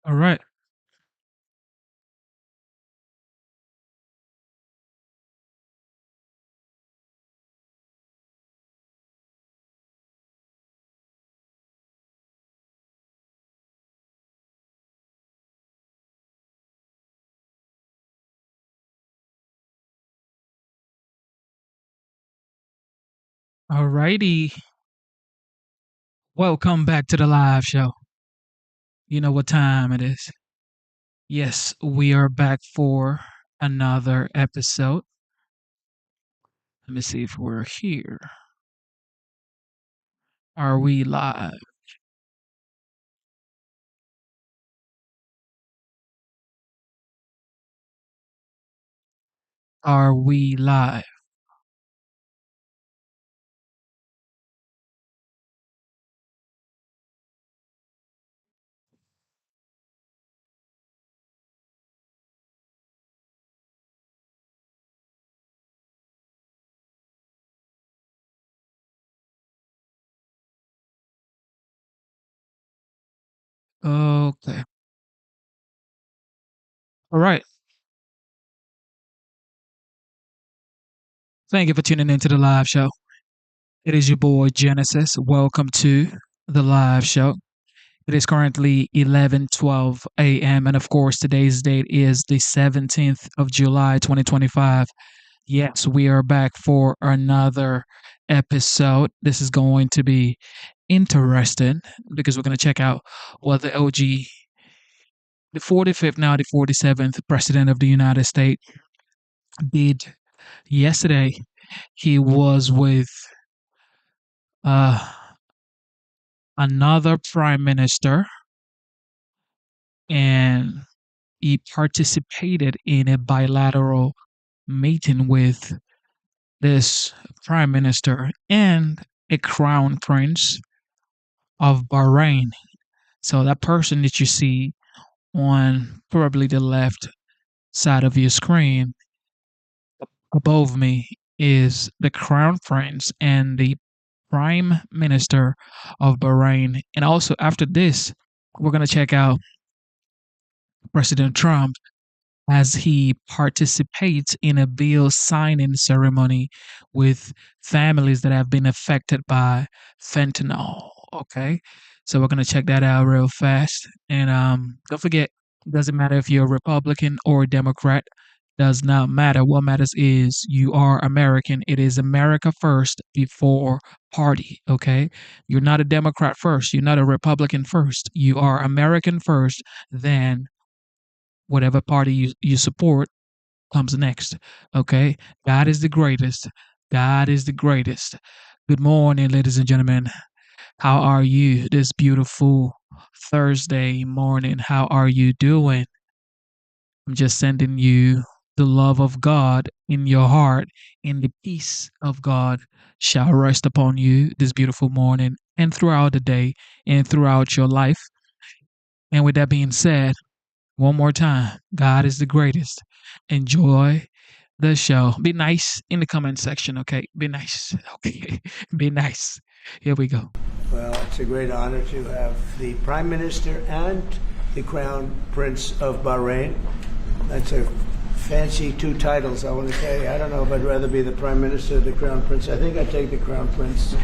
All right. All righty. Welcome back to the live show. You know what time it is. Yes, we are back for another episode. Let me see if we're here. Are we live? Are we live? Okay. All right. Thank you for tuning into the live show. It is your boy Genesis. Welcome to the live show. It is currently 11:12 a.m. and of course today's date is the 17th of July 2025. Yes, we are back for another episode. This is going to be interesting because we're going to check out what the OG, the 45th, now the 47th President of the United States did yesterday. He was with uh, another prime minister and he participated in a bilateral meeting with this prime minister and a crown prince of Bahrain. So that person that you see on probably the left side of your screen above me is the crown prince and the prime minister of Bahrain. And also after this, we're going to check out President Trump as he participates in a bill signing ceremony with families that have been affected by fentanyl. Okay. So we're going to check that out real fast. And don't forget, it doesn't matter if you're a Republican or a Democrat, does not matter. What matters is you are American. It is America first before party. Okay. You're not a Democrat first. You're not a Republican first. You are American first, then whatever party you support comes next. Okay? God is the greatest. God is the greatest. Good morning, ladies and gentlemen. How are you this beautiful Thursday morning? How are you doing? I'm just sending you the love of God in your heart, and the peace of God shall rest upon you this beautiful morning and throughout the day and throughout your life. And with that being said, one more time, God is the greatest. Enjoy the show. Be nice in the comment section, okay? Be nice. Okay. Be nice. Here we go. Well, it's a great honor to have the Prime Minister and the Crown Prince of Bahrain. That's a fancy two titles, I want to say. I don't know if I'd rather be the Prime Minister or the Crown Prince. I think I'd take the Crown Prince.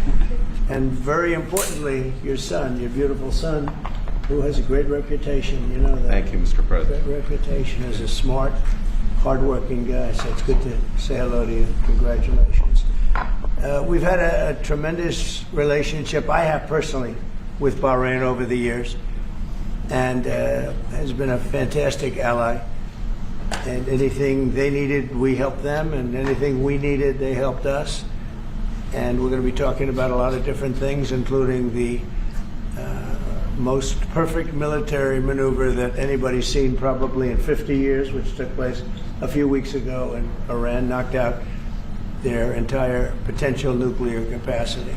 And very importantly, your son, your beautiful son, who has a great reputation, you know that. Thank you, Mr. President. Great reputation as a smart, hardworking guy, so it's good to say hello to you. Congratulations. We've had a tremendous relationship, I have personally, with Bahrain over the years, and has been a fantastic ally. And anything they needed, we helped them, and anything we needed, they helped us. And we're going to be talking about a lot of different things, including the most perfect military maneuver that anybody's seen probably in 50 years, which took place a few weeks ago, and Iran knocked out their entire potential nuclear capacity.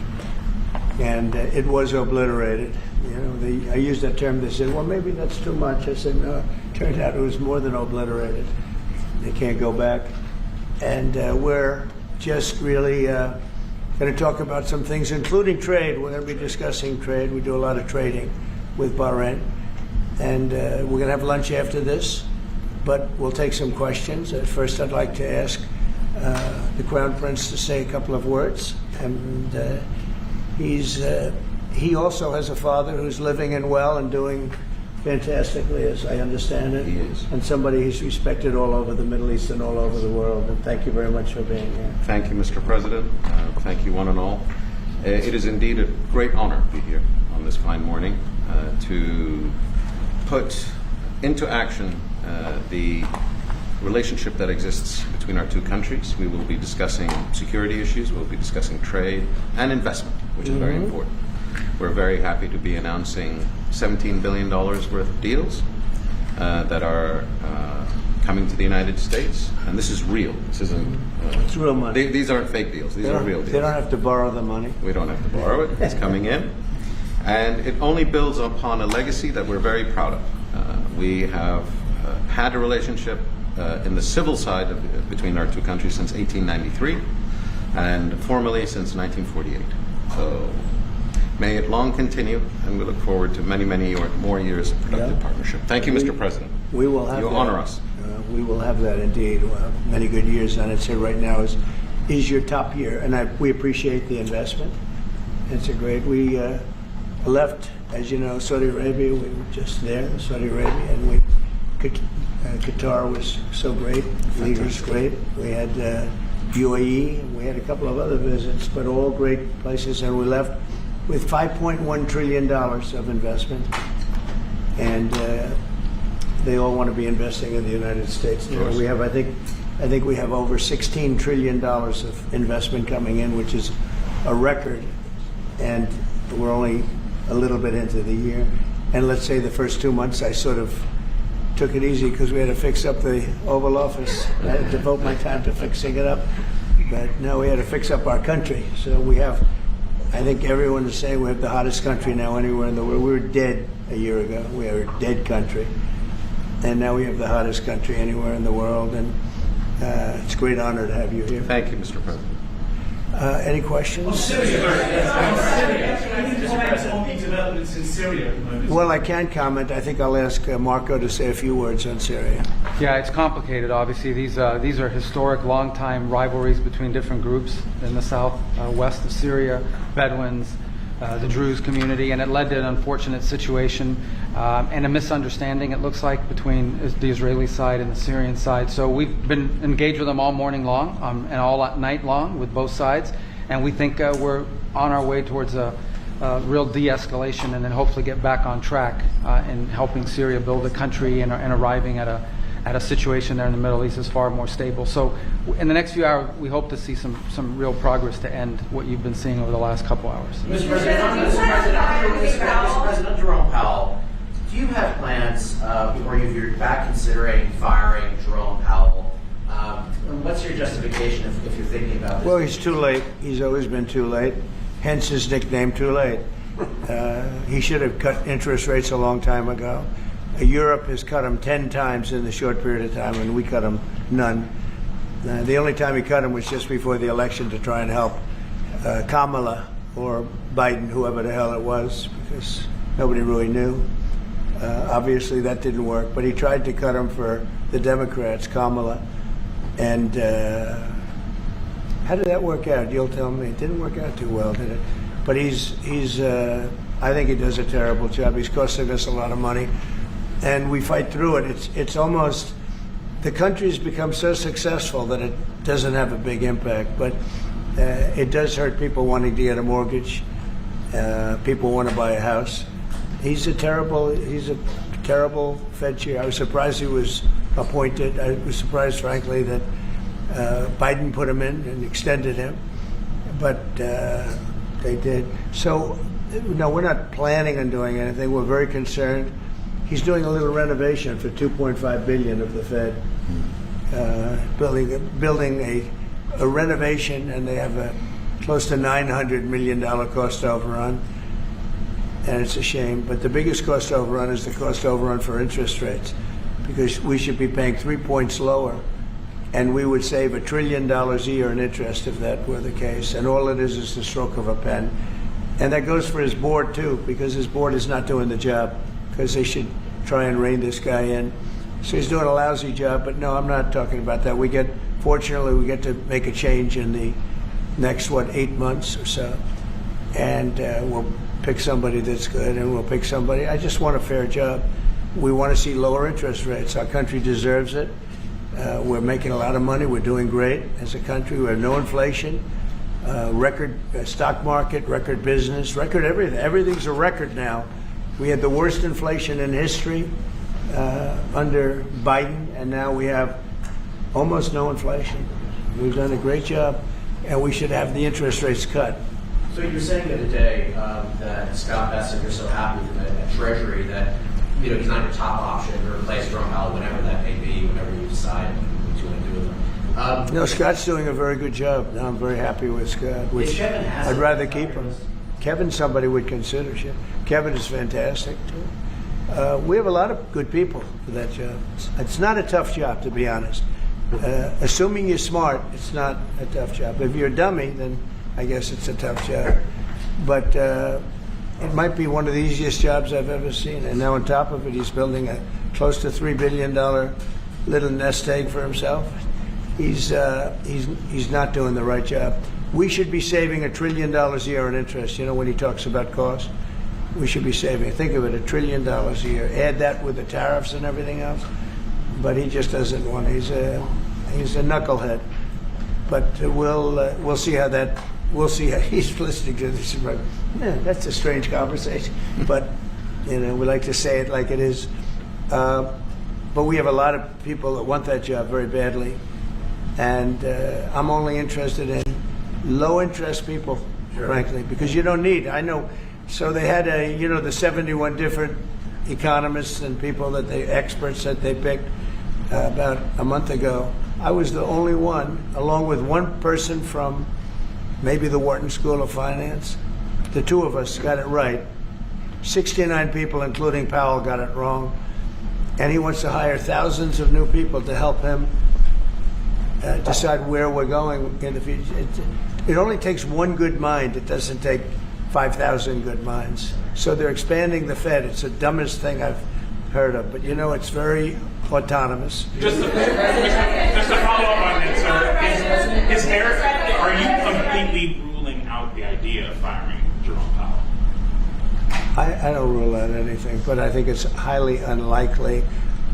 And it was obliterated. You know, I used that term. They said, well, maybe that's too much. I said, no, it turned out it was more than obliterated. They can't go back. And we're just really going to talk about some things, including trade. We're going to be discussing trade. We do a lot of trading with Bahrain. and we're going to have lunch after this, but we'll take some questions. At first, I'd like to ask the Crown Prince to say a couple of words. And he also has a father who's living and well and doing fantastically, as I understand it. He is. And somebody who's respected all over the Middle East and all over the world. And thank you very much for being here. Thank you, Mr. President. Thank you, one and all. It is indeed a great honor to be here on this fine morning to put into action the relationship that exists between our two countries. We will be discussing security issues, we'll be discussing trade and investment, which is very important. We're very happy to be announcing $17 billion worth of deals that are coming to the United States, and this is real. This isn't. It's real money. These aren't fake deals. These are real deals. They don't have to borrow the money. We don't have to borrow it. It's coming in, and it only builds upon a legacy that we're very proud of. We have had a relationship in the civil side between our two countries since 1893, and formally since 1948. So may it long continue, and we look forward to many, many more years of productive partnership. Thank you, Mr. President. We will have You that. honor us. We will have that indeed. We'll have many good years, and I'd say right now is your top year, and we appreciate the investment. It's a great. We left, as you know, Saudi Arabia. We were just there, Saudi Arabia, and Qatar was so great. Leaders great. We had UAE, and we had a couple of other visits, but all great places, and we left with $5.1 trillion of investment, and they all want to be investing in the United States. We have, I think we have over $16 trillion of investment coming in, which is a record, and we're only a little bit into the year. And let's say the first 2 months, I sort of took it easy because we had to fix up the Oval Office. I had to devote my time to fixing it up, but no, we had to fix up our country. So we have. I think everyone is saying we have the hottest country now anywhere in the world. We were dead a year ago. We are a dead country. And now we have the hottest country anywhere in the world. And it's a great honor to have you here. Thank you, Mr. President. Any questions? Syria. Can you comment on the developments in Syria at the moment? Well, I can comment. I think I'll ask Marco to say a few words on Syria. Yeah, it's complicated, obviously. These are historic, long-time rivalries between different groups in the south-west of Syria, Bedouins, the Druze community, and it led to an unfortunate situation and a misunderstanding, it looks like, between the Israeli side and the Syrian side. So we've been engaged with them all morning long and all night long with both sides, and we think we're on our way towards a real de-escalation and then hopefully get back on track in helping Syria build a country and arriving at a situation there in the Middle East is far more stable. So in the next few hours, we hope to see some real progress to end what you've been seeing over the last couple hours. Mr. President Jerome Powell, do you have plans, or you're back considering firing Jerome Powell? What's your justification if you're thinking about this? Well, he's too late. He's always been too late. Hence his nickname, Too Late. He should have cut interest rates a long time ago. Europe has cut them 10 times in the short period of time, and we cut them none. The only time he cut them was just before the election to try and help Kamala or Biden, whoever the hell it was, because nobody really knew. Obviously, that didn't work, but he tried to cut them for the Democrats, Kamala. And how did that work out? You'll tell me. It didn't work out too well, did it? But he's I think he does a terrible job. He's costing us a lot of money. And we fight through it. It's almost, the country's become so successful that it doesn't have a big impact, but it does hurt people wanting to get a mortgage. People want to buy a house. He's a terrible Fed chair. I was surprised he was appointed. I was surprised, frankly, that Biden put him in and extended him, but they did. So, no, we're not planning on doing anything. We're very concerned. He's doing a little renovation for $2.5 billion of the Fed, building a renovation, and they have a close to $900 million cost overrun, and it's a shame. But the biggest cost overrun is the cost overrun for interest rates, because we should be paying 3 points lower, and we would save $1 trillion a year in interest if that were the case. And all it is the stroke of a pen. And that goes for his board too, because his board is not doing the job. Because they should try and rein this guy in. So he's doing a lousy job, but no, I'm not talking about that. Fortunately, we get to make a change in the next, 8 months or so. And we'll pick somebody that's good, and we'll pick somebody. I just want a fair job. We want to see lower interest rates. Our country deserves it. We're making a lot of money. We're doing great as a country. We have no inflation, record stock market, record business, record everything. Everything's a record now. We had the worst inflation in history under Biden, and now we have almost no inflation. We've done a great job, and we should have the interest rates cut. So you're saying the other day that Scott Bessent, you're so happy with the Treasury that he's not your top option to replace Jerome Powell, whenever that may be, whenever you decide what you want to do with him. No, Scott's doing a very good job. No, I'm very happy with Scott. Which I'd rather keep him. Kevin, somebody would consider. Kevin is fantastic too. We have a lot of good people for that job. It's not a tough job, to be honest. Assuming you're smart, it's not a tough job. If you're a dummy, then I guess it's a tough job. But it might be one of the easiest jobs I've ever seen. And now on top of it, he's building a close to $3 billion little nest egg for himself. He's not doing the right job. We should be saving $1 trillion a year in interest. When he talks about cost, we should be saving. Think of it, $1 trillion a year. Add that with the tariffs and everything else. But he just doesn't want. He's a knucklehead. But we'll see how that. We'll see how he's listening to this. That's a strange conversation. But we like to say it like it is. But we have a lot of people that want that job very badly, and I'm only interested in low interest people, frankly, because you don't need. I know. So they had the 71 different economists and people experts that they picked about a month ago. I was the only one, along with one person from maybe the Wharton School of Finance. The two of us got it right. 69 people, including Powell, got it wrong. And he wants to hire thousands of new people to help him decide where we're going in the future. It only takes one good mind. It doesn't take 5,000 good minds. So they're expanding the Fed. It's the dumbest thing I've heard of. But it's very autonomous. Just to follow up on it, are you completely ruling out the idea of firing Jerome Powell? I don't rule out anything, but I think it's highly unlikely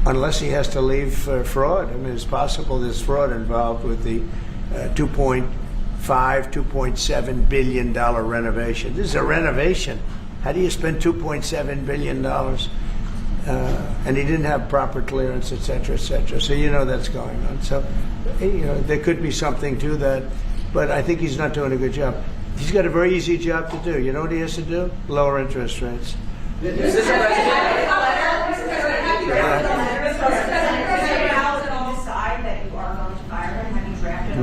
unless he has to leave for fraud. I mean, it's possible there's fraud involved with the $2.7 billion renovation. This is a renovation. How do you spend $2.7 billion? And he didn't have proper clearance, et cetera, et cetera. So that's going on. So there could be something to that, but I think he's not doing a good job. He's got a very easy job to do. You know what he has to do? Lower interest rates.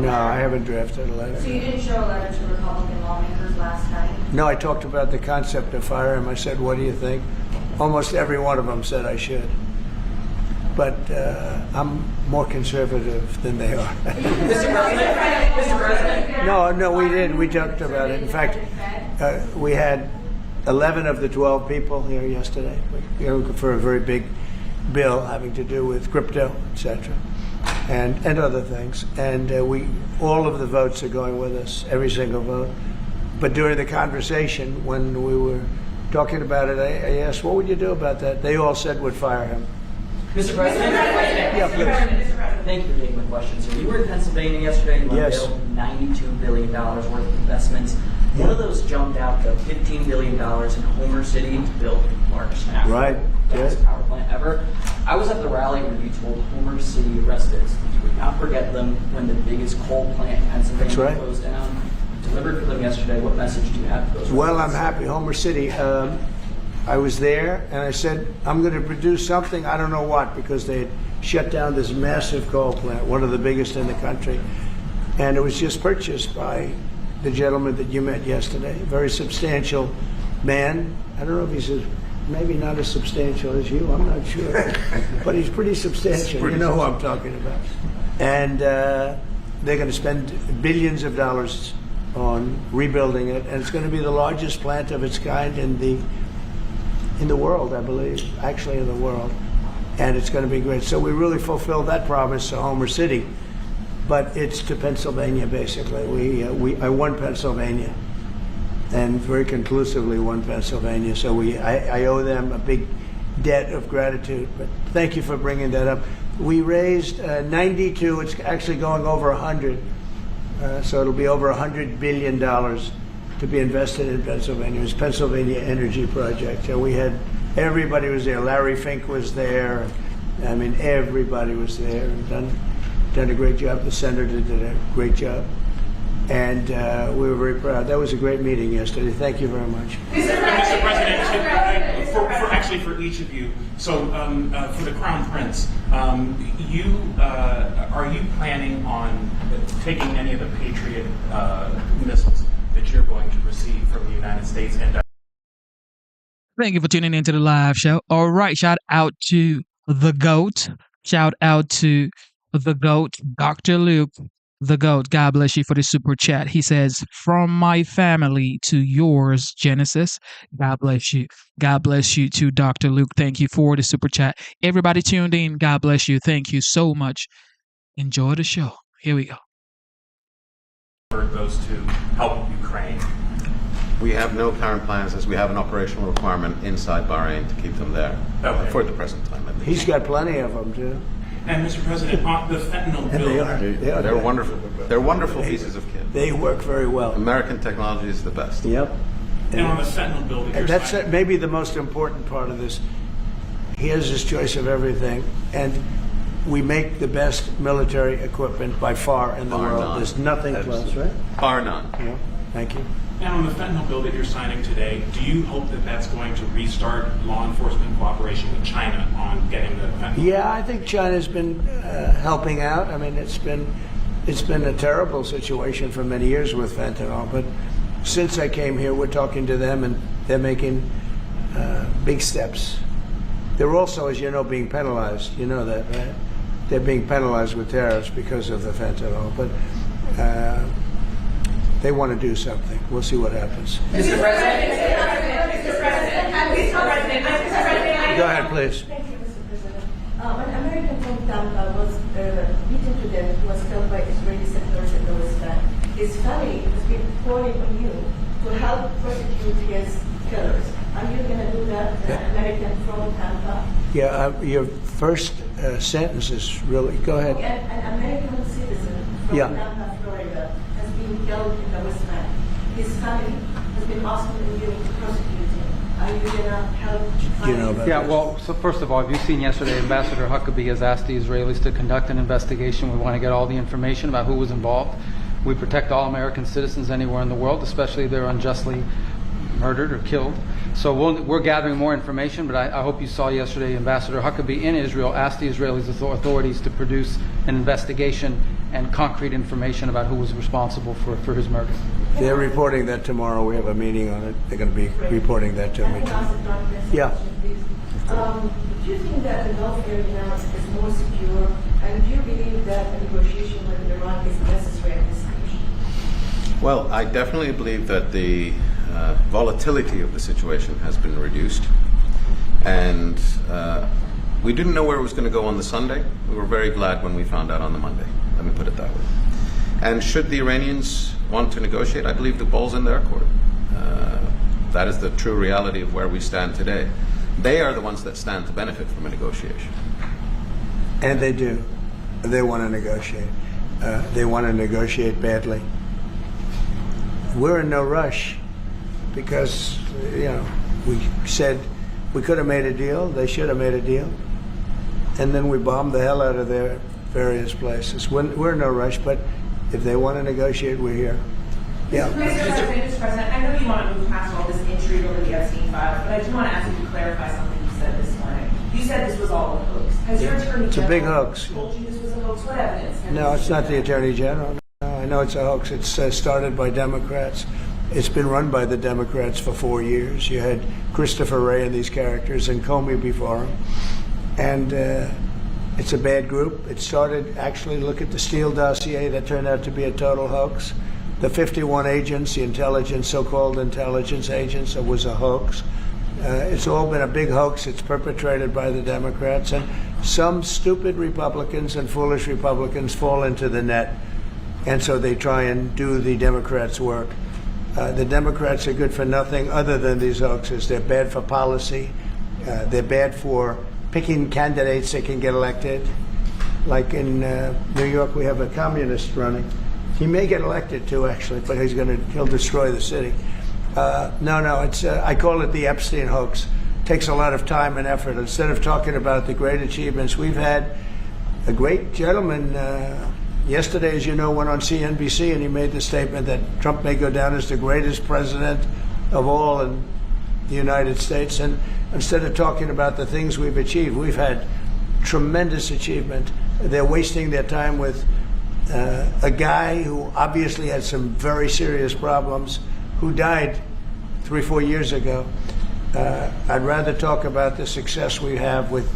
No, I haven't drafted a letter. So you didn't show a letter to Republican lawmakers last night? No, I talked about the concept of fire him. I said, what do you think? Almost every one of them said I should. But I'm more conservative than they are. Mr. President? No, we didn't. We talked about it. In fact, we had 11 of the 12 people here yesterday for a very big bill having to do with crypto, etc., and other things. And all of the votes are going with us, every single vote. But during the conversation, when we were talking about it, I asked, what would you do about that? They all said would fire him. Mr. President? Yeah, please. Thank you for taking my question, sir. You were in Pennsylvania yesterday. You Yes. unveiled $92 billion worth of investments. One of those jumped out to $15 billion in Homer City to build the largest natural Right. gas Yes. power plant ever. I was at the rally where you told Homer City residents you would not forget them when the biggest coal plant in Pennsylvania That's right. closed down. You delivered for them yesterday. What message do you have for those Well, I'm residents? happy. Homer City. I was there, and I said, I'm going to produce something, I don't know what, because they had shut down this massive coal plant, one of the biggest in the country. And it was just purchased by the gentleman that you met yesterday, a very substantial man. I don't know if he's maybe not as substantial as you, I'm not sure. But he's pretty substantial. You know who I'm talking about. And they're going to spend billions of dollars on rebuilding it, and it's going to be the largest plant of its kind in in the world, I believe, actually in the world. And it's going to be great. So we really fulfilled that promise to Homer City, but it's to Pennsylvania, basically. I won Pennsylvania, and very conclusively won Pennsylvania. So I owe them a big debt of gratitude. But thank you for bringing that up. We raised 92. It's actually going over 100. So it'll be over $100 billion to be invested in Pennsylvania. It's Pennsylvania Energy Project. So we had, everybody was there. Larry Fink was there. I mean, everybody was there and done a great job. The senator did a great job. And we were very proud. That was a great meeting yesterday. Thank you very much. Mr. President, actually for each of you, so for the Crown Prince, are you planning on taking any of the Patriot missiles that you're going to receive from the United States? And Thank you for tuning into the live show. All right, shout out to the GOAT. Shout out to the GOAT, Dr. Luke, the GOAT. God bless you for the super chat. He says, from my family to yours, Genesis. God bless you. God bless you too, Dr. Luke. Thank you for the super chat. Everybody tuned in, God bless you. Thank you so much. Enjoy the show. Here we go. goes to help Ukraine? We have no current plans as we have an operational requirement inside Bahrain to keep them there for the present time at least. He's got plenty of them, too. And Mr. President, on the fentanyl bill, They're wonderful. They're wonderful pieces of kit. They work very well. American technology is the best. Yep. and on the fentanyl bill that you're That's signing. maybe the most important part of this. He has his choice of everything, and we make the best military equipment by far in the Bar world. none. There's nothing close, right? Bar none. Yeah. Thank you. And on the fentanyl bill that you're signing today, do you hope that that's going to restart law enforcement cooperation with China on getting the fentanyl? Yeah, I think China's been helping out. I mean, it's been a terrible situation for many years with fentanyl, but since I came here, we're talking to them, and they're making big steps. They're also, as you know, being penalized. You know that, right? They're being penalized with tariffs because of the fentanyl, but they want to do something. We'll see what happens. Mr. President. Go ahead, please. Thank you, Mr. President. An American from Tampa was beaten to death, who was killed by Israeli settlers in the West Bank. His family has been calling on you to help prosecute his killers. Are you going to do that, an American from Tampa? Yeah, your first sentence is really. Go ahead. An American citizen from Tampa, Florida, has been killed in the West Bank. His family has been asking you to prosecute him. Are you going to help? Do you know about Yeah, this? well, so first of all, have you seen yesterday, Ambassador Huckabee has asked the Israelis to conduct an investigation. We want to get all the information about who was involved. We protect all American citizens anywhere in the world, especially if they're unjustly murdered or killed. So we're gathering more information, but I hope you saw yesterday Ambassador Huckabee in Israel asked the Israeli authorities to produce an investigation and concrete information about who was responsible for his murder. They're reporting that tomorrow. We have a meeting on it. They're going to be reporting that to me. Yeah. Do you think that the Gulf area now is more secure? And do you believe that a negotiation with Iran is necessary at this stage? Well, I definitely believe that the volatility of the situation has been reduced. And we didn't know where it was going to go on the Sunday. We were very glad when we found out on the Monday. Let me put it that way. And should the Iranians want to negotiate, I believe the ball's in their court. That is the true reality of where we stand today. They are the ones that stand to benefit from a negotiation. And they do. They want to negotiate. They want to negotiate badly. We're in no rush because, we said we could have made a deal. They should have made a deal. And then we bombed the hell out of their various places. We're in no rush, but if they want to negotiate, we're here. Yeah. Mr. President, I know you want to move past all this intrigue over the Epstein files, but I do want to ask you to clarify something you said this morning. You said this was all a hoax. Has your attorney It's a big general hoax. told you this was a hoax? What evidence? No, it's not the Attorney General. No, I know it's a hoax. It's started by Democrats. It's been run by the Democrats for 4 years. You had Christopher Wray and these characters and Comey before him. And it's a bad group. It started, actually, look at the Steele dossier. That turned out to be a total hoax. The 51 agents, the so-called intelligence agents, it was a hoax. It's all been a big hoax. It's perpetrated by the Democrats, and some stupid Republicans and foolish Republicans fall into the net, and so they try and do the Democrats' work. The Democrats are good for nothing other than these hoaxes. They're bad for policy. They're bad for picking candidates that can get elected. Like in New York, we have a communist running. He may get elected too, actually, but he'll destroy the city. No, it's I call it the Epstein hoax. It takes a lot of time and effort. Instead of talking about the great achievements, we've had a great gentleman yesterday, as you know, went on CNBC and he made the statement that Trump may go down as the greatest president of all in the United States. And instead of talking about the things we've achieved, we've had tremendous achievement. They're wasting their time with a guy who obviously had some very serious problems, who died 3-4 years ago. I'd rather talk about the success we have with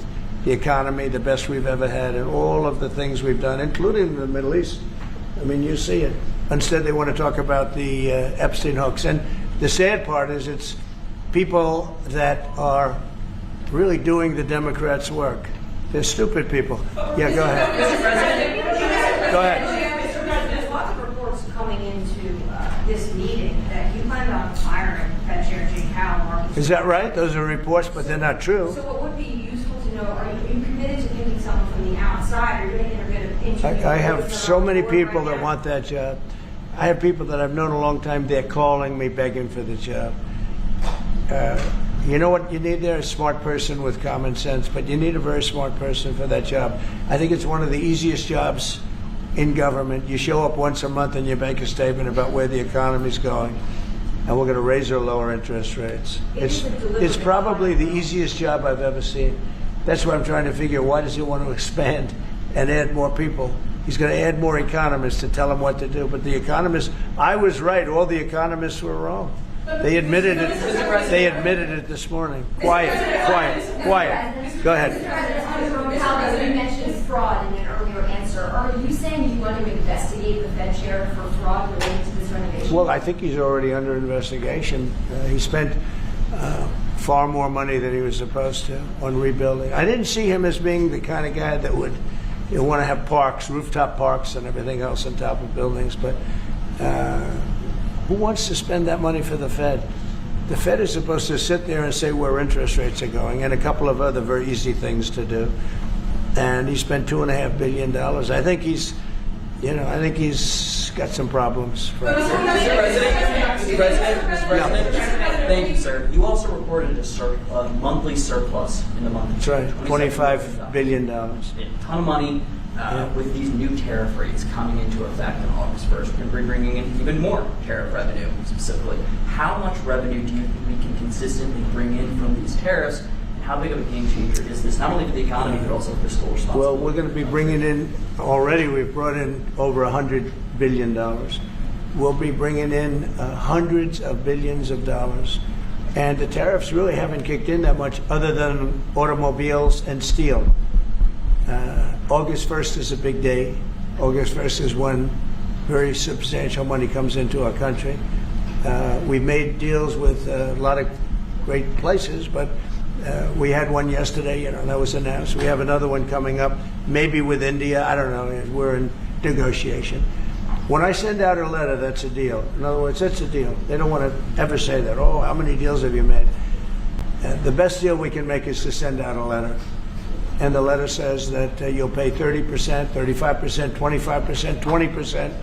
the economy, the best we've ever had, and all of the things we've done, including the Middle East. I mean, you see it. Instead, they want to talk about the Epstein hoax. And the sad part is it's people that are really doing the Democrats' work. They're stupid people. Yeah, go ahead. Mr. President. Go ahead. Mr. President, there's lots of reports coming into this meeting that you plan on firing Fed Chair Jay Powell. Is that right? Those are reports, but they're not true. So what would be useful to know, are you committed to picking someone from the outside, or are you going to interview? I have so many people that want that job. I have people that I've known a long time. They're calling me, begging for the job. You know what you need there? A smart person with common sense, but you need a very smart person for that job. I think it's one of the easiest jobs in government. You show up once a month and you make a statement about where the economy's going, and we're going to raise or lower interest rates. It's probably the easiest job I've ever seen. That's why I'm trying to figure, why does he want to expand and add more people? He's going to add more economists to tell him what to do. But the economists, I was right. All the economists were wrong. They admitted it. They admitted it this morning. Quiet. Go ahead. You mentioned fraud in an earlier answer. Are you saying you want to investigate the Fed chair for fraud related to this renovation? Well, I think he's already under investigation. He spent far more money than he was supposed to on rebuilding. I didn't see him as being the kind of guy that would want to have parks, rooftop parks, and everything else on top of buildings. But who wants to spend that money for the Fed? The Fed is supposed to sit there and say where interest rates are going, and a couple of other very easy things to do. And he spent $2.5 billion. I think he's got some problems. Mr. President, thank you, sir. You also reported a monthly surplus in the month of June. That's right, $25 billion. A ton of money. With these new tariff rates coming into effect on August 1st, we're going to be bringing in even more tariff revenue specifically. How much revenue do you think we can consistently bring in from these tariffs? And how big of a game changer is this, not only for the economy, but also for fiscal responsibility? Well, we're going to be bringing in, already we've brought in over $100 billion. We'll be bringing in hundreds of billions of dollars. And the tariffs really haven't kicked in that much other than automobiles and steel. August 1st is a big day. August 1st is when very substantial money comes into our country. We've made deals with a lot of great places, but we had one yesterday, that was announced. We have another one coming up, maybe with India. I don't know. We're in negotiation. When I send out a letter, that's a deal. In other words, that's a deal. They don't want to ever say that. Oh, how many deals have you made? The best deal we can make is to send out a letter. And the letter says that you'll pay 30%, 35%, 25%, 20%,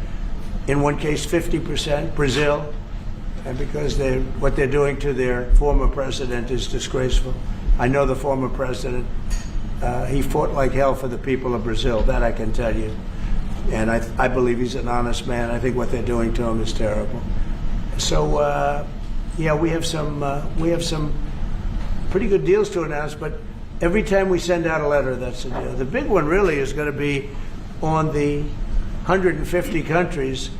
in one case 50%, Brazil, and because what they're doing to their former president is disgraceful. I know the former president. He fought like hell for the people of Brazil, that I can tell you. And I believe he's an honest man. I think what they're doing to him is terrible. So, we have some pretty good deals to announce, but every time we send out a letter, that's the deal. The big one really is going to be on the 150 countries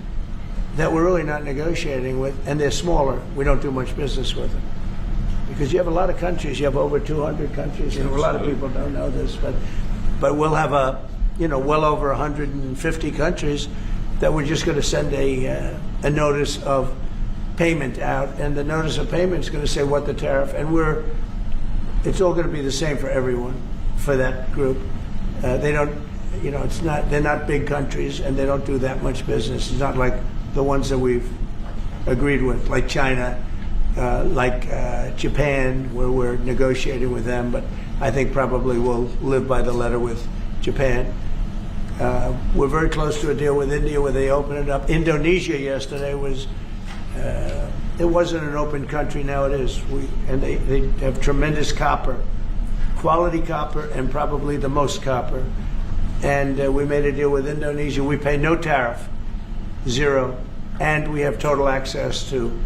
that we're really not negotiating with, and they're smaller. We don't do much business with them. Because you have a lot of countries. You have over 200 countries. A lot of people don't know this, but we'll have well over 150 countries that we're just going to send a notice of payment out, and the notice of payment is going to say what the tariff, and it's all going to be the same for everyone, for that group. They don't, they're not big countries, and they don't do that much business. It's not like the ones that we've agreed with, like China, like Japan, where we're negotiating with them, but I think probably we'll live by the letter with Japan. We're very close to a deal with India where they open it up. Indonesia yesterday was, it wasn't an open country, now it is. And they have tremendous copper, quality copper, and probably the most copper. And we made a deal with Indonesia. We pay no tariff, 0, and we have total access to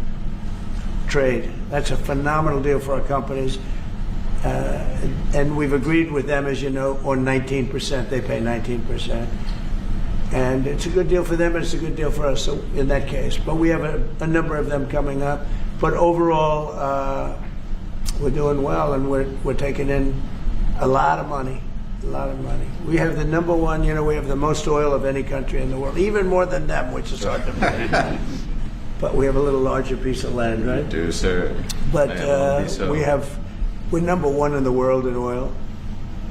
trade. That's a phenomenal deal for our companies. And we've agreed with them, as you know, on 19%. They pay 19%. And it's a good deal for them, and it's a good deal for us, so in that case. But we have a number of them coming up. But overall, we're doing well, and we're taking in a lot of money, a lot of money. We have the number one, we have the most oil of any country in the world, even more than them, which is hard to believe. But we have a little larger piece of land, right? You do, sir. But we're number one in the world in oil,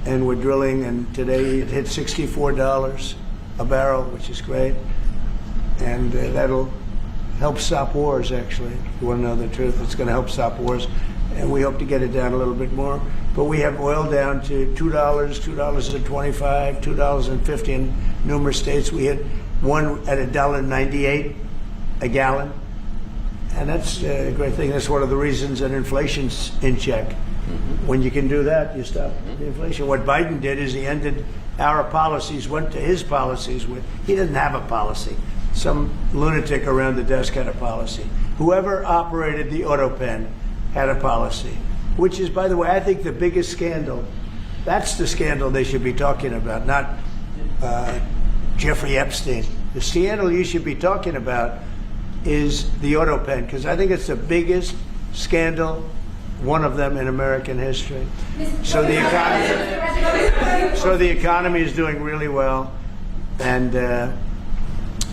and we're drilling, and today it hit $64 a barrel, which is great, and that'll help stop wars, actually. If you want to know the truth, it's going to help stop wars, and we hope to get it down a little bit more. But we have oil down to $2, $2.25, $2.50 in numerous states. We hit one at $1.98 a gallon, and that's a great thing. That's one of the reasons that inflation's in check. When you can do that, you stop the inflation. What Biden did is he ended our policies, went to his policies. He doesn't have a policy. Some lunatic around the desk had a policy. Whoever operated the auto pen had a policy, which is, by the way, I think the biggest scandal. That's the scandal they should be talking about, not Jeffrey Epstein. The scandal you should be talking about is the auto pen, because I think it's the biggest scandal, one of them in American history. So the economy is doing really well, and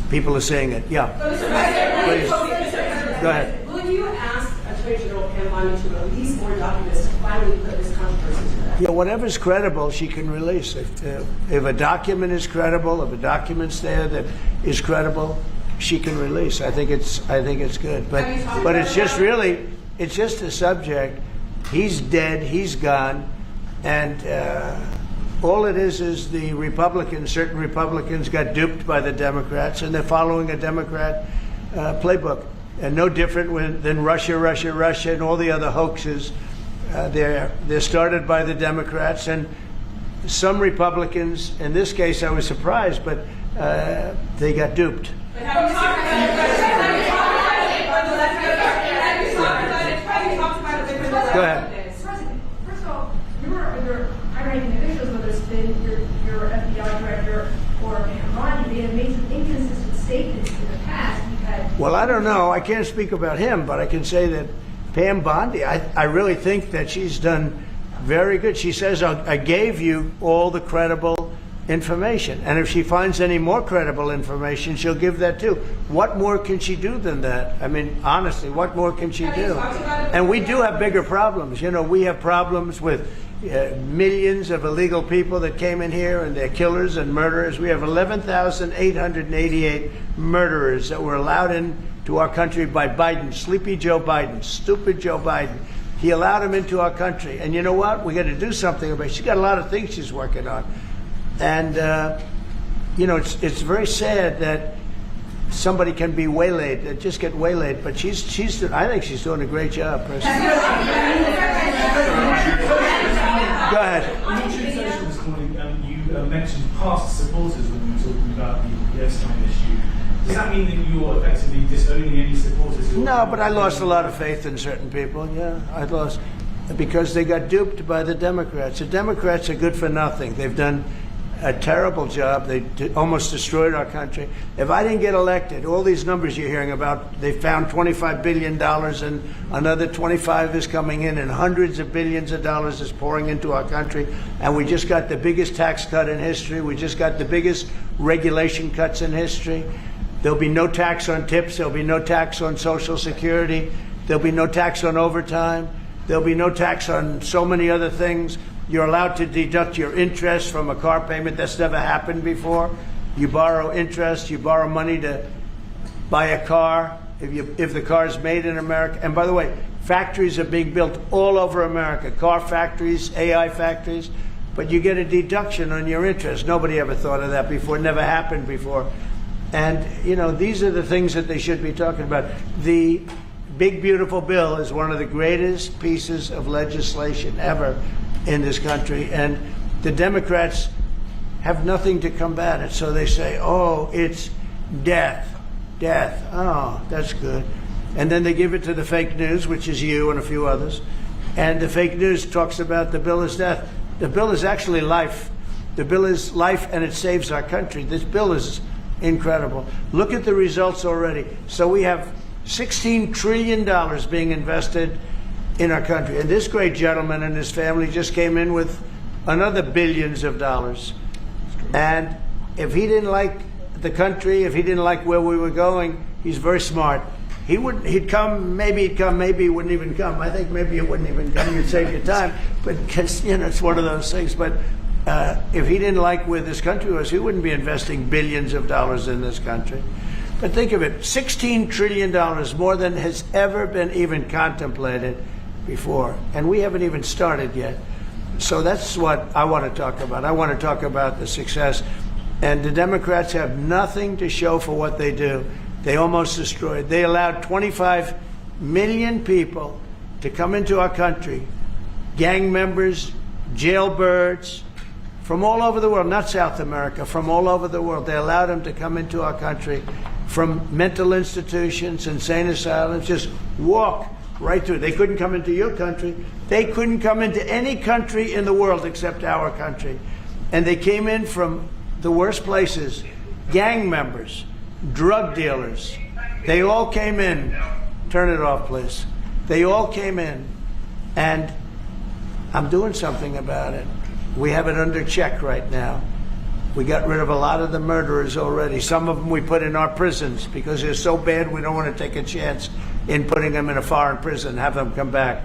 people are saying it. Yeah. Please. Go ahead. Will you ask Attorney General Pam Bondi to release more documents to finally put this controversy to rest? Yeah, whatever's credible, she can release. If a document is credible, if a document's there that is credible, she can release. I think it's good. But it's just really, it's just a subject. He's dead. He's gone, and all it is the Republicans. Certain Republicans got duped by the Democrats, and they're following a Democrat playbook, and no different than Russia, and all the other hoaxes. They're started by the Democrats, and some Republicans. In this case, I was surprised, but they got duped. Go ahead. President, first of all, your high-ranking officials, whether it's been your FBI director or Pam Bondi, they have made some inconsistent statements in the past. Well, I don't know. I can't speak about him, but I can say that Pam Bondi, I really think that she's done very good. She says, I gave you all the credible information, and if she finds any more credible information, she'll give that too. What more can she do than that? I mean, honestly, what more can she do? And we do have bigger problems. We have problems with millions of illegal people that came in here, and they're killers and murderers. We have 11,888 murderers that were allowed into our country by Biden, sleepy Joe Biden, stupid Joe Biden. He allowed them into our country. And you know what? We got to do something about it. She's got a lot of things she's working on. And, it's very sad that somebody can be waylaid, just get waylaid. But I think she's doing a great job, personally. Go ahead. In your presentation this morning, you mentioned past supporters when you were talking about the Epstein issue. Does that mean that you're effectively disowning any supporters? No, but I lost a lot of faith in certain people. Yeah, I lost because they got duped by the Democrats. The Democrats are good for nothing. They've done a terrible job. They almost destroyed our country. If I didn't get elected, all these numbers you're hearing about, they found $25 billion and another 25 is coming in, and hundreds of billions of dollars is pouring into our country. And we just got the biggest tax cut in history. We just got the biggest regulation cuts in history. There'll be no tax on tips. There'll be no tax on Social Security. There'll be no tax on overtime. There'll be no tax on so many other things. You're allowed to deduct your interest from a car payment. That's never happened before. You borrow interest. You borrow money to buy a car if the car is made in America. And by the way, factories are being built all over America, car factories, AI factories, but you get a deduction on your interest. Nobody ever thought of that before, never happened before. And, you know, these are the things that they should be talking about. The big, beautiful bill is one of the greatest pieces of legislation ever in this country. And the Democrats have nothing to combat it. So they say, oh, it's death. Death. Oh, that's good. And then they give it to the fake news, which is you and a few others. And the fake news talks about the bill is death. The bill is actually life. The bill is life, and it saves our country. This bill is incredible. Look at the results already. So we have $16 trillion being invested in our country. And this great gentleman and his family just came in with another billions of dollars. And if he didn't like the country, if he didn't like where we were going, he's very smart. He'd come, maybe he wouldn't even come. I think maybe it wouldn't even come. You'd save your time. But, because, you know, it's one of those things. But if he didn't like where this country was, he wouldn't be investing billions of dollars in this country. But think of it, $16 trillion, more than has ever been even contemplated before. And we haven't even started yet. So that's what I want to talk about. I want to talk about the success. And the Democrats have nothing to show for what they do. They almost destroyed. They allowed 25 million people to come into our country, gang members, jailbirds, from all over the world, not South America, from all over the world. They allowed them to come into our country from mental institutions, insane asylums, just walk right through. They couldn't come into your country. They couldn't come into any country in the world except our country. And they came in from the worst places, gang members, drug dealers. They all came in. Turn it off, please. They all came in, and I'm doing something about it. We have it under check right now. We got rid of a lot of the murderers already. Some of them we put in our prisons because they're so bad we don't want to take a chance in putting them in a foreign prison, have them come back.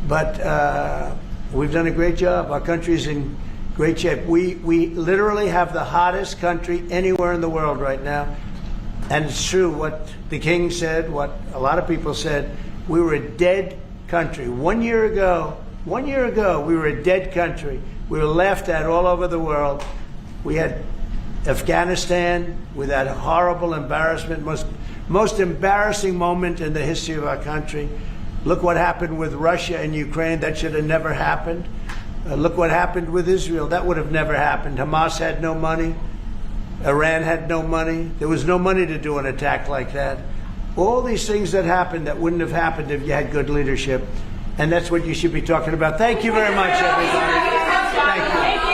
But we've done a great job. Our country's in great shape. We literally have the hottest country anywhere in the world right now. And it's true what the king said, what a lot of people said. We were a dead country. 1 year ago, we were a dead country. We were laughed at all over the world. We had Afghanistan with that horrible embarrassment, most embarrassing moment in the history of our country. Look what happened with Russia and Ukraine. That should have never happened. Look what happened with Israel. That would have never happened. Hamas had no money. Iran had no money. There was no money to do an attack like that. All these things that happened that wouldn't have happened if you had good leadership. And that's what you should be talking about. Thank you very much, everybody. Thank you.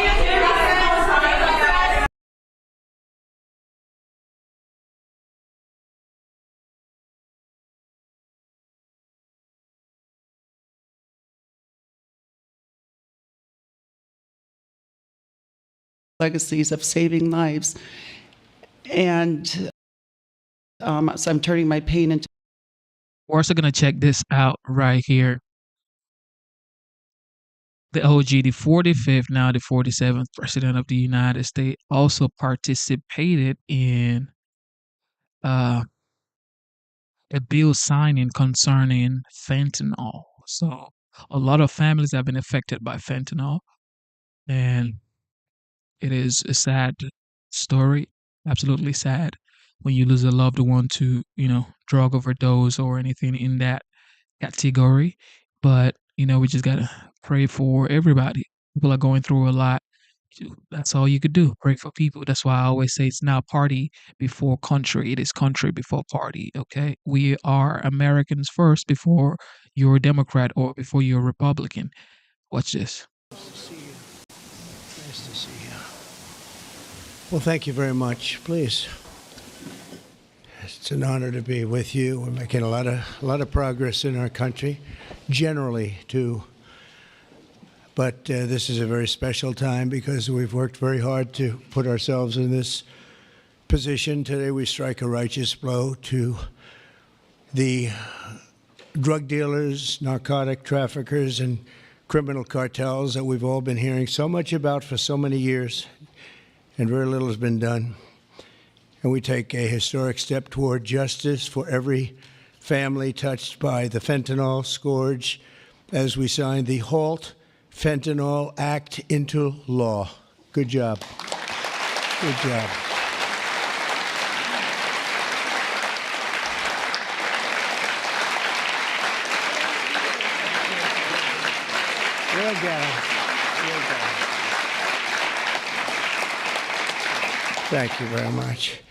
Legacies of saving lives. And so I'm turning my pain into. We're also going to check this out right here. The OG, the 45th, now the 47th President of the United States, also participated in a bill signing concerning fentanyl. So a lot of families have been affected by fentanyl, and it is a sad story, absolutely sad, when you lose a loved one to, drug overdose or anything in that category. But, we just got to pray for everybody. People are going through a lot. That's all you could do. Pray for people. That's why I always say it's not party before country. It is country before party. Okay. We are Americans first before you're a Democrat or before you're a Republican. Watch this. Nice to see you. Nice to see you. Well, thank you very much. Please. It's an honor to be with you. We're making a lot of progress in our country, generally too. But this is a very special time because we've worked very hard to put ourselves in this position. Today we strike a righteous blow to the drug dealers, narcotic traffickers, and criminal cartels that we've all been hearing so much about for so many years, and very little has been done. And we take a historic step toward justice for every family touched by the fentanyl scourge as we sign the Halt Fentanyl Act into law. Good job. Good job. Good job. Good job. Thank you very much.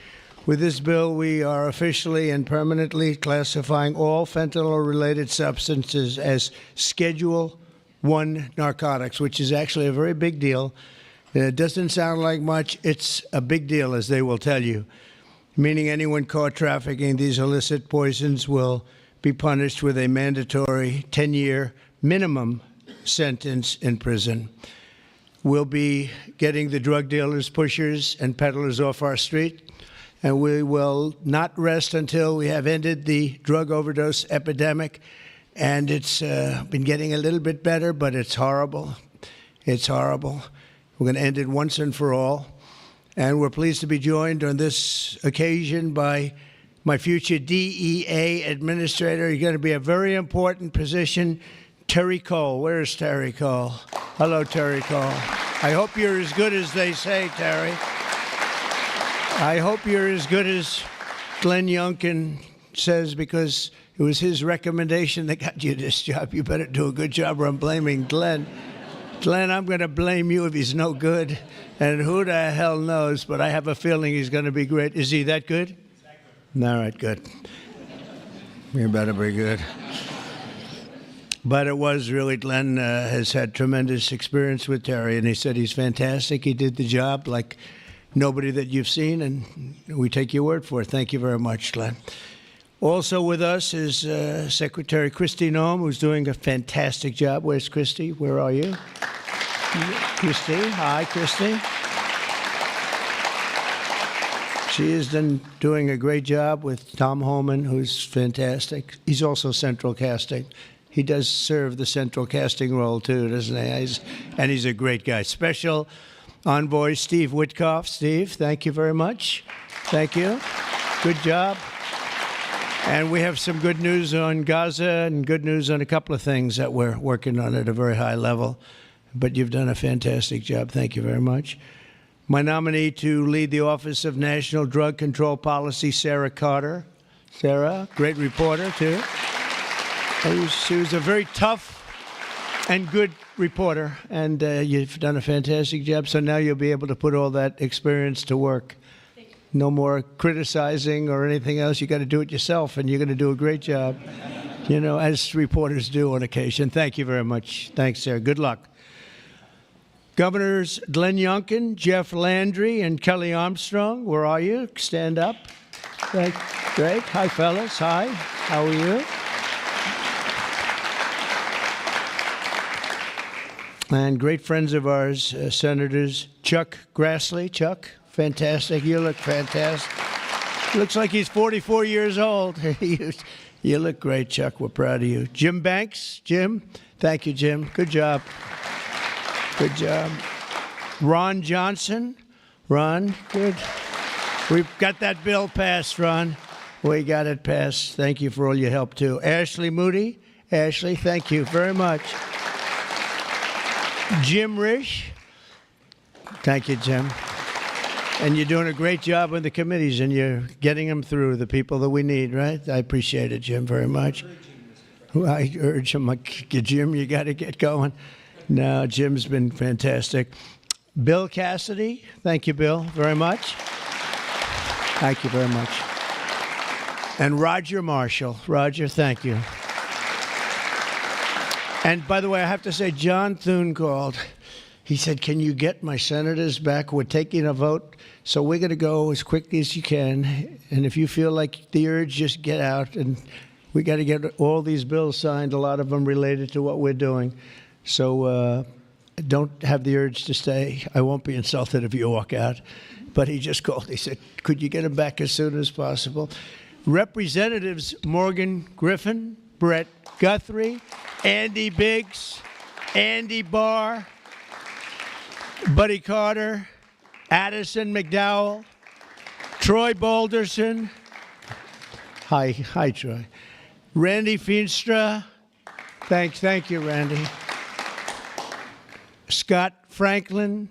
With this bill, we are officially and permanently classifying all fentanyl-related substances as Schedule I narcotics, which is actually a very big deal. It doesn't sound like much. It's a big deal, as they will tell you, meaning anyone caught trafficking these illicit poisons will be punished with a mandatory 10-year minimum sentence in prison. We'll be getting the drug dealers, pushers, and peddlers off our street, and we will not rest until we have ended the drug overdose epidemic. And it's been getting a little bit better, but it's horrible. It's horrible. We're going to end it once and for all. And we're pleased to be joined on this occasion by my future DEA administrator. You're going to be a very important position, Terry Cole. Where's Terry Cole? Hello, Terry Cole. I hope you're as good as they say, Terry. I hope you're as good as Glenn Youngkin says, because it was his recommendation that got you this job. You better do a good job, or I'm blaming Glenn. Glenn, I'm going to blame you if he's no good. And who the hell knows, but I have a feeling he's going to be great. Is he that good? All right, good. You better be good. But it was really, Glenn has had tremendous experience with Terry, and he said he's fantastic. He did the job like nobody that you've seen, and we take your word for it. Thank you very much, Glenn. Also with us is Secretary Kristi Noem, who's doing a fantastic job. Where's Kristi? Where are you? Kristi. Hi, Kristi. She is doing a great job with Tom Homan, who's fantastic. He's also central casting. He does serve the central casting role, too, doesn't he? And he's a great guy. Special Envoy Steve Witkoff. Steve, thank you very much. Thank you. Good job. And we have some good news on Gaza and good news on a couple of things that we're working on at a very high level. But you've done a fantastic job. Thank you very much. My nominee to lead the Office of National Drug Control Policy, Sarah Carter. Sarah, great reporter, too. She was a very tough and good reporter, and you've done a fantastic job. So now you'll be able to put all that experience to work. No more criticizing or anything else. You got to do it yourself, and you're going to do a great job, you know, as reporters do on occasion. Thank you very much. Thanks, Sarah. Good luck. Governors Glenn Youngkin, Jeff Landry, and Kelly Armstrong, where are you? Stand up. Great. Hi, fellas. Hi. How are you? And great friends of ours, Senators Chuck Grassley. Chuck, fantastic. You look fantastic. Looks like he's 44 years old. You look great, Chuck. We're proud of you. Jim Banks. Jim. Thank you, Jim. Good job. Good job. Ron Johnson. Ron, good. We've got that bill passed, Ron. We got it passed. Thank you for all your help, too. Ashley Moody. Ashley, thank you very much. Jim Risch. Thank you, Jim. And you're doing a great job on the committees, and you're getting them through, the people that we need, right? I appreciate it, Jim, very much. I urge him, like, Jim, you got to get going. No, Jim's been fantastic. Bill Cassidy. Thank you, Bill, very much. Thank you very much. And Roger Marshall. Roger, thank you. And by the way, I have to say, John Thune called. He said, can you get my senators back? We're taking a vote, so we're going to go as quickly as you can. And if you feel like the urge, just get out. And we got to get all these bills signed, a lot of them related to what we're doing. So don't have the urge to stay. I won't be insulted if you walk out. But he just called. He said, could you get him back as soon as possible? Representatives Morgan Griffin, Brett Guthrie, Andy Biggs, Andy Barr, Buddy Carter, Addison McDowell, Troy Balderson. Hi, Troy. Randy Feenstra. Thank you, Randy. Scott Franklin,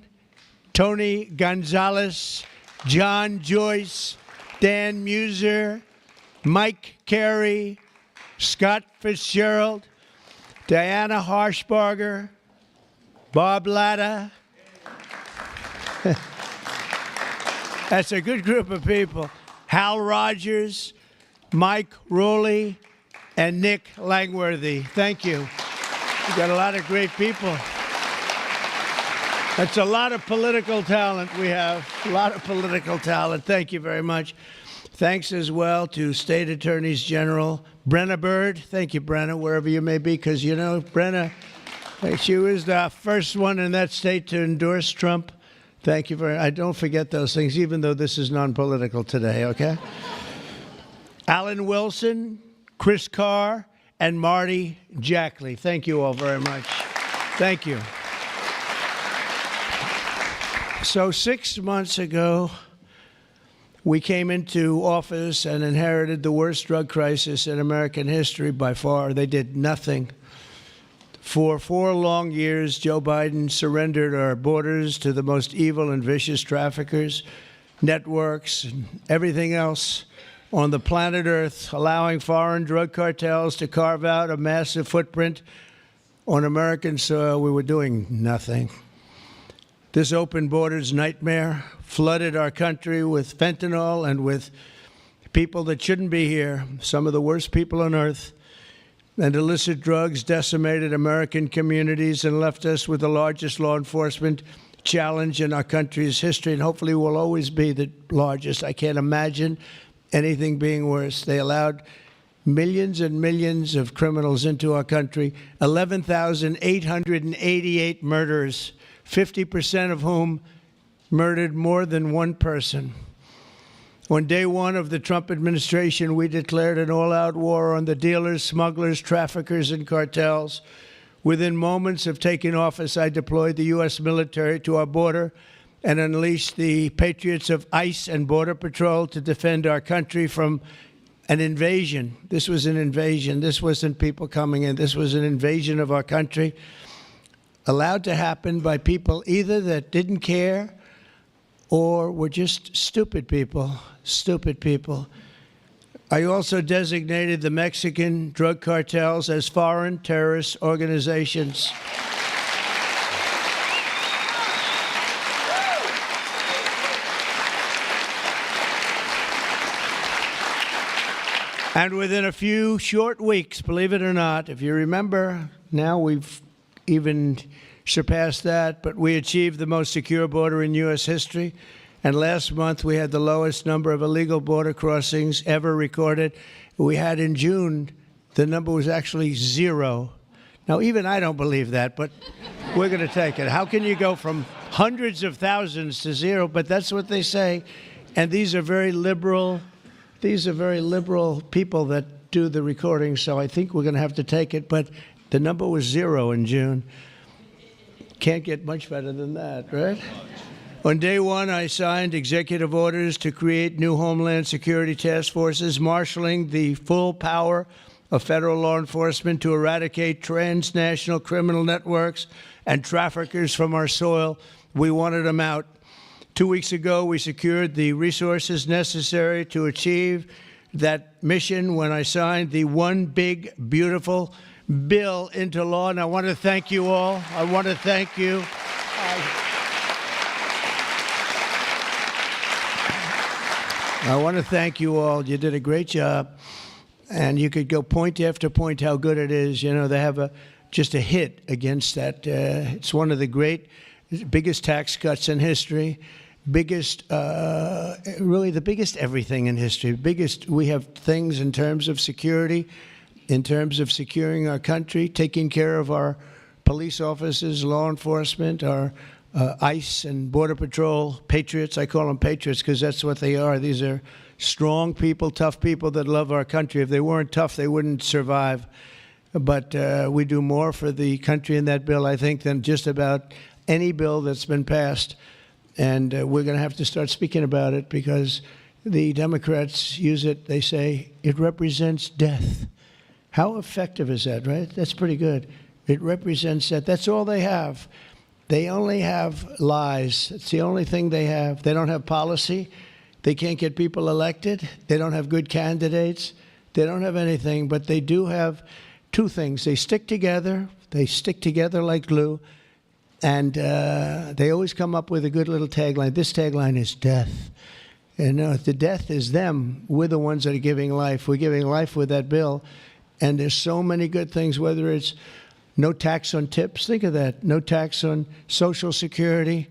Tony Gonzalez, John Joyce, Dan Muser, Mike Carey, Scott Fitzgerald, Diana Harshbarger, Bob Latta. That's a good group of people. Hal Rogers, Mike Rowley, and Nick Langworthy. Thank you. We've got a lot of great people. That's a lot of political talent we have. A lot of political talent. Thank you very much. Thanks as well to State Attorneys General Brenna Bird. Thank you, Brenna, wherever you may be, because, you know, Brenna, she was the first one in that state to endorse Trump. Thank you very much. I don't forget those things, even though this is non-political today, okay? Alan Wilson, Chris Carr, and Marty Jackley. Thank you all very much. Thank you. So 6 months ago, we came into office and inherited the worst drug crisis in American history by far. They did nothing. For 4 long years, Joe Biden surrendered our borders to the most evil and vicious traffickers, networks, and everything else on the planet Earth, allowing foreign drug cartels to carve out a massive footprint on American soil. We were doing nothing. This open borders nightmare flooded our country with fentanyl and with people that shouldn't be here, some of the worst people on earth. And illicit drugs decimated American communities and left us with the largest law enforcement challenge in our country's history, and hopefully will always be the largest. I can't imagine anything being worse. They allowed millions and millions of criminals into our country, 11,888 murders, 50% of whom murdered more than one person. On day one of the Trump administration, we declared an all-out war on the dealers, smugglers, traffickers, and cartels. Within moments of taking office, I deployed the U.S. military to our border and unleashed the patriots of ICE and Border Patrol to defend our country from an invasion. This was an invasion. This wasn't people coming in. This was an invasion of our country, allowed to happen by people either that didn't care or were just stupid people. Stupid people. I also designated the Mexican drug cartels as foreign terrorist organizations. And within a few short weeks, believe it or not, if you remember, now we've even surpassed that, but we achieved the most secure border in U.S. history. And last month, we had the lowest number of illegal border crossings ever recorded. We had in June, the number was actually 0. Now, even I don't believe that, but we're going to take it. How can you go from hundreds of thousands to 0? But that's what they say. And these are very liberal people that do the recording, so I think we're going to have to take it. But the number was 0 in June. Can't get much better than that, right? On day one, I signed executive orders to create new Homeland Security task forces, marshaling the full power of federal law enforcement to eradicate transnational criminal networks and traffickers from our soil. We wanted them out. 2 weeks ago, we secured the resources necessary to achieve that mission when I signed the One Big Beautiful Bill into law. And I want to thank you all. I want to thank you. I want to thank you all. You did a great job. And you could go point after point how good it is. You know, they have just a hit against that. It's one of the biggest tax cuts in history, really the biggest everything in history. We have things in terms of security, in terms of securing our country, taking care of our police officers, law enforcement, our ICE and Border Patrol patriots. I call them patriots because that's what they are. These are strong people, tough people that love our country. If they weren't tough, they wouldn't survive. But we do more for the country in that bill, I think, than just about any bill that's been passed. And we're going to have to start speaking about it because the Democrats use it. They say it represents death. How effective is that, right? That's pretty good. It represents that. That's all they have. They only have lies. It's the only thing they have. They don't have policy. They can't get people elected. They don't have good candidates. They don't have anything, but they do have two things. They stick together. They stick together like glue. And they always come up with a good little tagline. This tagline is death. And the death is them. We're the ones that are giving life. We're giving life with that bill. And there's so many good things, whether it's no tax on tips. Think of that. No tax on Social Security.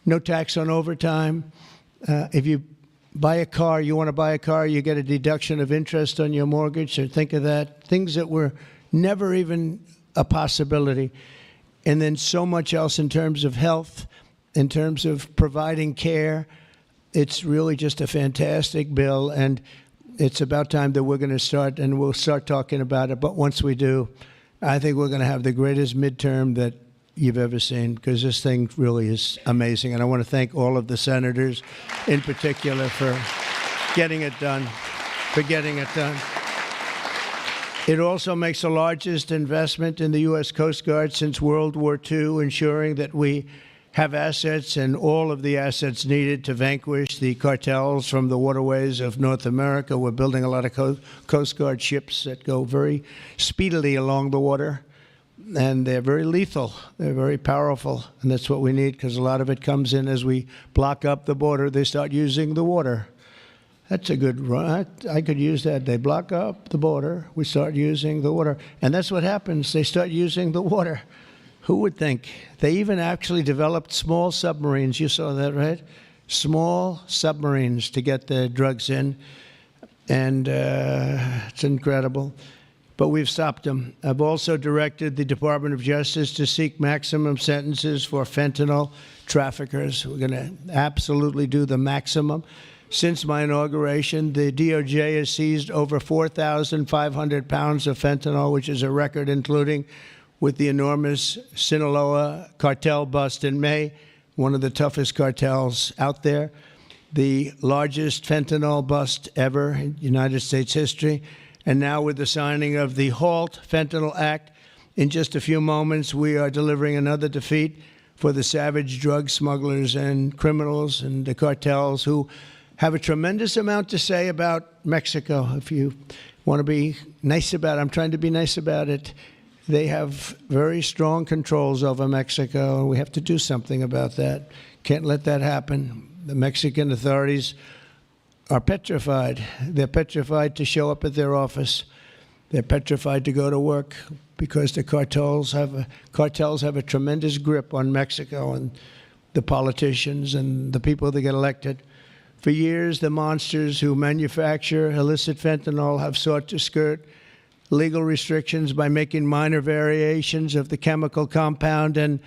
No tax on overtime. If you buy a car, you want to buy a car, you get a deduction of interest on your mortgage. So think of that. Things that were never even a possibility. And then so much else in terms of health, in terms of providing care. It's really just a fantastic bill. And it's about time that we're going to start, and we'll start talking about it. But once we do, I think we're going to have the greatest midterm that you've ever seen, because this thing really is amazing. And I want to thank all of the senators in particular for getting it done, It also makes the largest investment in the U.S. Coast Guard since World War II, ensuring that we have assets and all of the assets needed to vanquish the cartels from the waterways of North America. We're building a lot of Coast Guard ships that go very speedily along the water, and they're very lethal. They're very powerful, and that's what we need, because a lot of it comes in as we block up the border. They start using the water. That's a good run. I could use that. They block up the border. We start using the water. And that's what happens. They start using the water. Who would think? They even actually developed small submarines. You saw that, right? Small submarines to get the drugs in. And it's incredible. But we've stopped them. I've also directed the Department of Justice to seek maximum sentences for fentanyl traffickers. We're going to absolutely do the maximum. Since my inauguration, the DOJ has seized over 4,500 pounds of fentanyl, which is a record, including with the enormous Sinaloa cartel bust in May, one of the toughest cartels out there, the largest fentanyl bust ever in United States history. And now with the signing of the HALT Fentanyl Act, in just a few moments, we are delivering another defeat for the savage drug smugglers and criminals and the cartels who have a tremendous amount to say about Mexico. If you want to be nice about it, I'm trying to be nice about it. They have very strong controls over Mexico, and we have to do something about that. Can't let that happen. The Mexican authorities are petrified. They're petrified to show up at their office. They're petrified to go to work because the cartels have a tremendous grip on Mexico and the politicians and the people that get elected. For years, the monsters who manufacture illicit fentanyl have sought to skirt legal restrictions by making minor variations of the chemical compound, and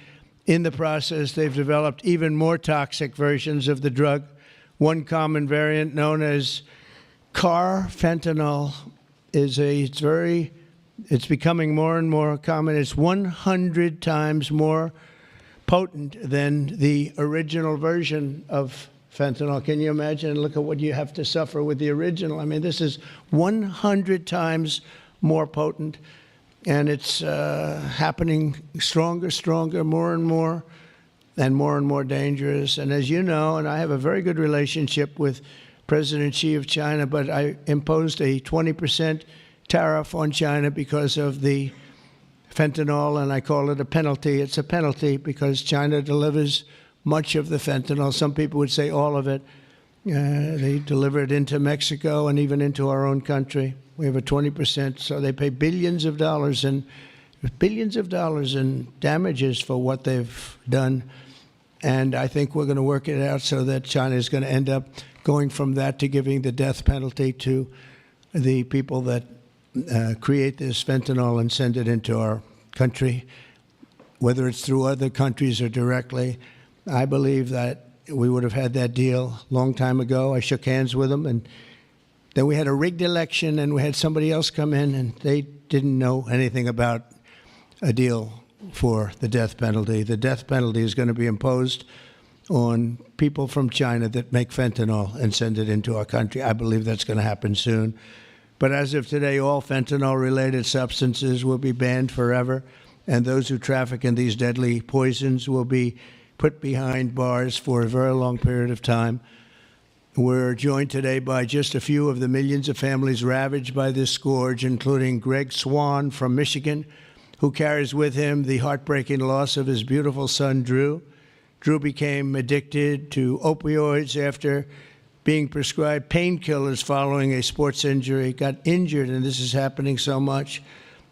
in the process, they've developed even more toxic versions of the drug. One common variant, known as carfentanil, it's becoming more and more common. It's 100 times more potent than the original version of fentanyl. Can you imagine? Look at what you have to suffer with the original. I mean, this is 100 times more potent, and it's happening stronger, more and more dangerous. And as you know, and I have a very good relationship with President Xi of China, but I imposed a 20% tariff on China because of the fentanyl, and I call it a penalty. It's a penalty because China delivers much of the fentanyl. Some people would say all of it. They deliver it into Mexico and even into our own country. We have a 20%, so they pay billions of dollars in damages for what they've done. And I think we're going to work it out so that China is going to end up going from that to giving the death penalty to the people that create this fentanyl and send it into our country. whether it's through other countries or directly. I believe that we would have had that deal a long time ago. I shook hands with them, and then we had a rigged election, and we had somebody else come in, and they didn't know anything about a deal for the death penalty. The death penalty is going to be imposed on people from China that make fentanyl and send it into our country. I believe that's going to happen soon. But as of today, all fentanyl-related substances will be banned forever, and those who traffic in these deadly poisons will be put behind bars for a very long period of time. We're joined today by just a few of the millions of families ravaged by this scourge, including Greg Swan from Michigan, who carries with him the heartbreaking loss of his beautiful son, Drew. Drew became addicted to opioids after being prescribed painkillers following a sports injury, got injured, and this is happening so much,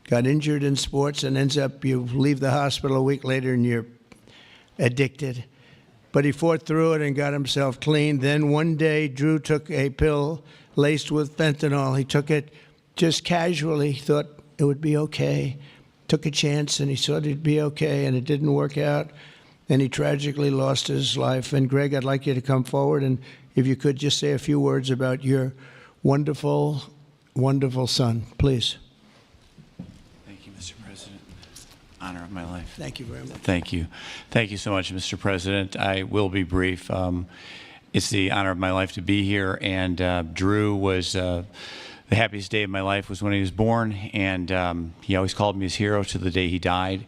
got injured in sports and ends up, you leave the hospital a week later and you're addicted. But he fought through it and got himself clean. Then one day, Drew took a pill laced with fentanyl. He took it just casually, thought it would be okay, took a chance, and he thought it'd be okay, and it didn't work out, and he tragically lost his life. And Greg, I'd like you to come forward, and if you could just say a few words about your wonderful, wonderful son, please. Thank you, Mr. President. Honor of my life. Thank you very much. Thank you. Thank you so much, Mr. President. I will be brief. It's the honor of my life to be here, and Drew was the happiest day of my life was when he was born, and he always called me his hero to the day he died.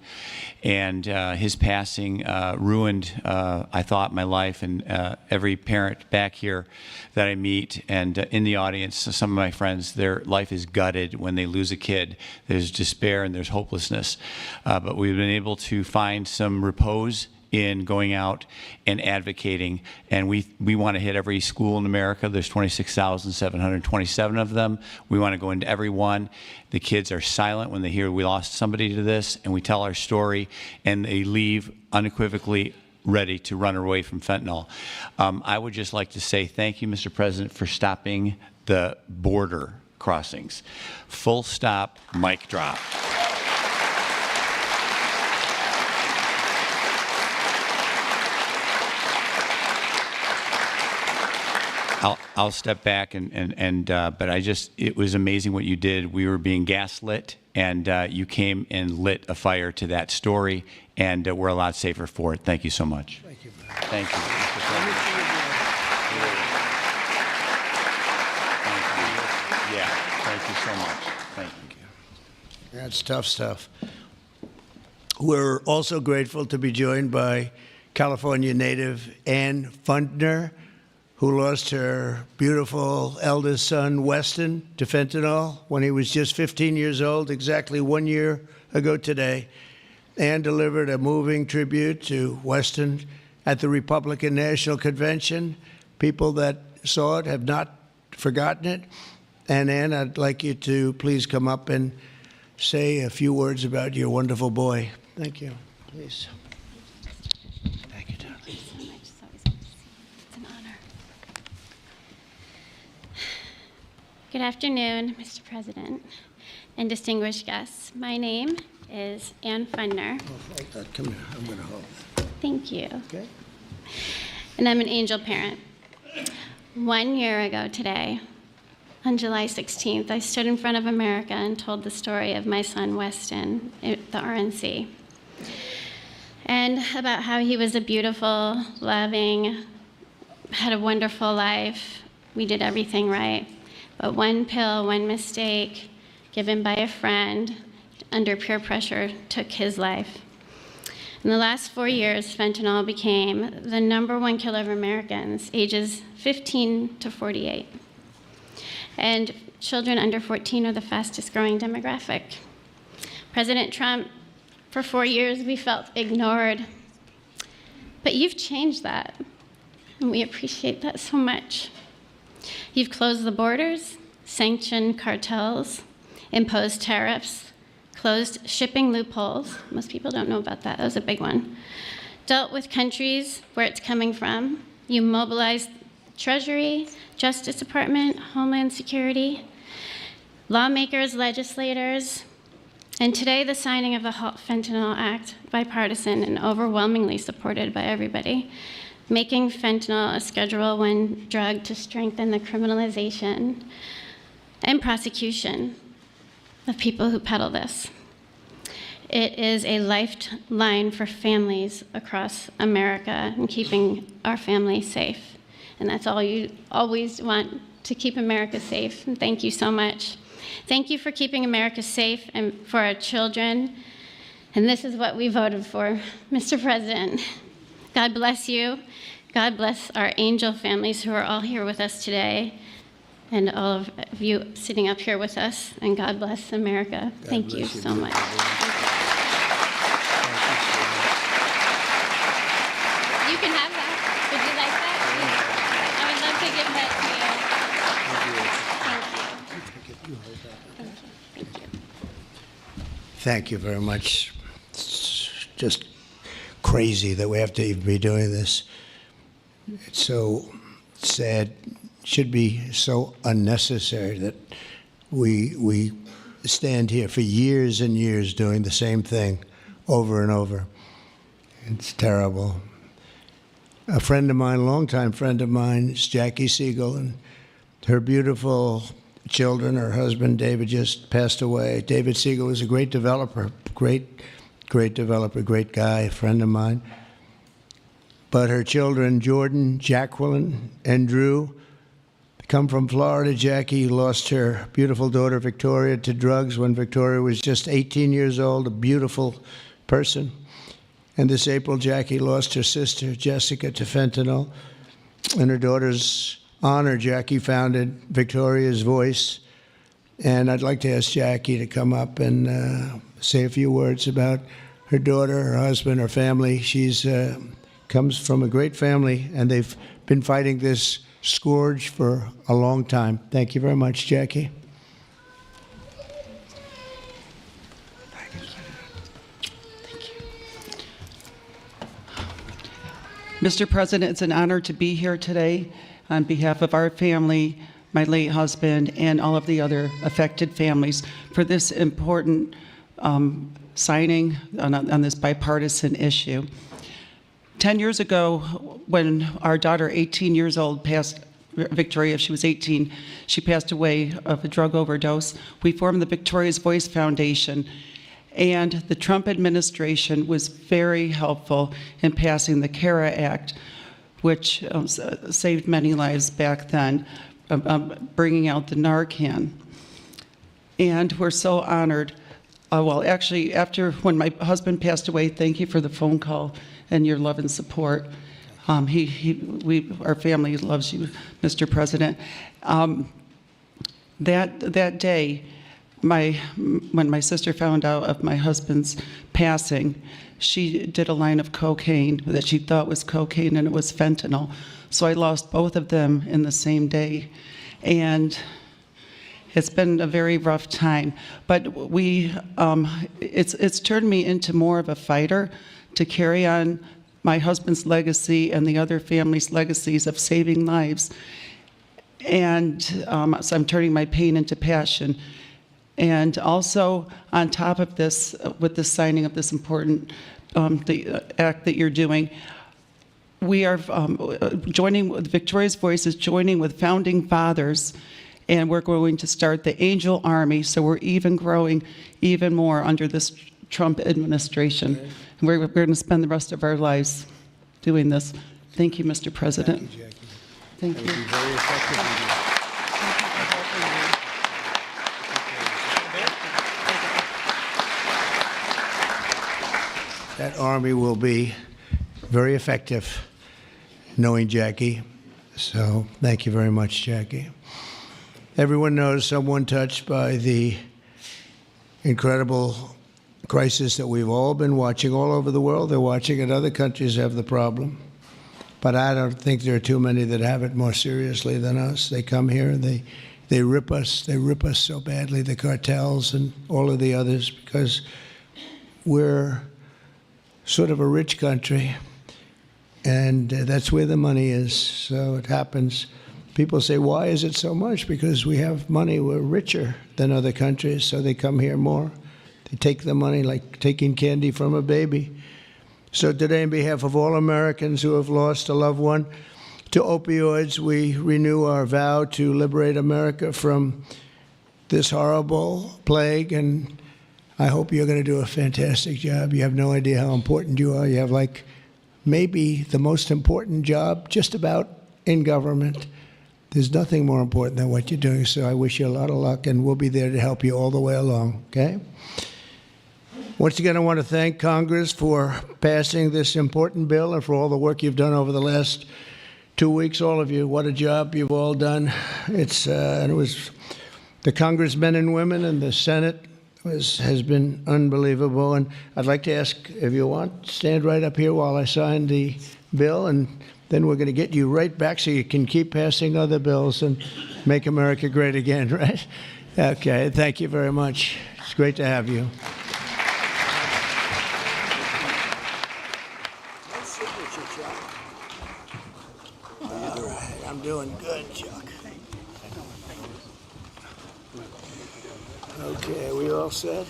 And his passing ruined, I thought, my life, and every parent back here that I meet and in the audience, some of my friends, their life is gutted when they lose a kid. There's despair and there's hopelessness. But we've been able to find some repose in going out and advocating, and we want to hit every school in America. There's 26,727 of them. We want to go into every one. The kids are silent when they hear we lost somebody to this, and we tell our story, and they leave unequivocally ready to run away from fentanyl. I would just like to say thank you, Mr. President, for stopping the border crossings. Full stop, mic drop. I'll step back but it was amazing what you did. We were being gaslit, and you came and lit a fire to that story, and we're a lot safer for it. Thank you so much. Thank you. Thank you, Mr. President. Thank you. Yeah, thank you so much. Thank you. That's tough stuff. We're also grateful to be joined by California native Ann Fundner, who lost her beautiful eldest son, Weston, to fentanyl when he was just 15 years old, exactly 1 year ago today. Ann delivered a moving tribute to Weston at the Republican National Convention. People that saw it have not forgotten it. And Ann, I'd like you to please come up and say a few words about your wonderful boy. Thank you. Please. Thank you, darling. Thanks so much. It's an honor. Good afternoon, Mr. President and distinguished guests. My name is Ann Fundner. Oh, hold that. Come here. I'm going to hold. Thank you. Okay. And I'm an angel parent. 1 year ago today, on July 16th, I stood in front of America and told the story of my son, Weston, at the RNC, and about how he was a beautiful, loving, had a wonderful life. We did everything right. But one pill, one mistake, given by a friend under peer pressure, took his life. In the last 4 years, fentanyl became the #1 killer of Americans, ages 15 to 48. And children under 14 are the fastest growing demographic. President Trump, for 4 years, we felt ignored. But you've changed that, and we appreciate that so much. You've closed the borders, sanctioned cartels, imposed tariffs, closed shipping loopholes. Most people don't know about that. That was a big one. Dealt with countries where it's coming from. You mobilized Treasury, Justice Department, Homeland Security, lawmakers, legislators, And today, the signing of the Halt Fentanyl Act, bipartisan and overwhelmingly supported by everybody, making fentanyl a Schedule I drug to strengthen the criminalization and prosecution of people who peddle this. It is a lifeline for families across America and keeping our families safe. And that's all you always want, to keep America safe. And thank you so much. Thank you for keeping America safe and for our children. And this is what we voted for. Mr. President, God bless you. God bless our angel families who are all here with us today, and all of you sitting up here with us. And God bless America. Thank you so much. You can have that. Would you like that? I would love to give that to you. Thank you. Thank you very much. It's just crazy that we have to even be doing this. It's so sad. It should be so unnecessary that we stand here for years and years doing the same thing over and over. It's terrible. A friend of mine, a longtime friend of mine, is Jackie Siegel, and her beautiful children, her husband, David, just passed away. David Siegel was a great developer, great developer, great guy, a friend of mine. But her children, Jordan, Jacqueline, and Drew, come from Florida. Jackie lost her beautiful daughter, Victoria, to drugs when Victoria was just 18 years old, a beautiful person. And this April, Jackie lost her sister, Jessica, to fentanyl. In her daughter's honor, Jackie founded Victoria's Voice. And I'd like to ask Jackie to come up and say a few words about her daughter, her husband, her family. She's comes from a great family, and they've been fighting this scourge for a long time. Thank you very much, Jackie. Mr. President, it's an honor to be here today on behalf of our family, my late husband, and all of the other affected families for this important signing on this bipartisan issue. 10 years ago, when our daughter, 18 years old, passed, Victoria, she was 18, she passed away of a drug overdose, we formed the Victoria's Voice Foundation. And the Trump administration was very helpful in passing the CARA Act, which saved many lives back then, bringing out the Narcan. And we're so honored. Well, actually, when my husband passed away, thank you for the phone call and your love and support. Our family loves you, Mr. President. That day, when my sister found out of my husband's passing, she did a line of cocaine that she thought was cocaine, and it was fentanyl. So I lost both of them in the same day. And it's been a very rough time. But it's turned me into more of a fighter to carry on my husband's legacy and the other families' legacies of saving lives. And so I'm turning my pain into passion. And also, on top of this, with the signing of this important the act that you're doing, we are joining, Victoria's Voice is joining with founding fathers, and we're going to start the Angel Army, so we're even growing even more under this Trump administration. Okay. And we're going to spend the rest of our lives doing this. Thank you, Mr. President. Thank you, Jackie. Thank you. That would be very effective. That army will be very effective, knowing Jackie. So thank you very much, Jackie. Everyone knows someone touched by the incredible crisis that we've all been watching all over the world. They're watching it. Other countries have the problem. But I don't think there are too many that have it more seriously than us. They come here and they rip us. They rip us so badly, the cartels and all of the others, because we're sort of a rich country, and that's where the money is. So it happens. People say, why is it so much? Because we have money. We're richer than other countries, so they come here more. They take the money like taking candy from a baby. So today, on behalf of all Americans who have lost a loved one to opioids, we renew our vow to liberate America from this horrible plague, and I hope you're going to do a fantastic job. You have no idea how important you are. You have like maybe the most important job just about in government. There's nothing more important than what you're doing, so I wish you a lot of luck, and we'll be there to help you all the way along, okay? Once again, I want to thank Congress for passing this important bill and for all the work you've done over the last 2 weeks, all of you. What a job you've all done. And it was the congressmen and women and the Senate has been unbelievable. And I'd like to ask, if you want, stand right up here while I sign the bill, and then we're going to get you right back so you can keep passing other bills and make America great again, right? Okay, thank you very much. It's great to have you. All right, I'm doing good, Chuck. Okay, we all set?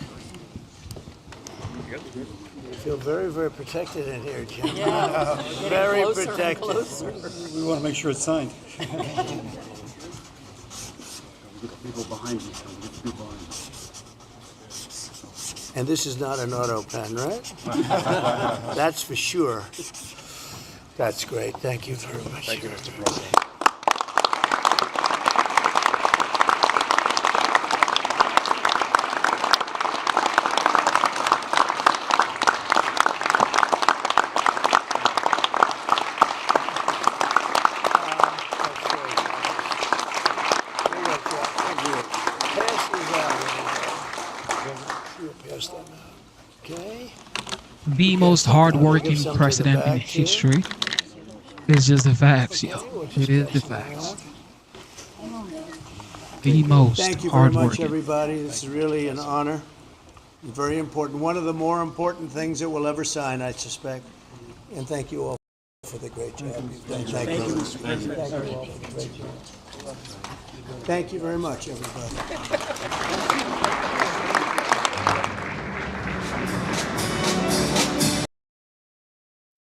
I feel very, very protected in here, Jim. Yeah, very closer and protected. closer. We want to make sure it's signed. Get the people behind you. Get the people behind you. And this is not an auto pen, right? That's for sure. That's great. Thank you very much. Thank you, Mr. President. Okay. The most hardworking president in history. It's just the facts, yo. It is the facts. The most Thank you very much, hardworking. everybody. This is really an honor. Very important. One of the more important things that we'll ever sign, I suspect. And thank you all for the great job. Thank you. Thank you all for the great job. Thank you very much, everybody.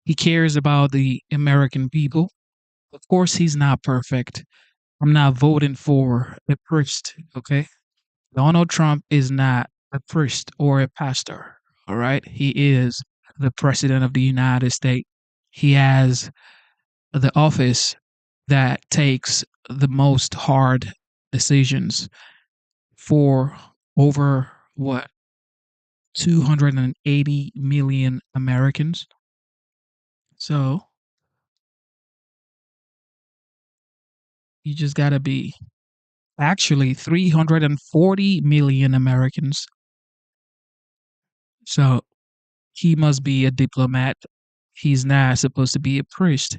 He cares about the American people. Of course, he's not perfect. I'm not voting for a priest, okay? Donald Trump is not a priest or a pastor, all right? He is the president of the United States. He has the office that takes the most hard decisions for over, 280 million Americans. So you just got to be actually 340 million Americans. So he must be a diplomat. He's not supposed to be a priest.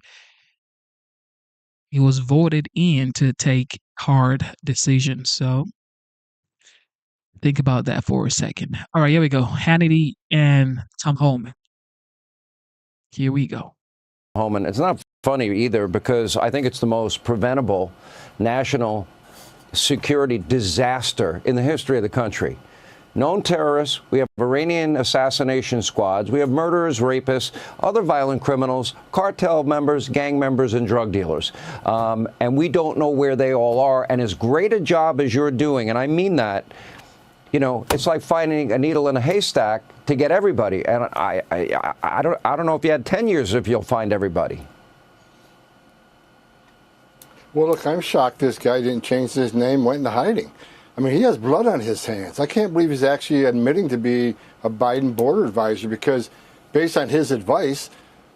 He was voted in to take hard decisions. So think about that for a second. All right, here we go. Hannity and Tom Homan. Here we go. Homan, it's not funny either, because I think it's the most preventable national security disaster in the history of the country. Known terrorists, we have Iranian assassination squads, we have murderers, rapists, other violent criminals, cartel members, gang members, and drug dealers. And we don't know where they all are. And as great a job as you're doing, and I mean that, you know, it's like finding a needle in a haystack to get everybody. And I don't know if you had 10 years if you'll find everybody. Well, look, I'm shocked this guy didn't change his name, went into hiding. I mean, he has blood on his hands. I can't believe he's actually admitting to be a Biden border advisor, because based on his advice,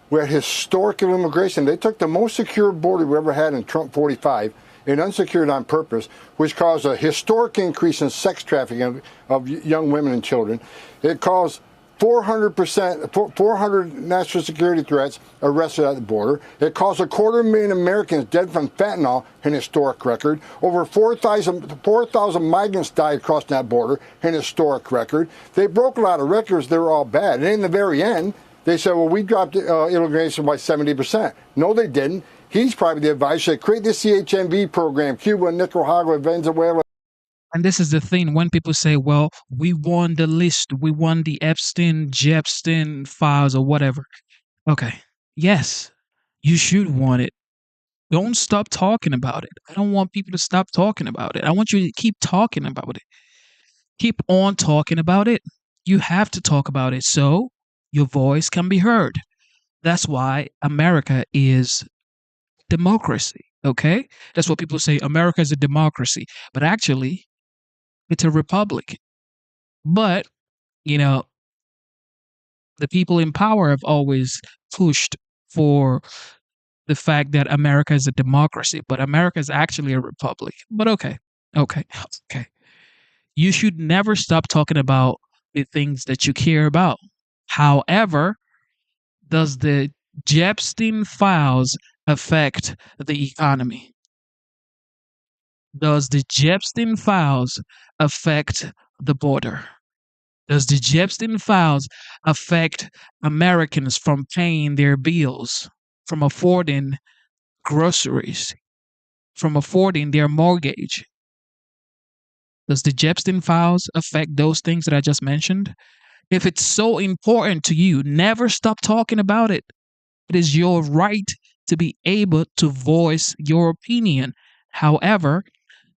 we had historical immigration. They took the most secure border we ever had in Trump 45 and unsecured on purpose, which caused a historic increase in sex trafficking of young women and children. It caused 400 national security threats arrested at the border. It caused 250,000 Americans dead from fentanyl, an historic record. Over 4,000 migrants died across that border, an historic record. They broke a lot of records. They were all bad. And in the very end, they said, well, we dropped immigration by 70%. No, they didn't. He's probably the advisor to create the CHMV program, Cuba, Nicaragua, Venezuela, And this is the thing when people say, well, we won the list, we won the Epstein, Jepstein files or whatever. Okay. Yes, you should want it. Don't stop talking about it. I don't want people to stop talking about it. I want you to keep talking about it. Keep on talking about it. You have to talk about it so your voice can be heard. That's why America is democracy. Okay? That's what people say. America is a democracy. But actually, it's a republic. But, you know, the people in power have always pushed for the fact that America is a democracy, but America is actually a republic. But okay. You should never stop talking about the things that you care about. However, does the Epstein files affect the economy? Does the Epstein files affect the border? Does the Epstein files affect Americans from paying their bills, from affording groceries, from affording their mortgage? Does the Epstein files affect those things that I just mentioned? If it's so important to you, never stop talking about it. It is your right to be able to voice your opinion. However,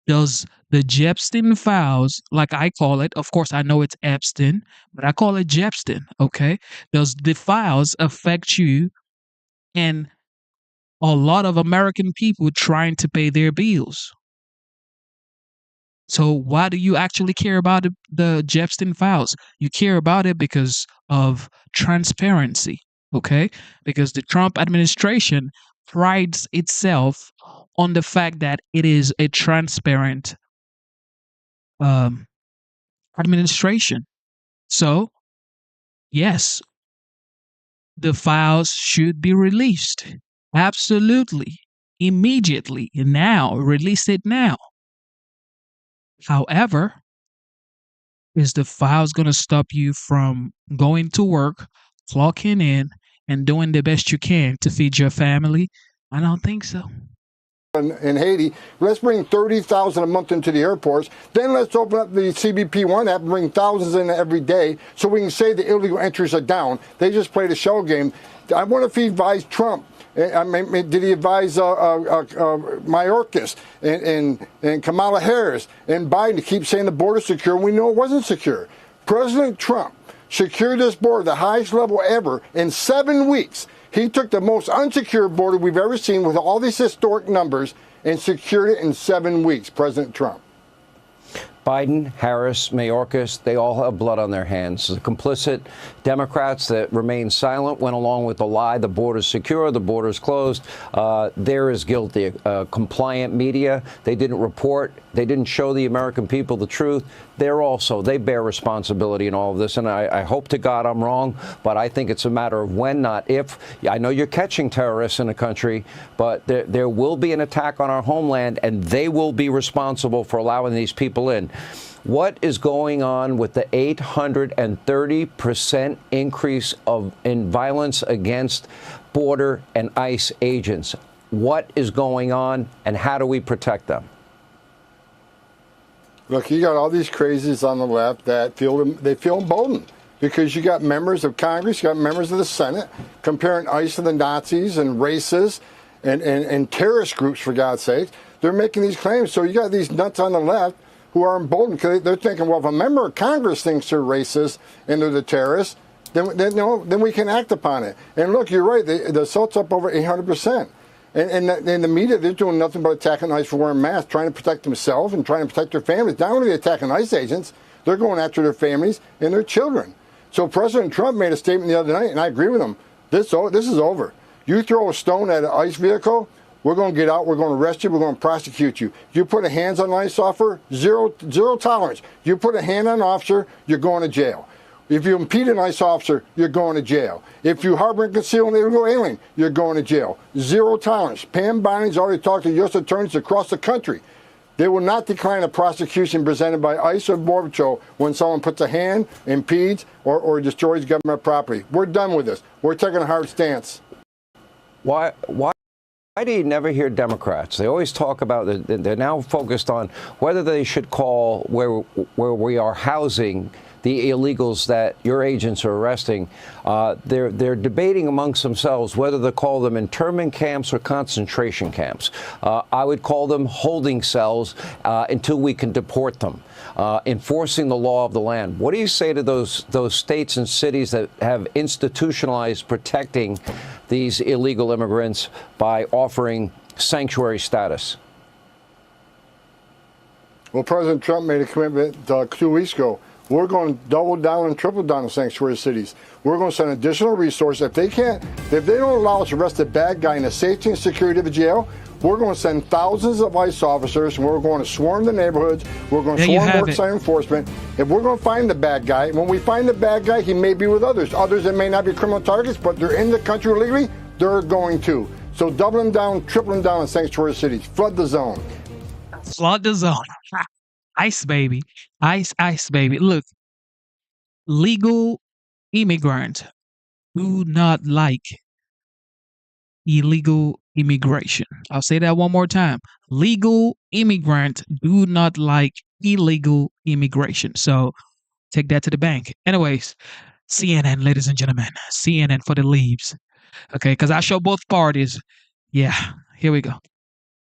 does the Epstein files, like I call it, of course I know it's Epstein, but I call it Epstein, okay? Does the files affect you and a lot of American people trying to pay their bills? So why do you actually care about the Epstein files? You care about it because of transparency, okay? Because the Trump administration prides itself on the fact that it is a transparent administration. So, yes, the files should be released. Absolutely. Immediately. Now. Release it now. However, is the files going to stop you from going to work, clocking in, and doing the best you can to feed your family? I don't think so. In Haiti, let's bring 30,000 a month into the airports. Then let's open up the CBP1 app and bring thousands in every day so we can say the illegal entries are down. They just played a shell game. I wonder if he advised Trump. I mean, did he advise Mayorkas and Kamala Harris and Biden to keep saying the border's secure when we know it wasn't secure? President Trump secured this border, the highest level ever, in 7 weeks. He took the most unsecured border we've ever seen with all these historic numbers and secured it in 7 weeks, President Trump. Biden, Harris, Mayorkas, they all have blood on their hands. The complicit Democrats that remained silent went along with the lie, the border's secure, the border's closed. They're as guilty. Compliant media, they didn't report, they didn't show the American people the truth. They bear responsibility in all of this. And I hope to God I'm wrong, but I think it's a matter of when, not if. I know you're catching terrorists in the country, but there will be an attack on our homeland, and they will be responsible for allowing these people in. What is going on with the 830% increase in violence against border and ICE agents? What is going on, and how do we protect them? Look, you got all these crazies on the left that feel emboldened because you got members of Congress, you got members of the Senate comparing ICE to the Nazis and racists and terrorist groups, for God's sake. They're making these claims. So you got these nuts on the left who are emboldened because they're thinking, well, if a member of Congress thinks they're racist and they're the terrorists, then we can act upon it. And look, you're right. The assault's up over 800%. And the media, they're doing nothing but attacking ICE for wearing masks, trying to protect themselves and trying to protect their families. Not only are they attacking ICE agents, they're going after their families and their children. So President Trump made a statement the other night, and I agree with him. This is over. You throw a stone at an ICE vehicle, we're going to get out, we're going to arrest you, we're going to prosecute you. You put a hands on an ICE officer, zero tolerance. You put a hand on an officer, you're going to jail. If you impede an ICE officer, you're going to jail. If you harbor and conceal an illegal alien, you're going to jail. Zero tolerance. Pam Boending's already talked to U.S. attorneys across the country. They will not decline a prosecution presented by ICE or Border Patrol when someone puts a hand, impedes, or destroys government property. We're done with this. We're taking a hard stance. Why Why do you never hear Democrats? They always talk about, they're now focused on whether they should call where we are housing the illegals that your agents are arresting. They're debating amongst themselves whether to call them internment camps or concentration camps. I would call them holding cells until we can deport them, enforcing the law of the land. What do you say to those states and cities that have institutionalized protecting these illegal immigrants by offering sanctuary status? Well, President Trump made a commitment 2 weeks ago. We're going to double down and triple down on sanctuary cities. We're going to send additional resources. If they don't allow us to arrest the bad guy in the safety and security of the jail, we're going to send thousands of ICE officers, and we're going to swarm the neighborhoods. We're going to swarm worksite enforcement. If we're going to find the bad guy, when we find the bad guy, he may be with others that may not be criminal targets, but they're in the country illegally, they're going to. So doubling down, tripling down on sanctuary cities. Flood the zone. Flood the zone. ICE, baby. ICE, baby. Look, legal immigrants do not like illegal immigration. I'll say that one more time. Legal immigrants do not like illegal immigration. So take that to the bank. Anyways, CNN, ladies and gentlemen. CNN for the leaves. Okay, because I show both parties. Yeah, here we go.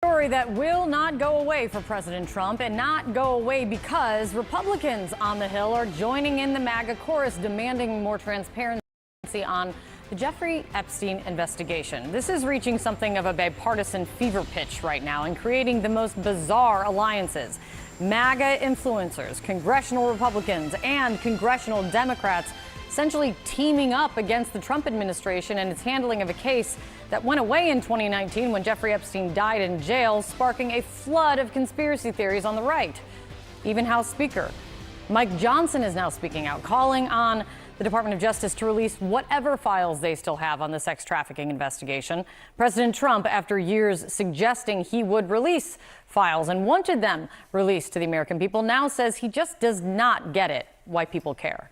Story that will not go away for President Trump, and not go away because Republicans on the Hill are joining in the MAGA chorus demanding more transparency on the Jeffrey Epstein investigation. This is reaching something of a bipartisan fever pitch right now and creating the most bizarre alliances. MAGA influencers, congressional Republicans, and congressional Democrats essentially teaming up against the Trump administration and its handling of a case that went away in 2019 when Jeffrey Epstein died in jail, sparking a flood of conspiracy theories on the right. Even House Speaker Mike Johnson is now speaking out, calling on the Department of Justice to release whatever files they still have on the sex trafficking investigation. President Trump, after years suggesting he would release files and wanted them released to the American people, now says he just does not get it why people care.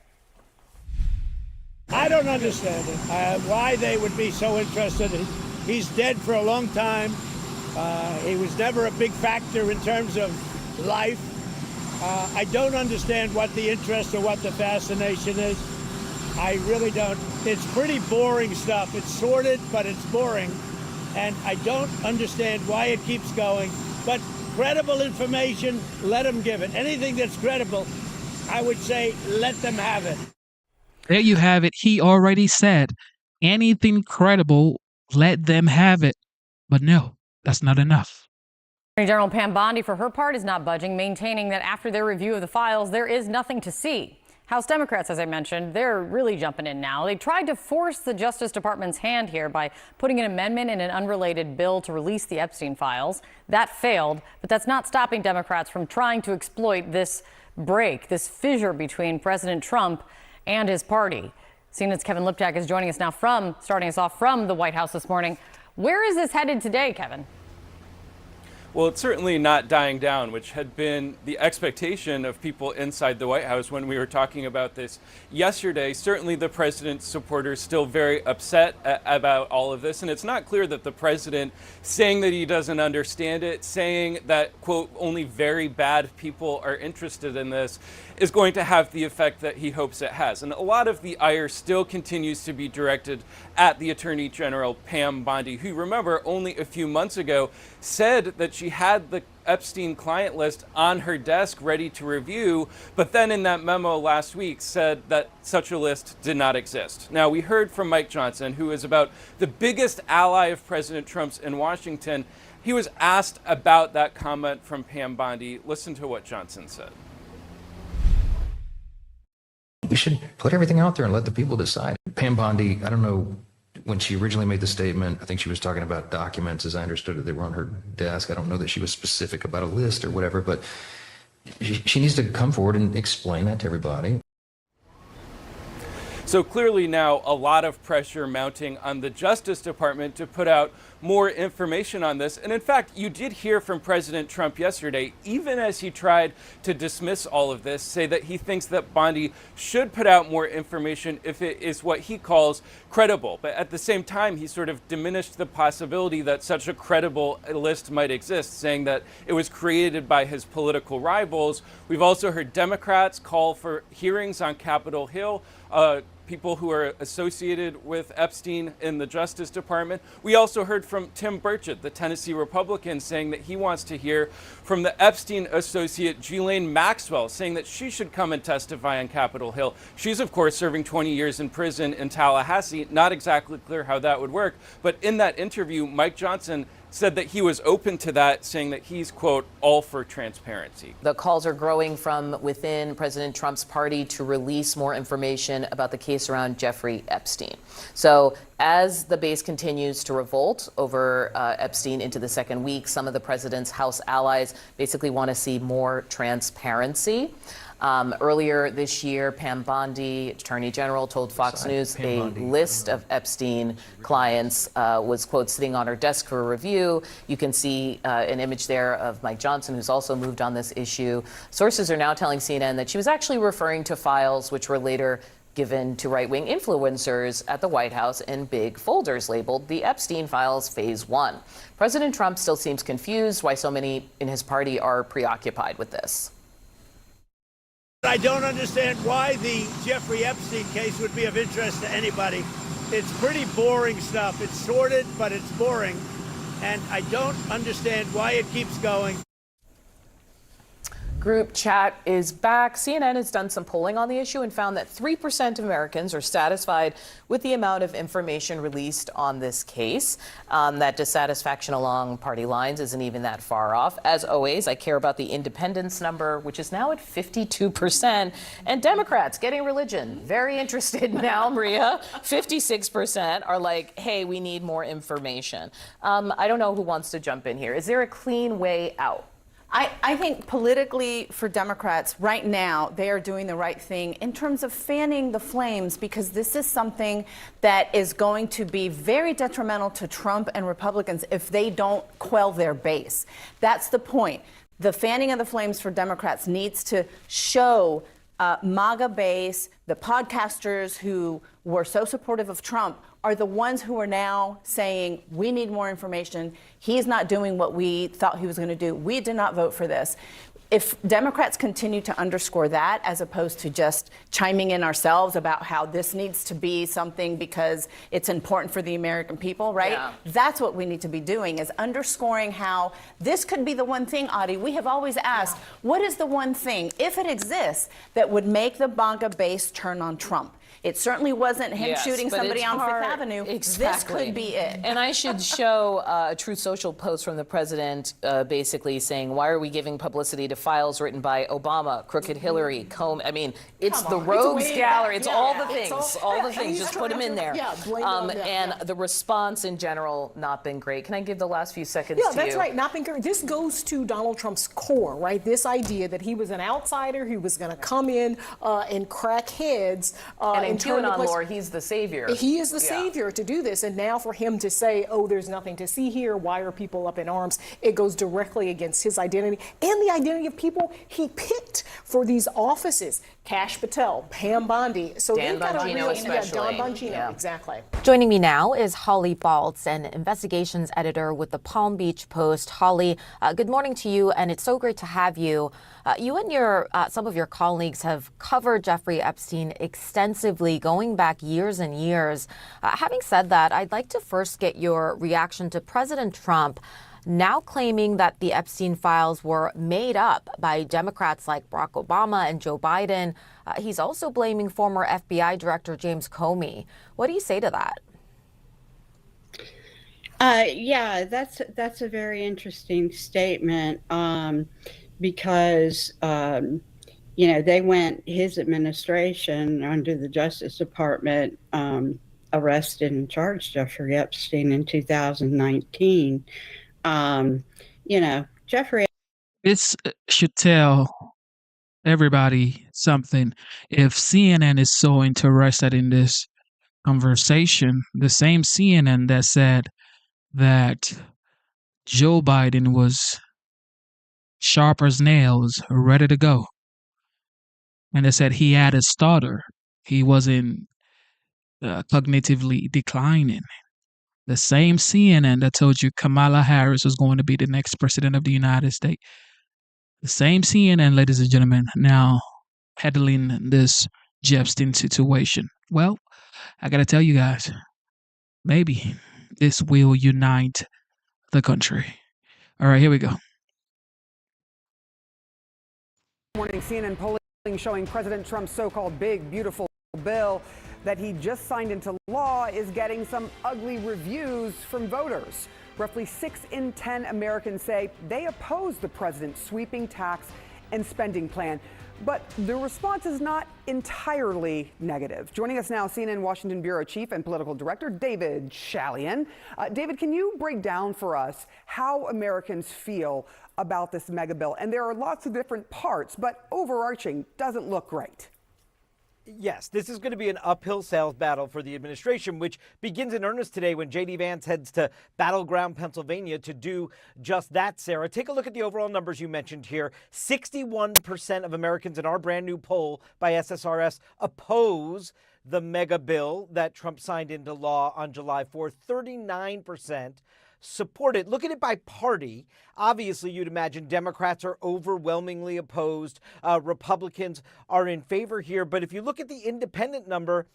I don't understand it, why they would be so interested. He's dead for a long time. He was never a big factor in terms of life. I don't understand what the interest or what the fascination is. I really don't. It's pretty boring stuff. It's sordid, but it's boring. And I don't understand why it keeps going. But credible information, let them give it. Anything that's credible, I would say, let them have it. There you have it. He already said anything credible, let them have it. But no, that's not enough. Attorney General Pam Bondi, for her part, is not budging, maintaining that after their review of the files, there is nothing to see. House Democrats, as I mentioned, they're really jumping in now. They tried to force the Justice Department's hand here by putting an amendment in an unrelated bill to release the Epstein files. That failed, but that's not stopping Democrats from trying to exploit this break, this fissure between President Trump and his party. CNN's Kevin Liptak is joining us now starting us off from the White House this morning. Where is this headed today, Kevin? Well, it's certainly not dying down, which had been the expectation of people inside the White House when we were talking about this yesterday. Certainly the president's supporters still very upset about all of this. And it's not clear that the president saying that he doesn't understand it, saying that, quote, only very bad people are interested in this, is going to have the effect that he hopes it has. And a lot of the ire still continues to be directed at the Attorney General, Pam Bondi, who, remember, only a few months ago said that she had the Epstein client list on her desk ready to review, but then in that memo last week said that such a list did not exist. Now, we heard from Mike Johnson, who is about the biggest ally of President Trump's in Washington. He was asked about that comment from Pam Bondi. Listen to what Johnson said. We should put everything out there and let the people decide. Pam Bondi, I don't know, when she originally made the statement, I think she was talking about documents, as I understood it, they were on her desk. I don't know that she was specific about a list or whatever, but she needs to come forward and explain that to everybody. So clearly now a lot of pressure mounting on the Justice Department to put out more information on this. And in fact, you did hear from President Trump yesterday, even as he tried to dismiss all of this, say that he thinks that Bondi should put out more information if it is what he calls credible. But at the same time, he sort of diminished the possibility that such a credible list might exist, saying that it was created by his political rivals. We've also heard Democrats call for hearings on Capitol Hill, people who are associated with Epstein in the Justice Department. We also heard from Tim Burchett, the Tennessee Republican, saying that he wants to hear from the Epstein associate Ghislaine Maxwell, saying that she should come and testify on Capitol Hill. She's, of course, serving 20 years in prison in Tallahassee. Not exactly clear how that would work, but in that interview, Mike Johnson said that he was open to that, saying that he's, quote, all for transparency. The calls are growing from within President Trump's party to release more information about the case around Jeffrey Epstein. So as the base continues to revolt over Epstein into the second week, some of the president's House allies basically want to see more transparency. Earlier this year, Pam Bondi, Attorney General, told Fox News a list of Epstein clients was, quote, sitting on her desk for review. You can see an image there of Mike Johnson, who's also moved on this issue. Sources are now telling CNN that she was actually referring to files which were later given to right-wing influencers at the White House in big folders labeled the Epstein Files Phase 1. President Trump still seems confused why so many in his party are preoccupied with this. I don't understand why the Jeffrey Epstein case would be of interest to anybody. It's pretty boring stuff. It's sordid, but it's boring. And I don't understand why it keeps going. Group chat is back. CNN has done some polling on the issue and found that 3% of Americans are satisfied with the amount of information released on this case. That dissatisfaction along party lines isn't even that far off. As always, I care about the independence number, which is now at 52%. And Democrats getting religion. Very interested now, Maria. 56% are like, hey, we need more information. I don't know who wants to jump in here. Is there a clean way out? I think politically for Democrats right now, they are doing the right thing in terms of fanning the flames, because this is something that is going to be very detrimental to Trump and Republicans if they don't quell their base. That's the point. The fanning of the flames for Democrats needs to show MAGA base, the podcasters who were so supportive of Trump are the ones who are now saying, we need more information. He's not doing what we thought he was going to do. We did not vote for this. If Democrats continue to underscore that, as opposed to just chiming in ourselves about how this needs to be something because it's important for the American people, right? Yeah. That's what we need to be doing, is underscoring how this could be the one thing, Adi. We have always asked, what is the one thing, if it exists, that would make the MAGA base turn on Trump? It certainly wasn't him shooting somebody on Fifth Avenue. Exactly. This could be it. And I should show a Truth Social post from the president basically saying, why are we giving publicity to files written by Obama, Crooked Hillary, Comey? I mean, it's the rogues gallery. It's all the things. All the things. Just put them in there. Yeah, blame it on them, and the response in general, not been great. Can I give the last few seconds to you? Yeah, that's right. Not been great. This goes to Donald Trump's core, right? This idea that he was an outsider, he was going to come in and crack heads. And in QAnon lore, he's the savior. He is the savior to do this. And now for him to say, oh, there's nothing to see here, why are people up in arms? It goes directly against his identity and the identity of people he picked for these offices. Kash Patel, Pam Bondi. So Dan they've got a real, especially. Don Bongino, exactly. Joining me now is Holly Baltz, an investigations editor with the Palm Beach Post. Holly, good morning to you, and it's so great to have you. You and some of your colleagues have covered Jeffrey Epstein extensively, going back years and years. Having said that, I'd like to first get your reaction to President Trump now claiming that the Epstein files were made up by Democrats like Barack Obama and Joe Biden. He's also blaming former FBI Director James Comey. What do you say to that? Yeah, that's a very interesting statement because, his administration under the Justice Department arrested and charged Jeffrey Epstein in 2019. Jeffrey. This should tell everybody something. If CNN is so interested in this conversation, the same CNN that said that Joe Biden was sharp as nails, ready to go. And they said he had a stutter. He wasn't cognitively declining. The same CNN that told you Kamala Harris was going to be the next president of the United States. The same CNN, ladies and gentlemen, now peddling this Epstein situation. Well, I got to tell you guys, maybe this will unite the country. All right, here we go. Morning, CNN polling showing President Trump's so-called big, beautiful bill that he just signed into law is getting some ugly reviews from voters. Roughly 6 in 10 Americans say they oppose the president's sweeping tax and spending plan. But the response is not entirely negative. Joining us now, CNN Washington Bureau Chief and Political Director David Chalian. David, can you break down for us how Americans feel about this mega bill? And there are lots of different parts, but overarching doesn't look great. Yes, this is going to be an uphill sales battle for the administration, which begins in earnest today when J.D. Vance heads to Battleground, Pennsylvania to do just that, Sarah. Take a look at the overall numbers you mentioned here. 61% of Americans in our brand new poll by SSRS oppose the mega bill that Trump signed into law on July 4th. 39% support it. Look at it by party. Obviously, you'd imagine Democrats are overwhelmingly opposed. Republicans are in favor here. But if you look at the independent number,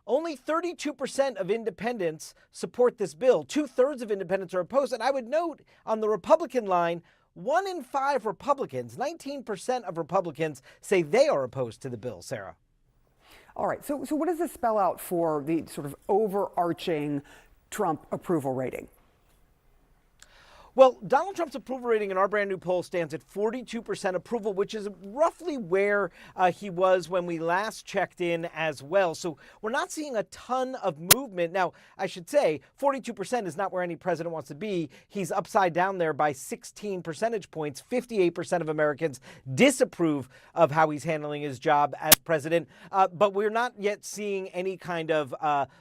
only 32% of independents support this bill. 2/3 of independents are opposed. And I would note on the Republican line, 1 in 5 Republicans, 19% of Republicans say they are opposed to the bill, Sarah. All right. So what does this spell out for the sort of overarching Trump approval rating? Well, Donald Trump's approval rating in our brand new poll stands at 42% approval, which is roughly where he was when we last checked in as well. So we're not seeing a ton of movement. Now, I should say 42% is not where any president wants to be. He's upside down there by 16 percentage points. 58% of Americans disapprove of how he's handling his job as president. But we're not yet seeing any kind of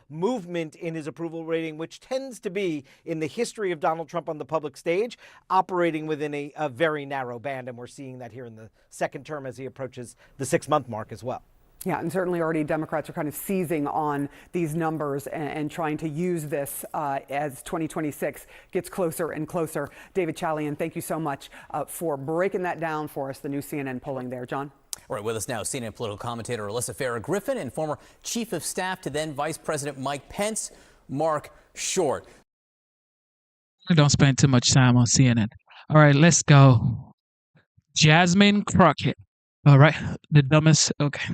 movement in his approval rating, which tends to be, in the history of Donald Trump on the public stage, operating within a very narrow band. And we're seeing that here in the second term as he approaches the 6-month mark as well. Yeah, and certainly already Democrats are kind of seizing on these numbers and trying to use this as 2026 gets closer and closer. David Chalian, thank you so much for breaking that down for us, the new CNN polling there. John? All right, with us now, CNN political commentator Alyssa Farah Griffin and former Chief of Staff to then Vice President Mike Pence, Mark Short. Don't spend too much time on CNN. All right, let's go. Jasmine Crockett. All right, the dumbest. Okay.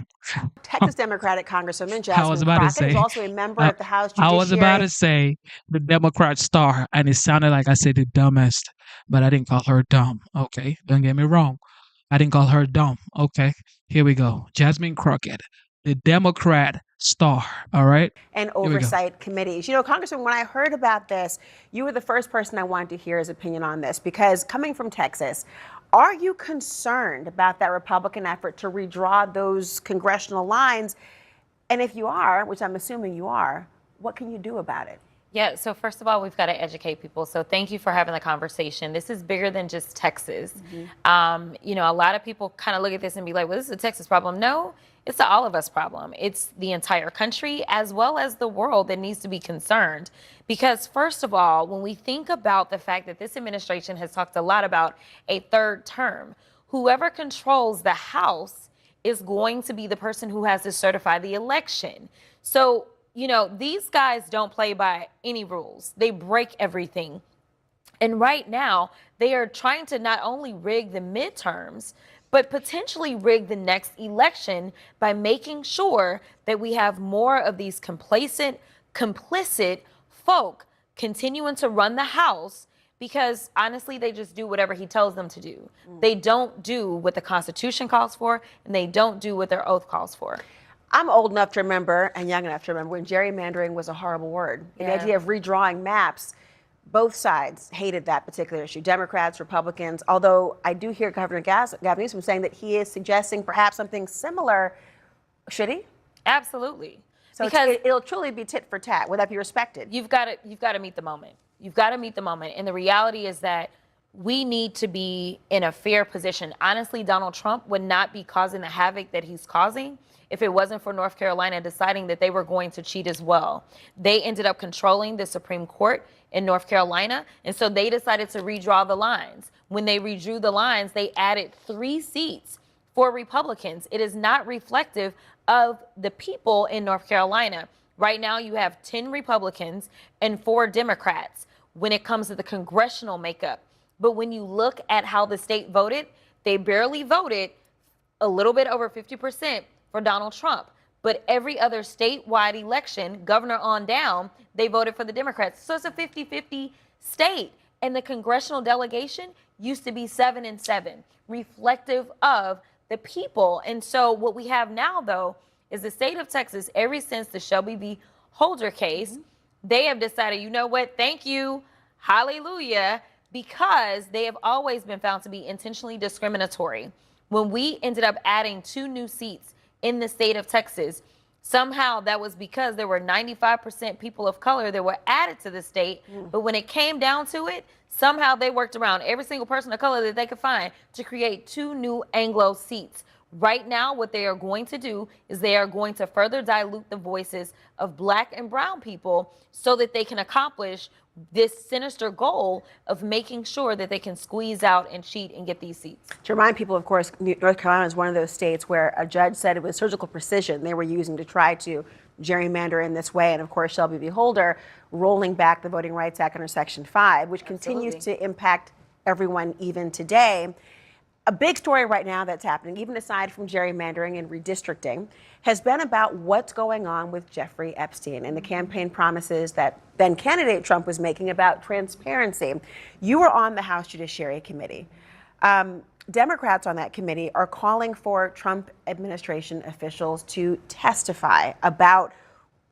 Texas Democratic Congresswoman Jasmine I was about Crockett to say, is also a member of the House Judiciary. I was about to say the Democrat star, and it sounded like I said the dumbest, but I didn't call her dumb. Okay, don't get me wrong. I didn't call her dumb. Okay, here we go. Jasmine Crockett, the Democrat star. All right. And oversight committees. You know, Congressman, when I heard about this, you were the first person I wanted to hear his opinion on this, because coming from Texas, are you concerned about that Republican effort to redraw those congressional lines? And if you are, which I'm assuming you are, what can you do about it? Yeah, so first of all, we've got to educate people. So thank you for having the conversation. This is bigger than just Texas. You know, a lot of people kind of look at this and be like, well, this is a Texas problem. No, it's an all of us problem. It's the entire country as well as the world that needs to be concerned. Because first of all, when we think about the fact that this administration has talked a lot about a third term, whoever controls the House is going to be the person who has to certify the election. So, you know, these guys don't play by any rules. They break everything. And right now, they are trying to not only rig the midterms, but potentially rig the next election by making sure that we have more of these complacent, complicit folk continuing to run the House, because honestly, they just do whatever he tells them to do. They don't do what the Constitution calls for, and they don't do what their oath calls for. I'm old enough to remember and young enough to remember when gerrymandering was a horrible word. The idea of redrawing maps, both sides hated that particular issue, Democrats, Republicans, although I do hear Governor Gavin Newsom saying that he is suggesting perhaps something similar. Should he? Absolutely. So because it'll truly be tit for tat. Would that be respected? You've got to meet the moment. You've got to meet the moment. And the reality is that we need to be in a fair position. Honestly, Donald Trump would not be causing the havoc that he's causing if it wasn't for North Carolina deciding that they were going to cheat as well. They ended up controlling the Supreme Court in North Carolina, and so they decided to redraw the lines. When they redrew the lines, they added 3 seats for Republicans. It is not reflective of the people in North Carolina. Right now, you have 10 Republicans and 4 Democrats when it comes to the congressional makeup. But when you look at how the state voted, they barely voted a little bit over 50% for Donald Trump. But every other statewide election, governor on down, they voted for the Democrats. So it's a 50-50 state. And the congressional delegation used to be 7-7, reflective of the people. And so what we have now, though, is the state of Texas, ever since the Shelby v. Holder case, they have decided, you know what, thank you, hallelujah, because they have always been found to be intentionally discriminatory. When we ended up adding 2 new seats in the state of Texas, somehow that was because there were 95% people of color that were added to the state. But when it came down to it, somehow they worked around every single person of color that they could find to create 2 new Anglo seats. Right now, what they are going to do is they are going to further dilute the voices of black and brown people so that they can accomplish this sinister goal of making sure that they can squeeze out and cheat and get these seats. To remind people, of course, North Carolina is one of those states where a judge said it was surgical precision they were using to try to gerrymander in this way. And of course, Shelby v. Holder rolling back the Voting Rights Act under Section 5, which continues to impact everyone even today. A big story right now that's happening, even aside from gerrymandering and redistricting, has been about what's going on with Jeffrey Epstein and the campaign promises that then candidate Trump was making about transparency. You were on the House Judiciary Committee. Democrats on that committee are calling for Trump administration officials to testify about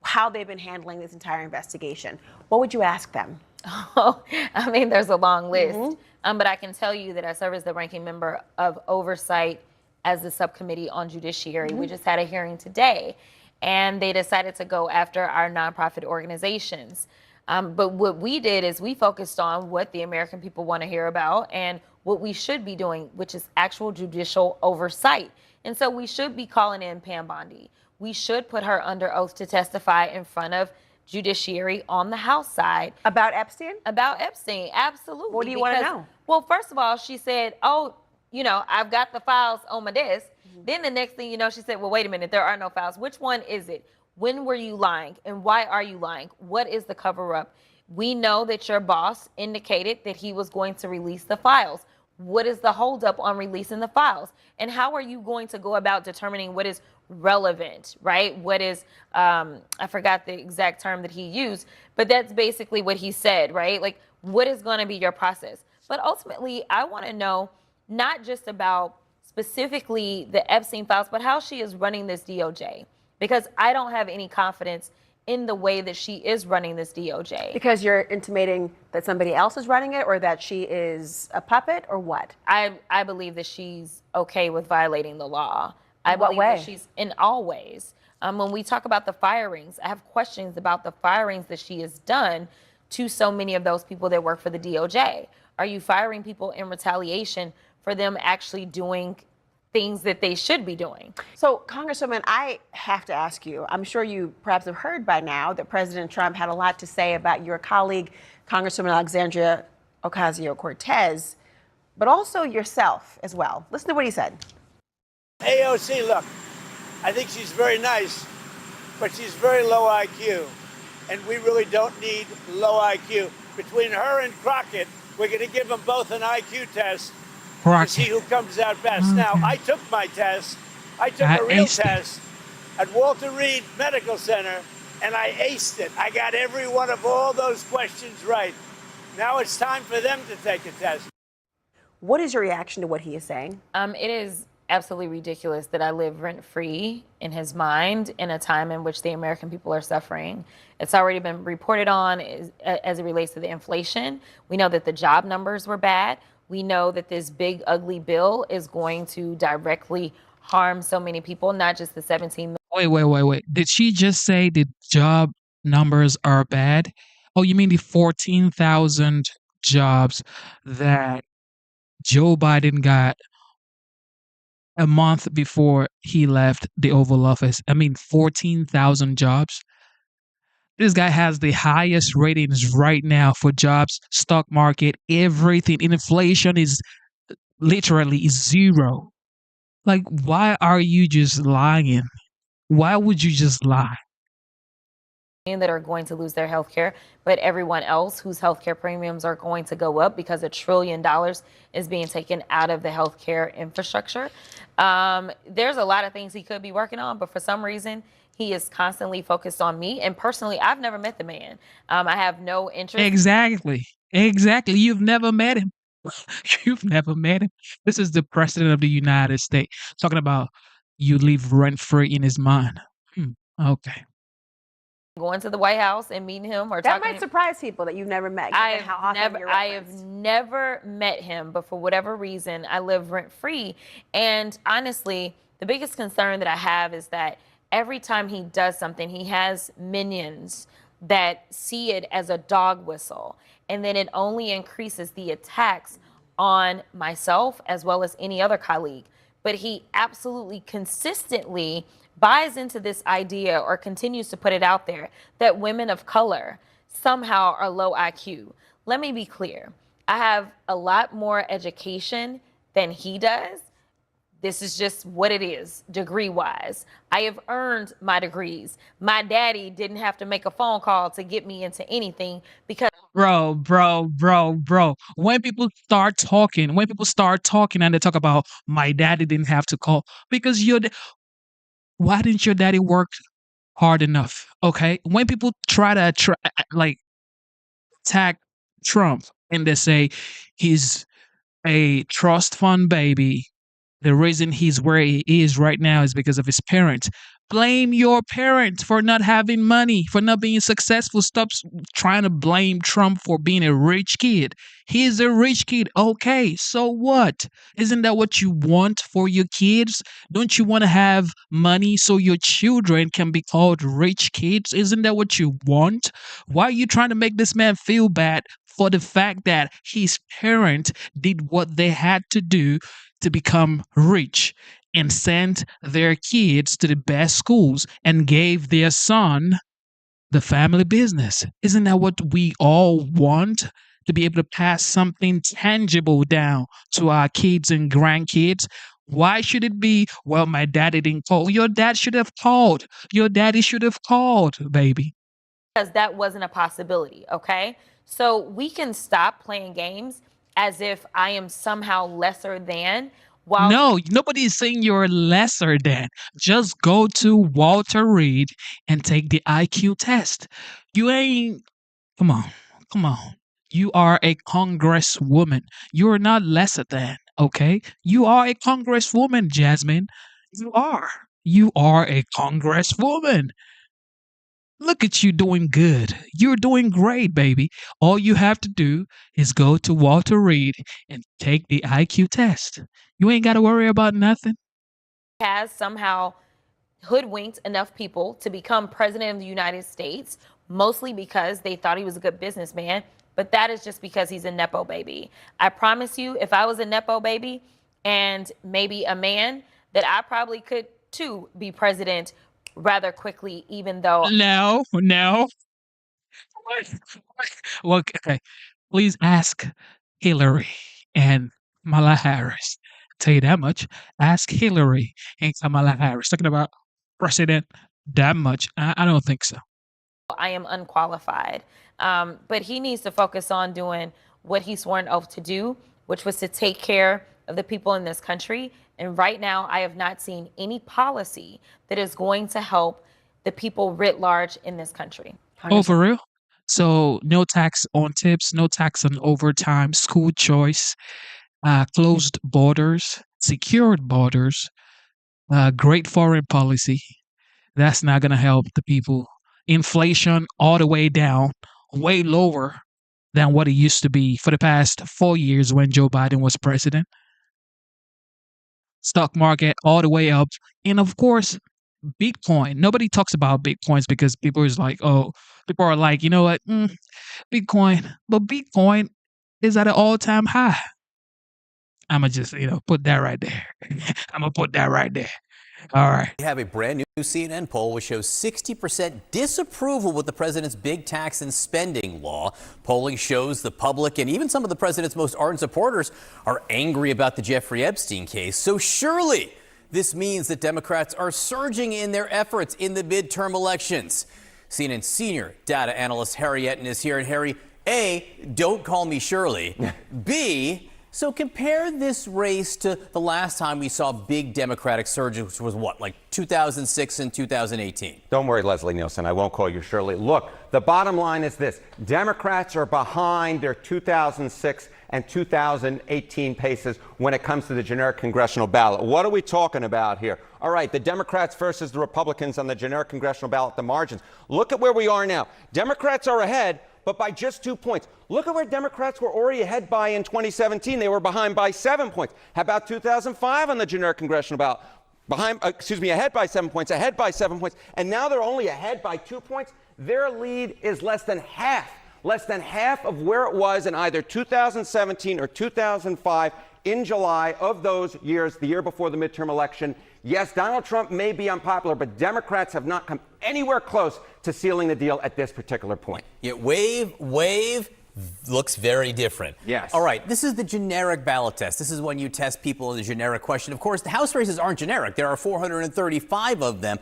how they've been handling this entire investigation. What would you ask them? Oh, I mean, there's a long list. But I can tell you that I serve as the ranking member of oversight as the subcommittee on judiciary. We just had a hearing today, and they decided to go after our nonprofit organizations. But what we did is we focused on what the American people want to hear about and what we should be doing, which is actual judicial oversight. And so we should be calling in Pam Bondi. We should put her under oath to testify in front of judiciary on the House side. About Epstein? About Epstein, absolutely. What do you want to know? Well, first of all, she said, oh, you know, I've got the files on my desk. Then the next thing you know, she said, well, wait a minute, there are no files. Which one is it? When were you lying? And why are you lying? What is the cover up? We know that your boss indicated that he was going to release the files. What is the holdup on releasing the files? And how are you going to go about determining what is relevant, right? What is, I forgot the exact term that he used, but that's basically what he said, right? Like, what is going to be your process? But ultimately, I want to know not just about specifically the Epstein files, but how she is running this DOJ, because I don't have any confidence in the way that she is running this DOJ. Because you're intimating that somebody else is running it, or that she is a puppet, or what? I believe that she's okay with violating the law. In what way? That she's in all ways. When we talk about the firings, I have questions about the firings that she has done to so many of those people that work for the DOJ. Are you firing people in retaliation for them actually doing things that they should be doing? So, Congresswoman, I have to ask you, I'm sure you perhaps have heard by now that President Trump had a lot to say about your colleague, Congresswoman Alexandria Ocasio-Cortez, but also yourself as well. Listen to what he said. AOC, look, I think she's very nice, but she's very low IQ. And we really don't need low IQ. Between her and Crockett, we're going to give them both an IQ test to see who comes out best. Now, I took my test. I took a real test at Walter Reed Medical Center, and I aced it. I got every one of all those questions right. Now it's time for them to take a test. What is your reaction to what he is saying? It is absolutely ridiculous that I live rent-free in his mind in a time in which the American people are suffering. It's already been reported on as it relates to the inflation. We know that the job numbers were bad. We know that this big, ugly bill is going to directly harm so many people, not just the 17 million. Wait. Did she just say the job numbers are bad? Oh, you mean the 14,000 jobs that Joe Biden got a month before he left the Oval Office? I mean, 14,000 jobs. This guy has the highest ratings right now for jobs, stock market, everything. Inflation is literally zero. Like, why are you just lying? Why would you just lie? That are going to lose their health care, but everyone else whose health care premiums are going to go up because $1 trillion is being taken out of the health care infrastructure. There's a lot of things he could be working on, but for some reason, he is constantly focused on me. And personally, I've never met the man. I have no interest. Exactly. Exactly. You've never met him. You've never met him. This is the president of the United States talking about you live rent free in his mind. Okay. Going to the White House and meeting him or That talking might surprise people that you've never met. given how often you're I have never met him, but for whatever reason, I live rent free. And honestly, the biggest concern that I have is that every time he does something, he has minions that see it as a dog whistle. And then it only increases the attacks on myself as well as any other colleague. But he absolutely consistently buys into this idea or continues to put it out there that women of color somehow are low IQ. Let me be clear. I have a lot more education than he does. This is just what it is, degree-wise. I have earned my degrees. My daddy didn't have to make a phone call to get me into anything because Bro. When people start talking and they talk about my daddy didn't have to call because why didn't your daddy work hard enough? Okay. When people try to like attack Trump and they say he's a trust fund baby, the reason he's where he is right now is because of his parents. Blame your parents for not having money, for not being successful. Stop trying to blame Trump for being a rich kid. He's a rich kid. Okay, so what? Isn't that what you want for your kids? Don't you want to have money so your children can be called rich kids? Isn't that what you want? Why are you trying to make this man feel bad for the fact that his parent did what they had to do to become rich and sent their kids to the best schools and gave their son the family business? Isn't that what we all want? To be able to pass something tangible down to our kids and grandkids? Why should it be, well, my daddy didn't call? Your dad should have called. Your daddy should have called, baby. because that wasn't a possibility, okay? So we can stop playing games as if I am somehow lesser than. While No, nobody is saying you're lesser than. Just go to Walter Reed and take the IQ test. You ain't, come on, come on. You are a congresswoman. You're not lesser than, okay? You are a congresswoman, Jasmine. You are. You are a congresswoman. Look at you doing good. You're doing great, baby. All you have to do is go to Walter Reed and take the IQ test. You ain't got to worry about nothing. has somehow hoodwinked enough people to become president of the United States, mostly because they thought he was a good businessman. But that is just because he's a Nepo baby. I promise you, if I was a Nepo baby and maybe a man, that I probably could too be president rather quickly, even though. No. Well, okay. Please ask Hillary and Kamala Harris. Tell you that much. Ask Hillary and Kamala Harris. Talking about president that much. I don't think so. I am unqualified. But he needs to focus on doing what he swore an oath to do, which was to take care of the people in this country. And right now, I have not seen any policy that is going to help the people writ large in this country. Oh, for real? So no tax on tips, no tax on overtime, school choice, closed borders, secured borders, great foreign policy. That's not going to help the people. Inflation all the way down, way lower than what it used to be for the past 4 years when Joe Biden was president. Stock market all the way up. And of course, Bitcoin. Nobody talks about Bitcoins because people is like, oh, people are like, you know what, Bitcoin, but Bitcoin is at an all-time high. I'm gonna just, put that right there. I'm gonna put that right there. All right. We have a brand new CNN poll which shows 60% disapproval with the president's big tax and spending law. Polling shows the public and even some of the president's most ardent supporters are angry about the Jeffrey Epstein case. So surely this means that Democrats are surging in their efforts in the midterm elections. CNN senior data analyst Harry Etten is here. And Harry, A, don't call me Shirley. B, so compare this race to the last time we saw big Democratic surge, which was what, like 2006 and 2018? Don't worry, Leslie Nielsen. I won't call you Shirley. Look, the bottom line is this. Democrats are behind their 2006 and 2018 paces when it comes to the generic congressional ballot. What are we talking about here? All right, the Democrats versus the Republicans on the generic congressional ballot, the margins. Look at where we are now. Democrats are ahead, but by just 2 points. Look at where Democrats were already ahead by in 2017. They were behind by 7 points. How about 2005 on the generic congressional ballot? Ahead by 7 points, ahead by 7 points. And now they're only ahead by 2 points. Their lead is less than half of where it was in either 2017 or 2005 in July of those years, the year before the midterm election. Yes, Donald Trump may be unpopular, but Democrats have not come anywhere close to sealing the deal at this particular point. Yet wave looks very different. Yes. All right, this is the generic ballot test. This is when you test people in a generic question. Of course, the House races aren't generic. There are 435 of them.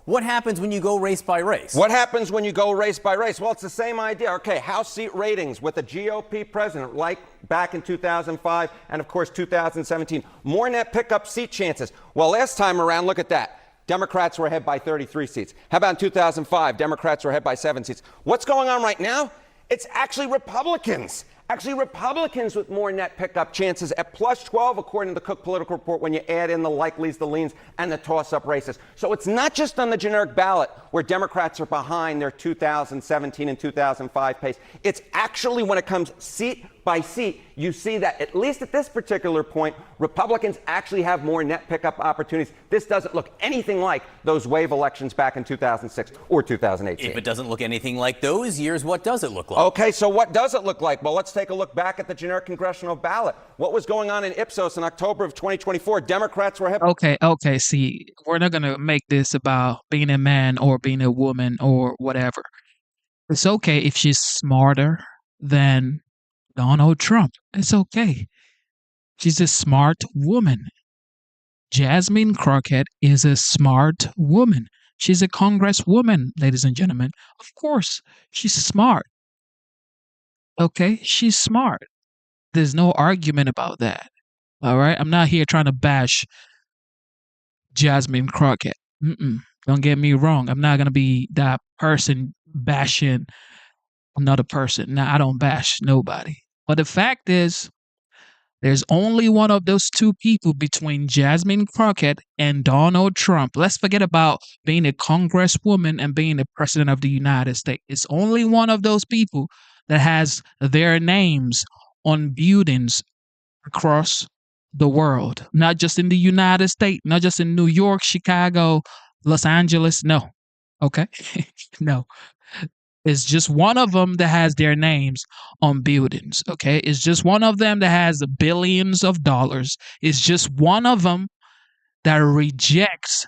What happens when you go race by race? What happens when you go race by race? Well, it's the same idea. Okay, House seat ratings with a GOP president like back in 2005 and, of course, 2017. More net pickup seat chances. Well, last time around, look at that. Democrats were ahead by 33 seats. How about in 2005? Democrats were ahead by 7 seats. What's going on right now? It's actually Republicans. Republicans with more net pickup chances at plus 12, according to the Cook Political Report, when you add in the likelies, the leans, and the toss-up races. So it's not just on the generic ballot where Democrats are behind their 2017 and 2005 pace. It's actually when it comes seat by seat, you see that at least at this particular point, Republicans actually have more net pickup opportunities. This doesn't look anything like those wave elections back in 2006 or 2018. If it doesn't look anything like those years, what does it look like? Okay, so what does it look like? Well, let's take a look back at the generic congressional ballot. What was going on in Ipsos in October of 2024? Democrats were ahead. Okay. See, we're not going to make this about being a man or being a woman or whatever. It's okay if she's smarter than Donald Trump. It's okay. She's a smart woman. Jasmine Crockett is a smart woman. She's a congresswoman, ladies and gentlemen. Of course, she's smart. Okay, she's smart. There's no argument about that. All right? I'm not here trying to bash Jasmine Crockett. Don't get me wrong. I'm not going to be that person bashing another person. Now, I don't bash nobody. But the fact is, there's only one of those two people between Jasmine Crockett and Donald Trump. Let's forget about being a congresswoman and being the president of the United States. It's only one of those people that has their names on buildings across the world. Not just in the United States, not just in New York, Chicago, Los Angeles. No. Okay? No. It's just one of them that has their names on buildings, okay? It's just one of them that has billions of dollars. It's just one of them that rejects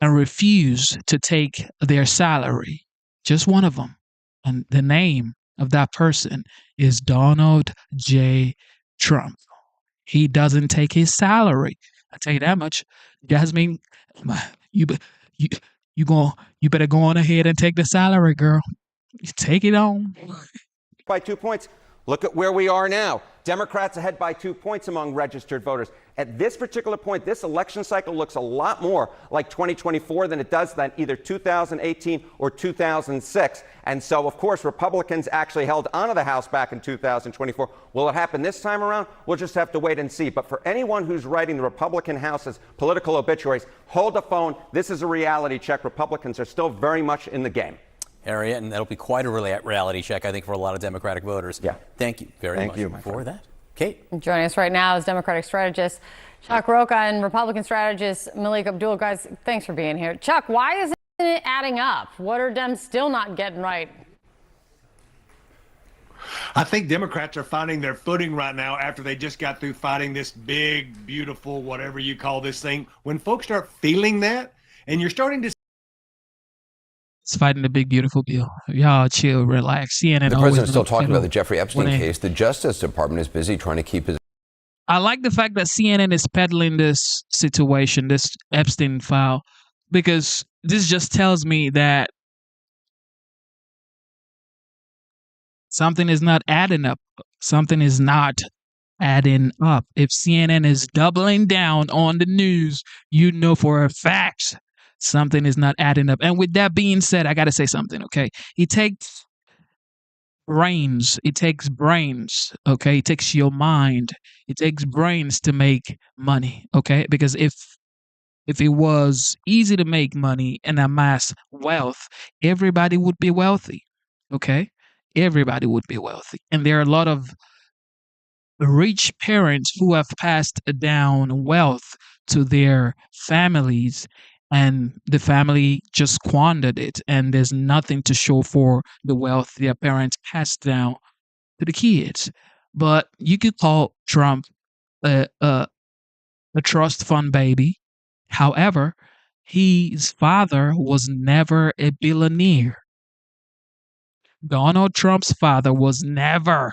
and refuses to take their salary. Just one of them. And the name of that person is Donald J. Trump. He doesn't take his salary. I tell you that much. Jasmine, you better go on ahead and take the salary, girl. Take it on. By 2 points. Look at where we are now. Democrats ahead by 2 points among registered voters. At this particular point, this election cycle looks a lot more like 2024 than it does than either 2018 or 2006. And so, of course, Republicans actually held onto the House back in 2024. Will it happen this time around? We'll just have to wait and see. But for anyone who's writing the Republican House's political obituaries, hold the phone. This is a reality check. Republicans are still very much in the game. Area, and that'll be quite a reality check, I think, for a lot of Democratic voters. Yeah. Thank you very much you, for that. Kate. Joining us right now is Democratic strategist Chuck Rocha and Republican strategist Malik Abdul. Guys, thanks for being here. Chuck, why isn't it adding up? What are Dems still not getting right? I think Democrats are finding their footing right now after they just got through fighting this big, beautiful, whatever you call this thing. When folks start feeling that, and you're starting to It's fighting the big, beautiful bill. Y'all chill, relax. CNN. The president's still talking about the Jeffrey Epstein When case. The Justice Department is busy trying to keep his. I like the fact that CNN is peddling this situation, this Epstein file, because this just tells me that something is not adding up. Something is not adding up. If CNN is doubling down on the news, you know for a fact something is not adding up. And with that being said, I got to say something, okay? It takes brains. It takes brains, okay? It takes your mind. It takes brains to make money, okay? Because if it was easy to make money and amass wealth, everybody would be wealthy, okay? Everybody would be wealthy. And there are a lot of rich parents who have passed down wealth to their families, and the family just squandered it, and there's nothing to show for the wealth their parents passed down to the kids. But you could call Trump a trust fund baby. However, his father was never a billionaire. Donald Trump's father was never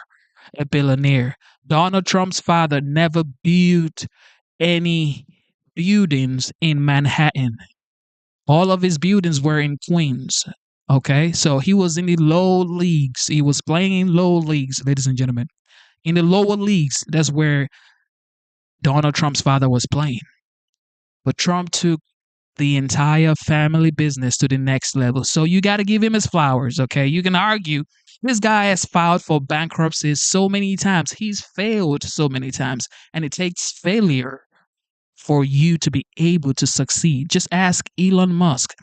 a billionaire. Donald Trump's father never built any buildings in Manhattan. All of his buildings were in Queens. Okay, so he was in the low leagues. He was playing in low leagues, ladies and gentlemen. In the lower leagues, that's where Donald Trump's father was playing. But Trump took the entire family business to the next level. So you got to give him his flowers, okay? You can argue this guy has filed for bankruptcy so many times. He's failed so many times, and it takes failure for you to be able to succeed. Just ask Elon Musk.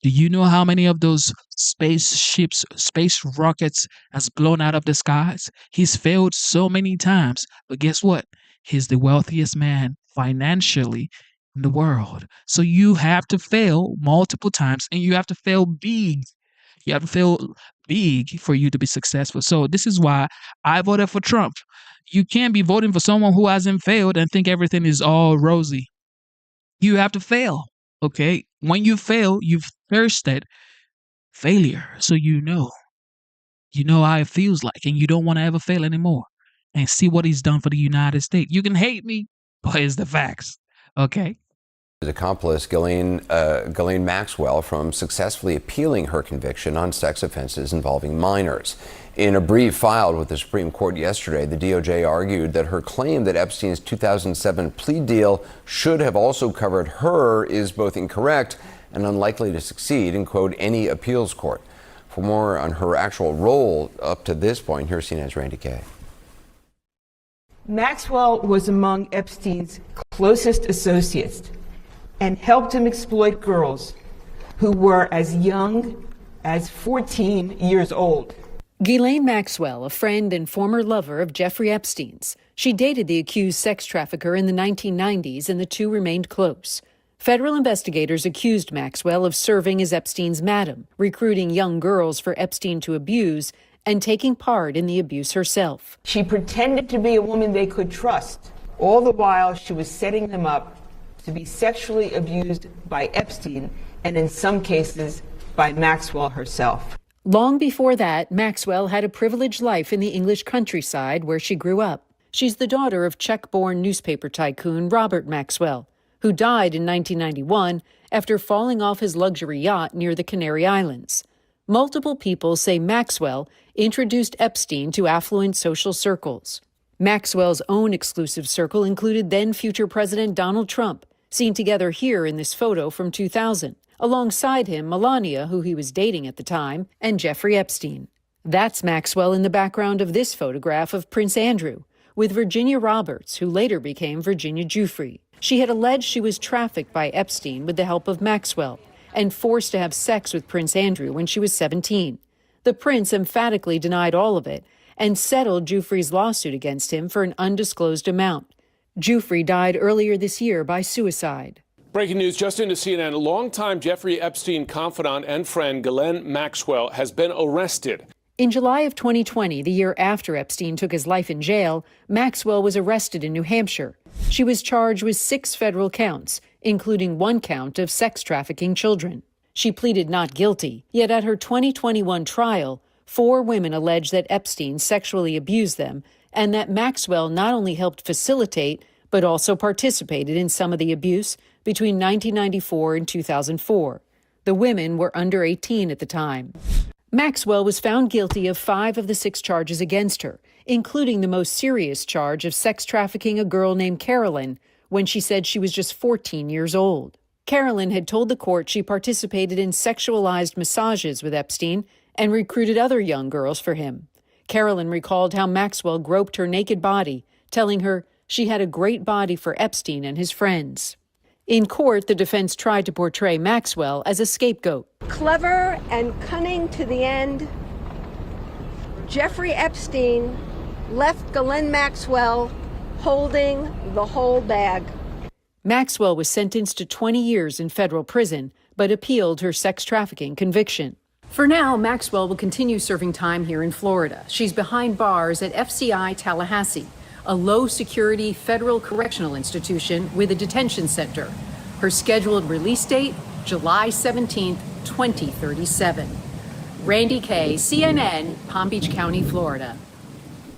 Do you know how many of those spaceships, space rockets has blown out of the skies? He's failed so many times, but guess what? He's the wealthiest man financially in the world. So you have to fail multiple times, and you have to fail big. You have to fail big for you to be successful. So this is why I voted for Trump. You can't be voting for someone who hasn't failed and think everything is all rosy. You have to fail, okay? When you fail, you've thirsted failure. So you know how it feels like, and you don't want to ever fail anymore. And see what he's done for the United States. You can hate me, but it's the facts, okay? His accomplice, Ghislaine Maxwell, from successfully appealing her conviction on sex offenses involving minors. In a brief filed with the Supreme Court yesterday, the DOJ argued that her claim that Epstein's 2007 plea deal should have also covered her is both incorrect and unlikely to succeed in, quote, any appeals court. For more on her actual role up to this point, here's CNN's Randy Kay. Maxwell was among Epstein's closest associates and helped him exploit girls who were as young as 14 years old. Ghislaine Maxwell, a friend and former lover of Jeffrey Epstein's. She dated the accused sex trafficker in the 1990s, and the two remained close. Federal investigators accused Maxwell of serving as Epstein's madam, recruiting young girls for Epstein to abuse, and taking part in the abuse herself. She pretended to be a woman they could trust. All the while, she was setting them up to be sexually abused by Epstein, and in some cases, by Maxwell herself. Long before that, Maxwell had a privileged life in the English countryside where she grew up. She's the daughter of Czech-born newspaper tycoon Robert Maxwell, who died in 1991 after falling off his luxury yacht near the Canary Islands. Multiple people say Maxwell introduced Epstein to affluent social circles. Maxwell's own exclusive circle included then-future President Donald Trump, seen together here in this photo from 2000. Alongside him, Melania, who he was dating at the time, and Jeffrey Epstein. That's Maxwell in the background of this photograph of Prince Andrew, with Virginia Roberts, who later became Virginia Giuffre. She had alleged she was trafficked by Epstein with the help of Maxwell and forced to have sex with Prince Andrew when she was 17. The prince emphatically denied all of it and settled Giuffre's lawsuit against him for an undisclosed amount. Giuffre died earlier this year by suicide. Breaking news just into CNN. Longtime Jeffrey Epstein confidant and friend Ghislaine Maxwell has been arrested. In July of 2020, the year after Epstein took his life in jail, Maxwell was arrested in New Hampshire. She was charged with 6 federal counts, including 1 count of sex trafficking children. She pleaded not guilty, yet at her 2021 trial, 4 women alleged that Epstein sexually abused them and that Maxwell not only helped facilitate, but also participated in some of the abuse between 1994 and 2004. The women were under 18 at the time. Maxwell was found guilty of 5 of the 6 charges against her, including the most serious charge of sex trafficking a girl named Carolyn when she said she was just 14 years old. Carolyn had told the court she participated in sexualized massages with Epstein and recruited other young girls for him. Carolyn recalled how Maxwell groped her naked body, telling her she had a great body for Epstein and his friends. In court, the defense tried to portray Maxwell as a scapegoat. Clever and cunning to the end, Jeffrey Epstein left Ghislaine Maxwell holding the whole bag. Maxwell was sentenced to 20 years in federal prison, but appealed her sex trafficking conviction. For now, Maxwell will continue serving time here in Florida. She's behind bars at FCI Tallahassee, a low-security federal correctional institution with a detention center. Her scheduled release date, July 17, 2037. Randy Kay, CNN, Palm Beach County, Florida.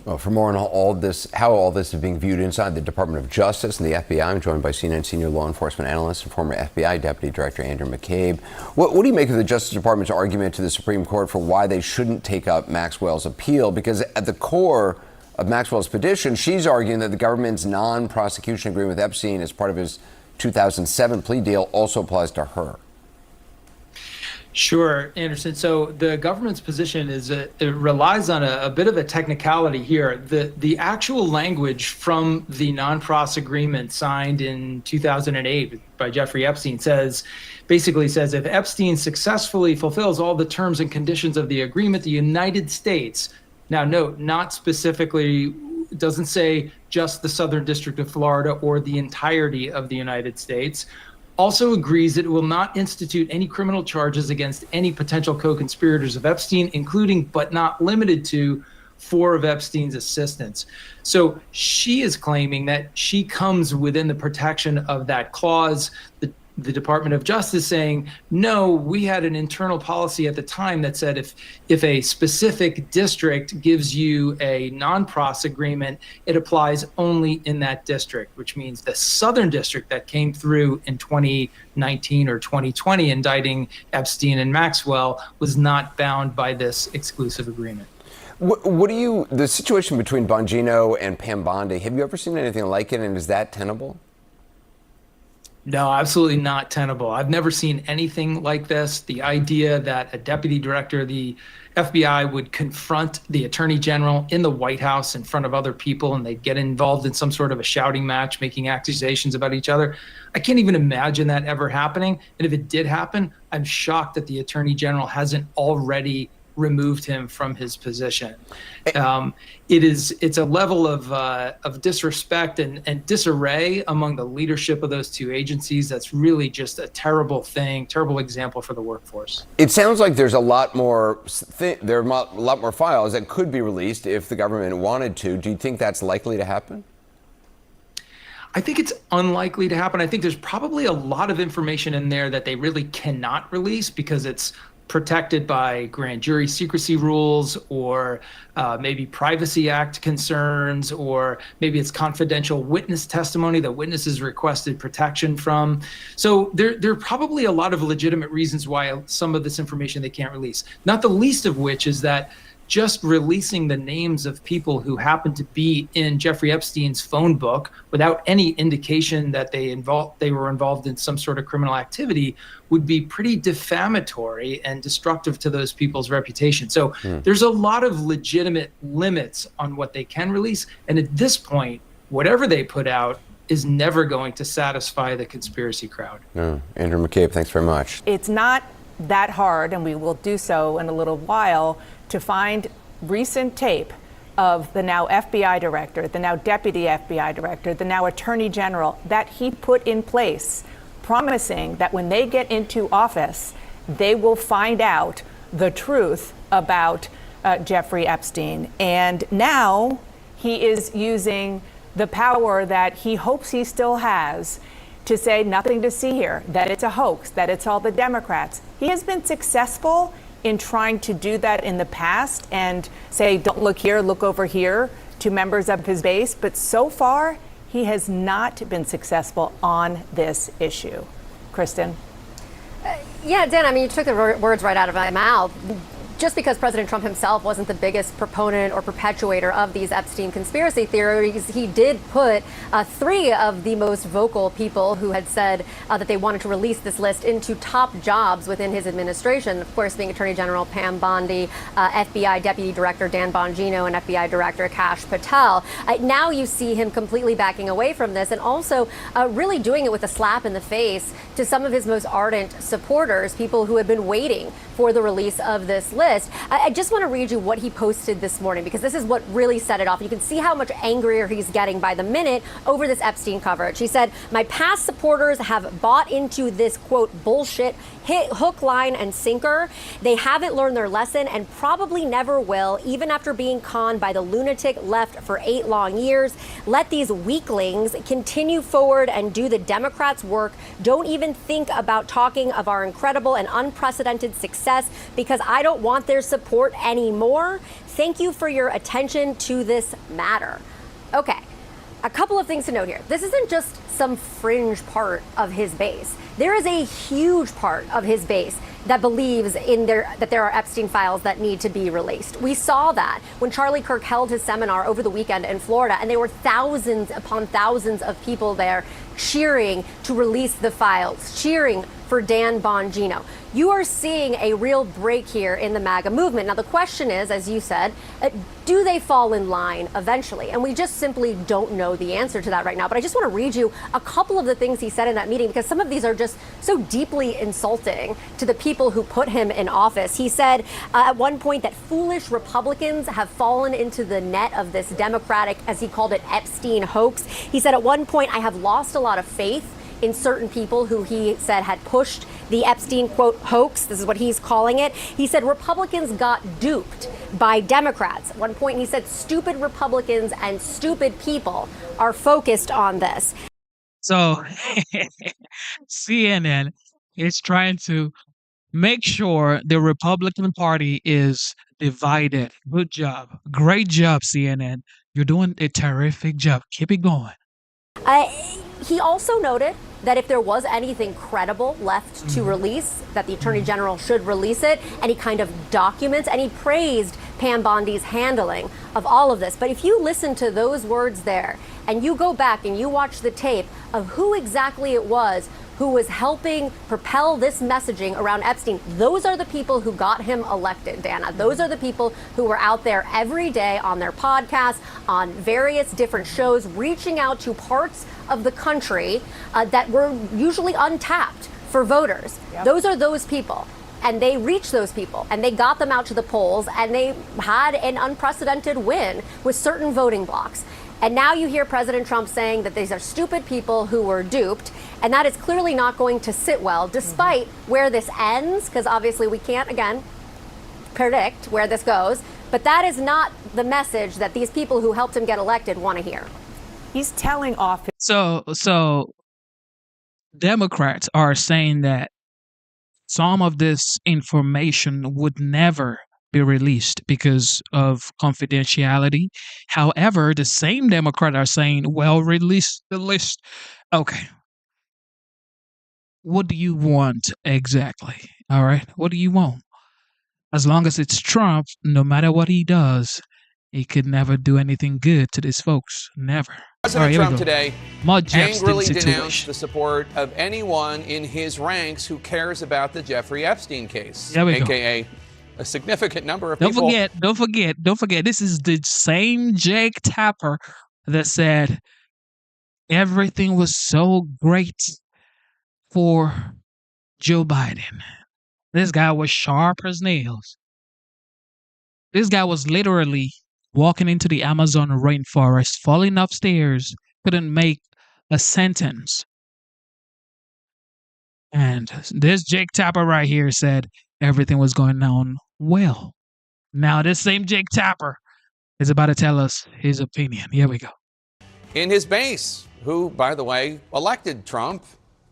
Well, for more on all this, how all this is being viewed inside the Department of Justice and the FBI, I'm joined by CNN senior law enforcement analyst and former FBI Deputy Director Andrew McCabe. What do you make of the Justice Department's argument to the Supreme Court for why they shouldn't take up Maxwell's appeal? Because at the core of Maxwell's petition, she's arguing that the government's non-prosecution agreement with Epstein as part of his 2007 plea deal also applies to her. Sure, Anderson. So the government's position is it relies on a bit of a technicality here. The actual language from the non-pros agreement signed in 2008 by Jeffrey Epstein basically says if Epstein successfully fulfills all the terms and conditions of the agreement, the United States, now note, not specifically, it doesn't say just the Southern District of Florida or the entirety of the United States, also agrees that it will not institute any criminal charges against any potential co-conspirators of Epstein, including but not limited to 4 of Epstein's assistants. So she is claiming that she comes within the protection of that clause. The Department of Justice saying, no, we had an internal policy at the time that said if a specific district gives you a non-pros agreement, it applies only in that district, which means the Southern District that came through in 2019 or 2020 indicting Epstein and Maxwell was not bound by this exclusive agreement. The situation between Bongino and Pam Bondi, have you ever seen anything like it, and is that tenable? No, absolutely not tenable. I've never seen anything like this. The idea that a deputy director of the FBI would confront the attorney general in the White House in front of other people and they'd get involved in some sort of a shouting match, making accusations about each other. I can't even imagine that ever happening. And if it did happen, I'm shocked that the attorney general hasn't already removed him from his position. It's a level of disrespect and disarray among the leadership of those 2 agencies that's really just a terrible thing, terrible example for the workforce. It sounds like there's a lot more files that could be released if the government wanted to. Do you think that's likely to happen? I think it's unlikely to happen. I think there's probably a lot of information in there that they really cannot release because it's protected by grand jury secrecy rules or maybe Privacy Act concerns, or maybe it's confidential witness testimony that witnesses requested protection from. So there are probably a lot of legitimate reasons why some of this information they can't release, not the least of which is that just releasing the names of people who happen to be in Jeffrey Epstein's phone book without any indication that they were involved in some sort of criminal activity would be pretty defamatory and destructive to those people's reputation. So there's a lot of legitimate limits on what they can release. And at this point, whatever they put out is never going to satisfy the conspiracy crowd. Andrew McCabe, thanks very much. It's not that hard, and we will do so in a little while, to find recent tape of the now FBI director, the now deputy FBI director, the now attorney general that he put in place, promising that when they get into office, they will find out the truth about Jeffrey Epstein. And now he is using the power that he hopes he still has to say nothing to see here, that it's a hoax, that it's all the Democrats. He has been successful in trying to do that in the past and say, don't look here, look over here to members of his base. But so far, he has not been successful on this issue. Kristen? Yeah, Dan, I mean, you took the words right out of my mouth. Just because President Trump himself wasn't the biggest proponent or perpetuator of these Epstein conspiracy theories, he did put three of the most vocal people who had said that they wanted to release this list into top jobs within his administration. Of course, being Attorney General Pam Bondi, FBI Deputy Director Dan Bongino, and FBI Director Kash Patel. Now you see him completely backing away from this and also really doing it with a slap in the face to some of his most ardent supporters, people who have been waiting for the release of this list. I just want to read you what he posted this morning, because this is what really set it off. You can see how much angrier he's getting by the minute over this Epstein coverage. He said, my past supporters have bought into this, quote, bullshit, hook, line, and sinker. They haven't learned their lesson and probably never will, even after being conned by the lunatic left for 8 long years. Let these weaklings continue forward and do the Democrats' work. Don't even think about talking of our incredible and unprecedented success, because I don't want their support anymore. Thank you for your attention to this matter. Okay, a couple of things to note here. This isn't just some fringe part of his base. There is a huge part of his base that believes that there are Epstein files that need to be released. We saw that when Charlie Kirk held his seminar over the weekend in Florida, and there were thousands upon thousands of people there cheering to release the files, cheering for Dan Bongino. You are seeing a real break here in the MAGA movement. Now, the question is, as you said, do they fall in line eventually? And we just simply don't know the answer to that right now. But I just want to read you a couple of the things he said in that meeting, because some of these are just so deeply insulting to the people who put him in office. He said at one point that foolish Republicans have fallen into the net of this Democratic, as he called it, Epstein hoax. He said at one point, I have lost a lot of faith in certain people who he said had pushed the Epstein, quote, hoax. This is what he's calling it. He said Republicans got duped by Democrats. At one point, he said stupid Republicans and stupid people are focused on this. So CNN is trying to make sure the Republican Party is divided. Good job. Great job, CNN. You're doing a terrific job. Keep it going. He also noted that if there was anything credible left to release, that the Attorney General should release it, and he kind of documents, and he praised Pam Bondi's handling of all of this. But if you listen to those words there, and you go back and you watch the tape of who exactly it was who was helping propel this messaging around Epstein, those are the people who got him elected, Dana. Those are the people who were out there every day on their podcasts, on various different shows, reaching out to parts of the country that were usually untapped for voters. Yep. Those are those people. And they reached those people, and they got them out to the polls, and they had an unprecedented win with certain voting blocks. And now you hear President Trump saying that these are stupid people who were duped, and that is clearly not going to sit well, despite where this ends, because obviously we can't, again, predict where this goes. But that is not the message that these people who helped him get elected want to hear. He's telling off. So Democrats are saying that some of this information would never be released because of confidentiality. However, the same Democrats are saying, well, release the list. Okay. What do you want exactly? All right. What do you want? As long as it's Trump, no matter what he does, he could never do anything good to these folks. Never. President Trump today angrily denounced situation. the support of anyone in his ranks who cares about the Jeffrey Epstein case, There we go. aka a significant number of Don't people. forget. This is the same Jake Tapper that said everything was so great for Joe Biden. This guy was sharp as nails. This guy was literally walking into the Amazon rainforest, falling upstairs, couldn't make a sentence. And this Jake Tapper right here said everything was going on well. Now, this same Jake Tapper is about to tell us his opinion. Here we go. In his base, who, by the way, elected Trump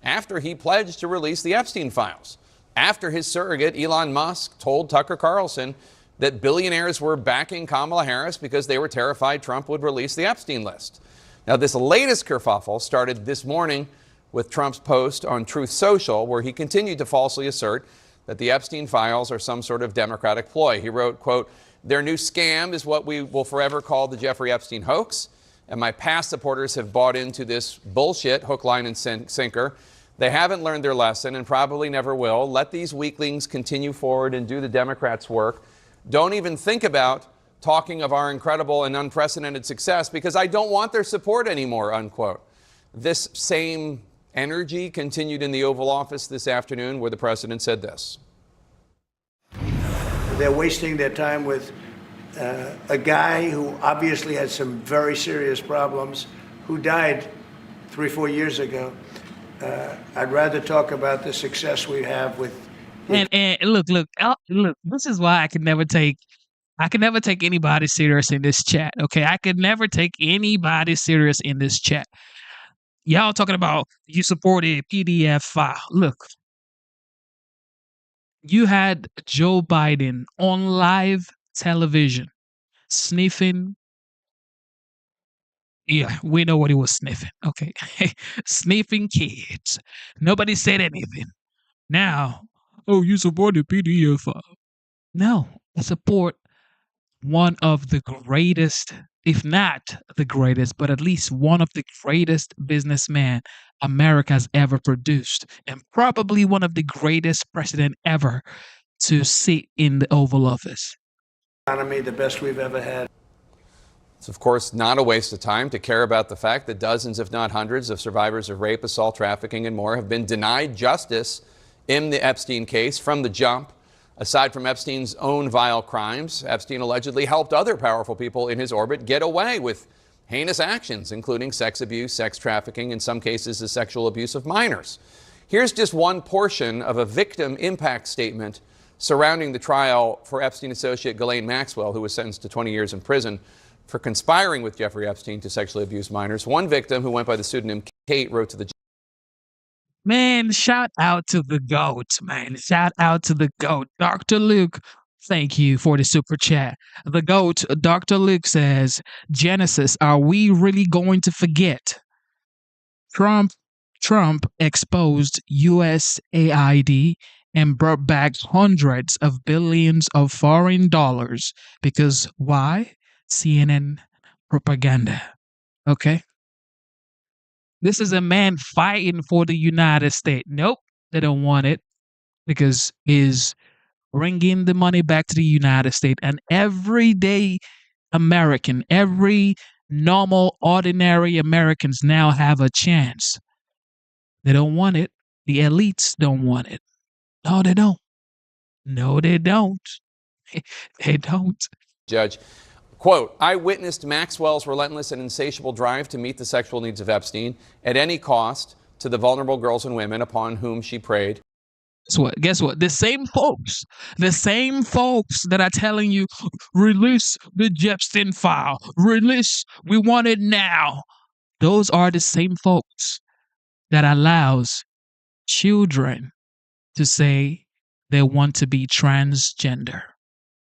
after he pledged to release the Epstein files, after his surrogate, Elon Musk, told Tucker Carlson that billionaires were backing Kamala Harris because they were terrified Trump would release the Epstein list. Now, this latest kerfuffle started this morning with Trump's post on Truth Social, where he continued to falsely assert that the Epstein files are some sort of Democratic ploy. He wrote, quote, "Their new scam is what we will forever call the Jeffrey Epstein hoax, and my past supporters have bought into this bullshit, hook, line, and sinker. They haven't learned their lesson and probably never will. Let these weaklings continue forward and do the Democrats' work. Don't even think about talking of our incredible and unprecedented success because I don't want their support anymore," unquote. This same energy continued in the Oval Office this afternoon, where the president said this. They're wasting their time with a guy who obviously had some very serious problems, who died 3-4 years ago. I'd rather talk about the success we have with. And look. This is why I can never take anybody serious in this chat. Okay, I could never take anybody serious in this chat. Y'all talking about you supported PDF file. Look, you had Joe Biden on live television sniffing. Yeah, we know what he was sniffing. Okay, sniffing kids. Nobody said anything. Now, oh, you supported PDF file. No, I support one of the greatest, if not the greatest, but at least one of the greatest businessmen America's ever produced, and probably one of the greatest president ever to sit in the Oval Office. Economy, the best we've ever had. It's, of course, not a waste of time to care about the fact that dozens, if not hundreds, of survivors of rape, assault, trafficking, and more have been denied justice in the Epstein case from the jump. Aside from Epstein's own vile crimes, Epstein allegedly helped other powerful people in his orbit get away with heinous actions, including sex abuse, sex trafficking, in some cases the sexual abuse of minors. Here's just one portion of a victim impact statement surrounding the trial for Epstein associate Ghislaine Maxwell, who was sentenced to 20 years in prison for conspiring with Jeffrey Epstein to sexually abuse minors. One victim, who went by the pseudonym Kate, wrote to the Man, shout out to the GOAT, man. Shout out to the GOAT. Dr. Luke, thank you for the super chat. The GOAT, Dr. Luke says, Genesis, are we really going to forget? Trump exposed USAID and brought back hundreds of billions of foreign dollars because why? CNN propaganda. Okay? This is a man fighting for the United States. Nope, they don't want it because he's bringing the money back to the United States. And everyday American, every normal, ordinary Americans now have a chance. They don't want it. The elites don't want it. No, they don't. No, they don't. They don't. judge. Quote, I witnessed Maxwell's relentless and insatiable drive to meet the sexual needs of Epstein at any cost to the vulnerable girls and women upon whom she preyed. Guess what? The same folks that are telling you, release the Epstein file, release, we want it now. Those are the same folks that allows children to say they want to be transgender.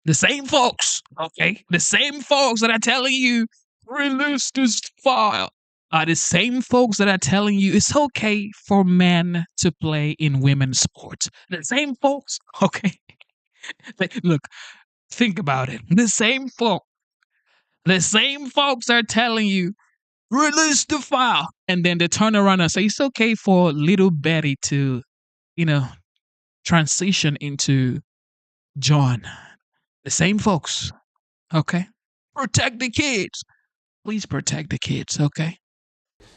The same folks, okay? The same folks that are telling you, release this file, are the same folks that are telling you it's okay for men to play in women's sports. The same folks, okay? Look, think about it. The same folks are telling you, release the file. And then they turn around and say, it's okay for little Betty to, transition into John. The same folks, okay? Protect the kids. Please protect the kids, okay?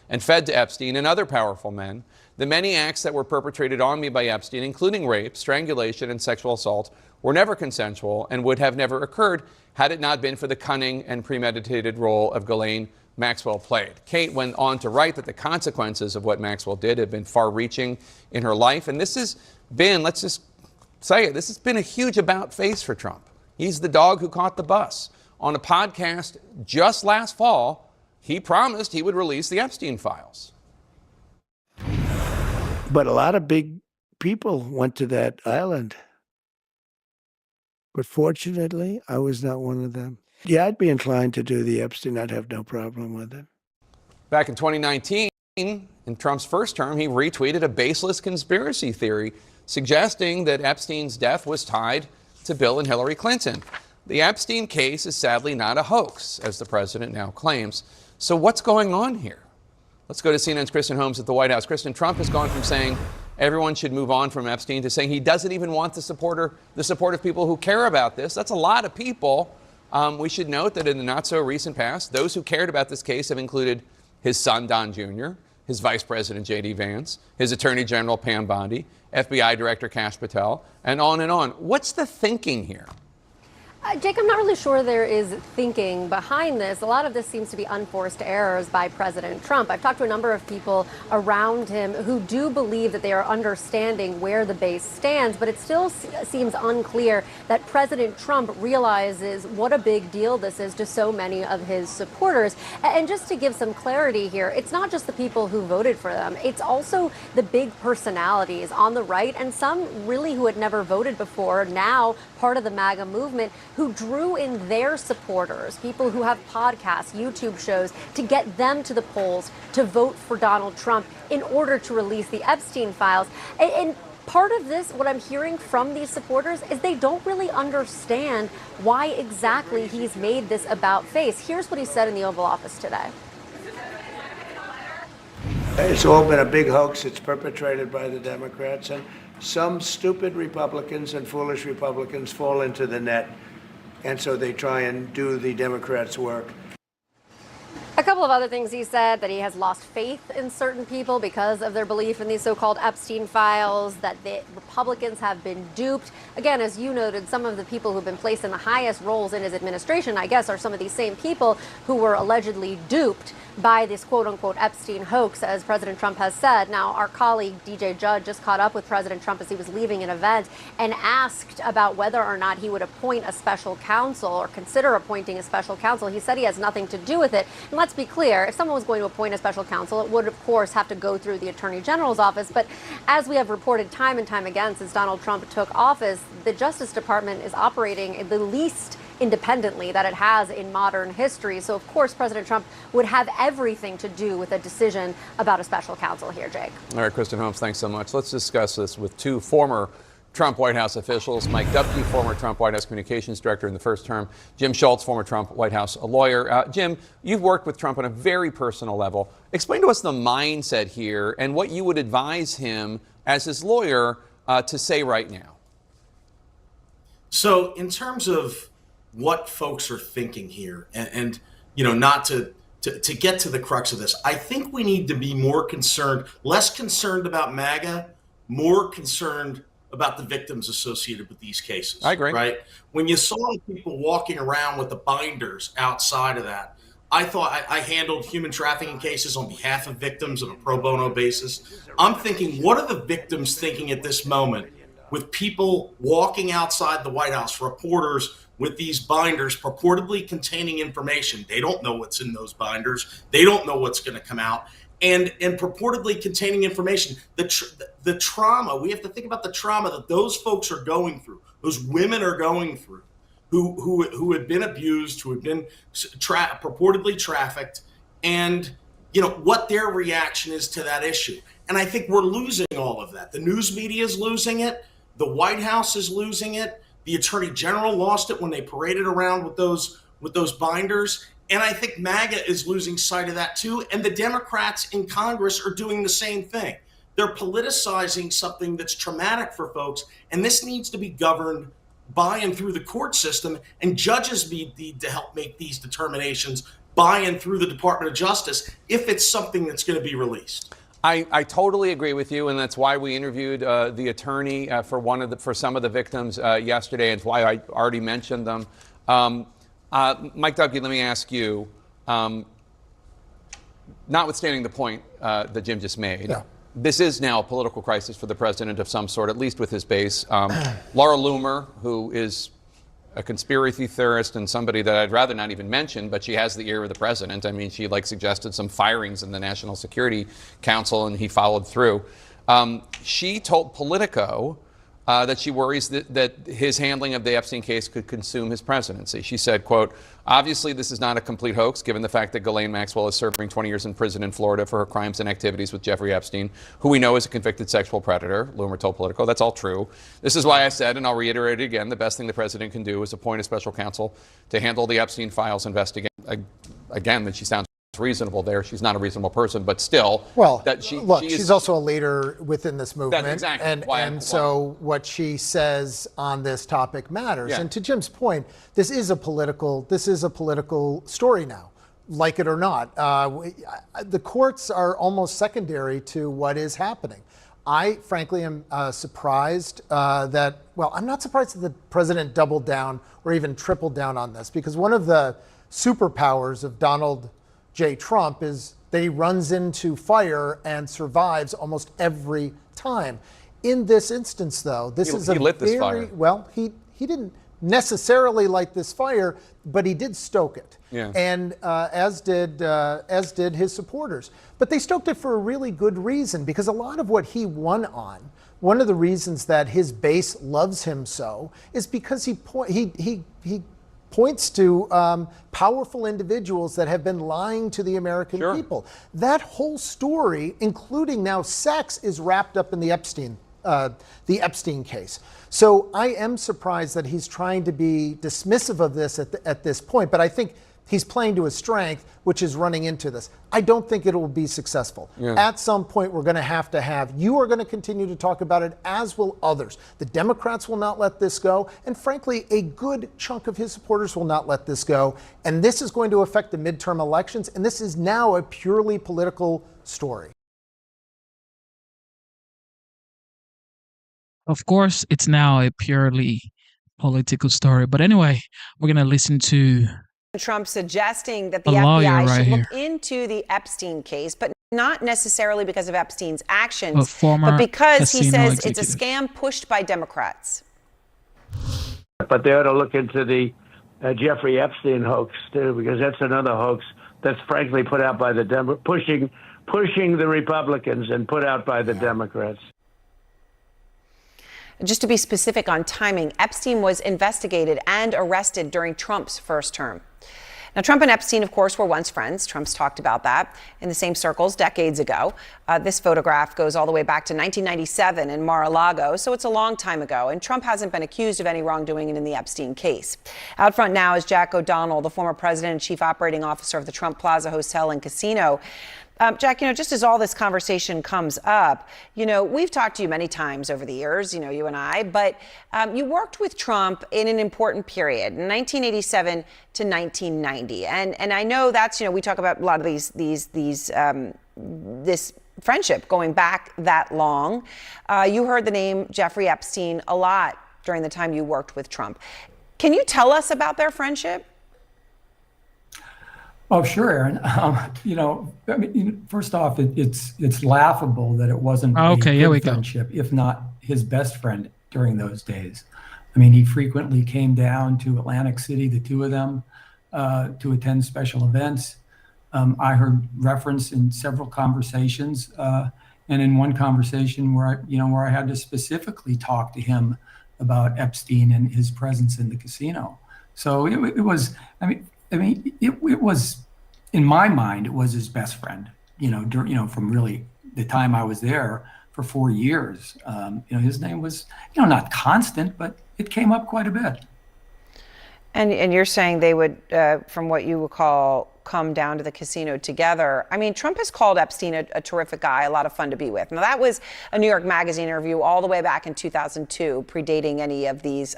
and fed to Epstein and other powerful men. The many acts that were perpetrated on me by Epstein, including rape, strangulation, and sexual assault, were never consensual and would have never occurred had it not been for the cunning and premeditated role of Ghislaine Maxwell played. Kate went on to write that the consequences of what Maxwell did have been far-reaching in her life. And this has been, let's just say it, this has been a huge about-face for Trump. He's the dog who caught the bus. On a podcast just last fall, he promised he would release the Epstein files. But a lot of big people went to that island. But fortunately, I was not one of them. Yeah, I'd be inclined to do the Epstein. I'd have no problem with it. Back in 2019, in Trump's first term, he retweeted a baseless conspiracy theory suggesting that Epstein's death was tied to Bill and Hillary Clinton. The Epstein case is sadly not a hoax, as the president now claims. So what's going on here? Let's go to CNN's Kristen Holmes at the White House. Kristen, Trump has gone from saying everyone should move on from Epstein to saying he doesn't even want the support of people who care about this. That's a lot of people. We should note that in the not-so-recent past, those who cared about this case have included his son, Don Jr., his Vice President, J.D. Vance, his Attorney General, Pam Bondi, FBI Director Kash Patel, and on and on. What's the thinking here? Jake, I'm not really sure there is thinking behind this. A lot of this seems to be unforced errors by President Trump. I've talked to a number of people around him who do believe that they are understanding where the base stands, but it still seems unclear that President Trump realizes what a big deal this is to so many of his supporters. And just to give some clarity here, it's not just the people who voted for them. It's also the big personalities on the right and some really who had never voted before, now part of the MAGA movement, who drew in their supporters, people who have podcasts, YouTube shows, to get them to the polls to vote for Donald Trump in order to release the Epstein files. And part of this, what I'm hearing from these supporters, is they don't really understand why exactly he's made this about face. Here's what he said in the Oval Office today. It's all been a big hoax. It's perpetrated by the Democrats, and some stupid Republicans and foolish Republicans fall into the net. And so they try and do the Democrats' work. A couple of other things he said, that he has lost faith in certain people because of their belief in these so-called Epstein files, that the Republicans have been duped. Again, as you noted, some of the people who've been placed in the highest roles in his administration, I guess, are some of these same people who were allegedly duped by this quote-unquote Epstein hoax, as President Trump has said. Now, our colleague DJ Judd just caught up with President Trump as he was leaving an event and asked about whether or not he would appoint a special counsel or consider appointing a special counsel. He said he has nothing to do with it. And let's be clear, if someone was going to appoint a special counsel, it would, of course, have to go through the Attorney General's office. But as we have reported time and time again since Donald Trump took office, the Justice Department is operating the least independently that it has in modern history. So, of course, President Trump would have everything to do with a decision about a special counsel here, Jake. All right, Kristen Holmes, thanks so much. Let's discuss this with two former Trump White House officials. Mike Dubke, former Trump White House communications director in the first term. Jim Schultz, former Trump White House lawyer. Jim, you've worked with Trump on a very personal level. Explain to us the mindset here and what you would advise him as his lawyer to say right now. So in terms of what folks are thinking here, and you know, not to get to the crux of this, I think we need to be more concerned, less concerned about MAGA, more concerned about the victims associated with these cases. I agree. Right? When you saw people walking around with the binders outside of that, I thought I handled human trafficking cases on behalf of victims on a pro bono basis. I'm thinking, what are the victims thinking at this moment with people walking outside the White House, reporters with these binders purportedly containing information? They don't know what's in those binders. They don't know what's going to come out. And purportedly containing information, the trauma, we have to think about the trauma that those folks are going through, those women are going through, who had been abused, who had been purportedly trafficked, and you know what their reaction is to that issue. And I think we're losing all of that. The news media is losing it. The White House is losing it. The Attorney General lost it when they paraded around with those binders. And I think MAGA is losing sight of that too. And the Democrats in Congress are doing the same thing. They're politicizing something that's traumatic for folks. And this needs to be governed by and through the court system. And judges need to help make these determinations buying through the Department of Justice if it's something that's going to be released. I totally agree with you, and that's why we interviewed the attorney for some of the victims yesterday, and it's why I already mentioned them. Mike Duggie, let me ask you, notwithstanding the point that Jim just made, this is now a political crisis for the president of some sort, at least with his base. Laura Loomer, who is a conspiracy theorist and somebody that I'd rather not even mention, but she has the ear of the president. I mean, she suggested some firings in the National Security Council, and he followed through. She told Politico that she worries that his handling of the Epstein case could consume his presidency. She said, quote, obviously this is not a complete hoax, given the fact that Ghislaine Maxwell is serving 20 years in prison in Florida for her crimes and activities with Jeffrey Epstein, who we know is a convicted sexual predator. Loomer told Politico, that's all true. This is why I said, and I'll reiterate it again, the best thing the president can do is appoint a special counsel to handle the Epstein files investigation. Again, that she sounds reasonable there. She's not a reasonable person, but still. Well, that she's also a leader within this movement. That's exactly so what she says on this topic matters. Yeah. And to Jim's point, this is a political story now, like it or not. The courts are almost secondary to what is happening. I frankly am surprised I'm not surprised that the president doubled down or even tripled down on this, because one of the superpowers of Donald J. Trump is that he runs into fire and survives almost every time. In this instance, though, he lit this fire. Well, he didn't necessarily light this fire, but he did stoke it. Yeah. And as did his supporters. But they stoked it for a really good reason, because a lot of what he won on, one of the reasons that his base loves him so, is because he points to powerful individuals that have been lying to the American people. That whole story, including now sex, is wrapped up in the Epstein case. So I am surprised that he's trying to be dismissive of this at this point, but I think he's playing to his strength, which is running into this. I don't think it will be successful. Yeah. At some point, we're going to have, you are going to continue to talk about it, as will others. The Democrats will not let this go. And frankly, a good chunk of his supporters will not let this go. And this is going to affect the midterm elections. And this is now a purely political story. Of course, it's now a purely political story. But anyway, we're going to listen to Trump suggesting that the FBI FBI should right look into the Epstein case, but not necessarily because of Epstein's actions, former but because he casino says it's a executive. scam pushed by Democrats. But they ought to look into the Jeffrey Epstein hoax too, because that's another hoax that's frankly put out by the pushing the Republicans and put out by the Democrats. Just to be specific on timing, Epstein was investigated and arrested during Trump's first term. Now, Trump and Epstein, of course, were once friends. Trump's talked about that in the same circles decades ago. This photograph goes all the way back to 1997 in Mar-a-Lago, so it's a long time ago. And Trump hasn't been accused of any wrongdoing in the Epstein case. Out front now is Jack O'Donnell, the former president and chief operating officer of the Trump Plaza Hotel and Casino. Jack, just as all this conversation comes up, we've talked to you many times over the years, you and I, but you worked with Trump in an important period, 1987 to 1990. And I know that's, we talk about a lot of this friendship going back that long. You heard the name Jeffrey Epstein a lot during the time you worked with Trump. Can you tell us about their friendship? Oh, sure, Aaron. First off, it's laughable that it wasn't a good friendship, if not his best friend during those days. I mean, he frequently came down to Atlantic City, the two of them, to attend special events. I heard reference in several conversations, and in one conversation where I had to specifically talk to him about Epstein and his presence in the casino. So it was in my mind, it was his best friend, from really the time I was there for 4 years. His name was, not constant, but it came up quite a bit. And you're saying they would, from what you would call, come down to the casino together. I mean, Trump has called Epstein a terrific guy, a lot of fun to be with. Now, that was a New York Magazine interview all the way back in 2002, predating any of these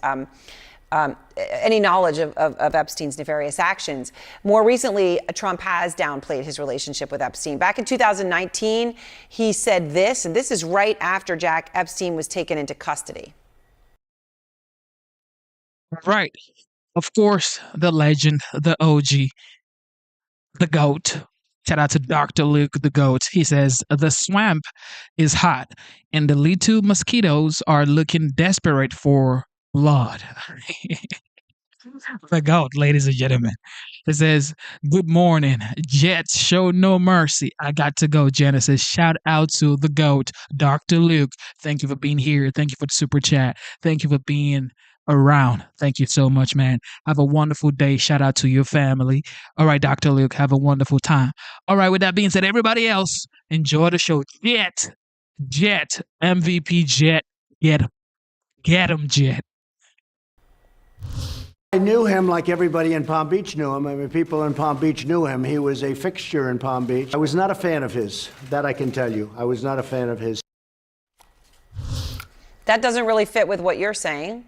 any knowledge of Epstein's nefarious actions. More recently, Trump has downplayed his relationship with Epstein. Back in 2019, he said this, and this is right after Jack Epstein was taken into custody. Right. Of course, the legend, the OG, the GOAT. Shout out to Dr. Luke, the GOAT. He says, the swamp is hot and the little mosquitoes are looking desperate for blood. The GOAT, ladies and gentlemen. It says, good morning. Jets show no mercy. I got to go, Genesis. Shout out to the GOAT, Dr. Luke. Thank you for being here. Thank you for the super chat. Thank you for being around. Thank you so much, man. Have a wonderful day. Shout out to your family. All right, Dr. Luke, have a wonderful time. All right, with that being said, everybody else, enjoy the show. Jet, MVP Jet, get him, Jet. I knew him like everybody in Palm Beach knew him. I mean, people in Palm Beach knew him. He was a fixture in Palm Beach. I was not a fan of his. That I can tell you. I was not a fan of his. That doesn't really fit with what you're saying.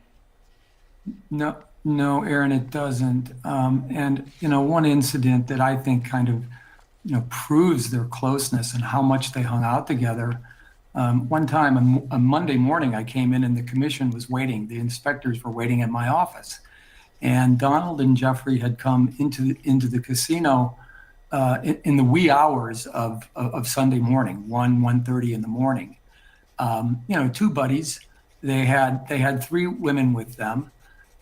No, Aaron, it doesn't. And, one incident that I think kind of, proves their closeness and how much they hung out together. One time, a Monday morning, I came in and the commission was waiting. The inspectors were waiting at my office. And Donald and Jeffrey had come into the casino in the wee hours of Sunday morning, 1:30 in the morning. Two buddies. They had three women with them.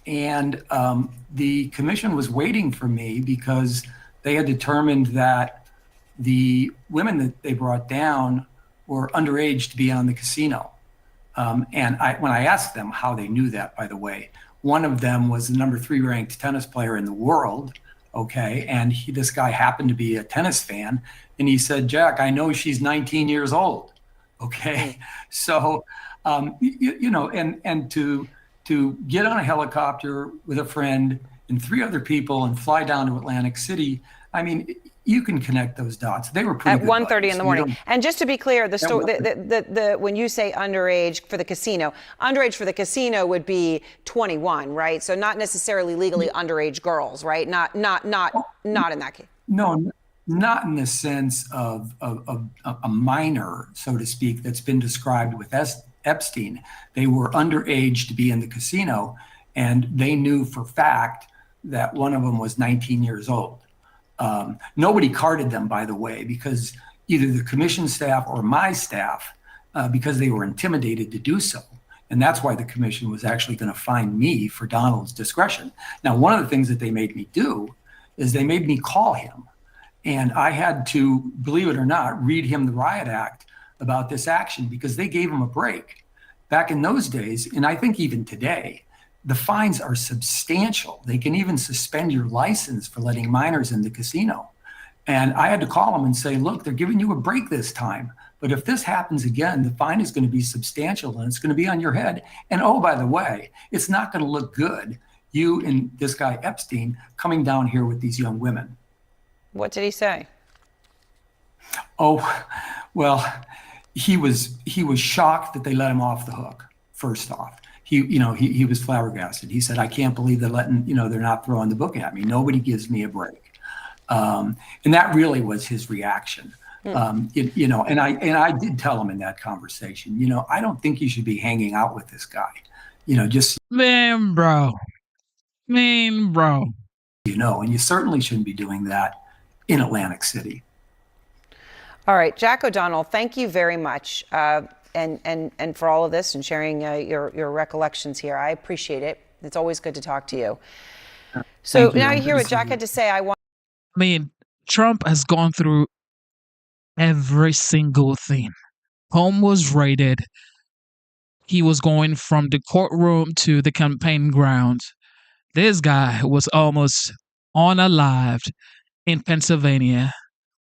And the commission was waiting for me because they had determined that the women that they brought down were underage to be on the casino. And when I asked them how they knew that, by the way, one of them was the number 3 ranked tennis player in the world. Okay. And this guy happened to be a tennis fan. And he said, Jack, I know she's 19 years old. Okay. So, and to get on a helicopter with a friend and 3 other people and fly down to Atlantic City, I mean, you can connect those dots. They were pretty at 1:30 in the morning. And just to be clear, the story, when you say underage for the casino, underage for the casino would be 21, right? So not necessarily legally underage girls, right? Not in that case. No, not in the sense of a minor, so to speak, that's been described with Epstein. They were underage to be in the casino, and they knew for fact that one of them was 19 years old. Nobody carded them, by the way, because either the commission staff or my staff, because they were intimidated to do so. And that's why the commission was actually going to fine me for Donald's discretion. Now, one of the things that they made me do is they made me call him. And I had to, believe it or not, read him the riot act about this action because they gave him a break. Back in those days, and I think even today, the fines are substantial. They can even suspend your license for letting minors in the casino. And I had to call them and say, look, they're giving you a break this time. But if this happens again, the fine is going to be substantial and it's going to be on your head. And oh, by the way, it's not going to look good, you and this guy Epstein coming down here with these young women. What did he say? Oh, well, he was shocked that they let him off the hook, first off. He was flabbergasted. He said, I can't believe they're they're not throwing the book at me. Nobody gives me a break. And that really was his reaction. And I did tell him in that conversation, I don't think you should be hanging out with this guy, just. Man, bro. And you certainly shouldn't be doing that in Atlantic City. All right, Jack O'Donnell, thank you very much. And for all of this and sharing your recollections here. I appreciate it. It's always good to talk to you. So now you hear what Jack had to say. Trump has gone through every single thing. Home was raided. He was going from the courtroom to the campaign grounds. This guy was almost unalived in Pennsylvania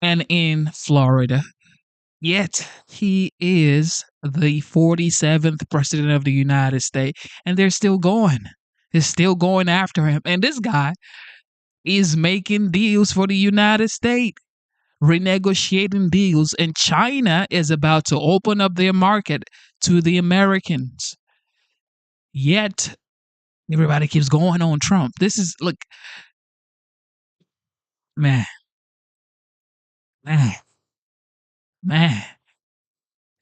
and in Florida. Yet he is the 47th president of the United States, and they're still going. They're still going after him. And this guy is making deals for the United States, renegotiating deals, and China is about to open up their market to the Americans. Yet Everybody keeps going on Trump. This is, look, man, man, man.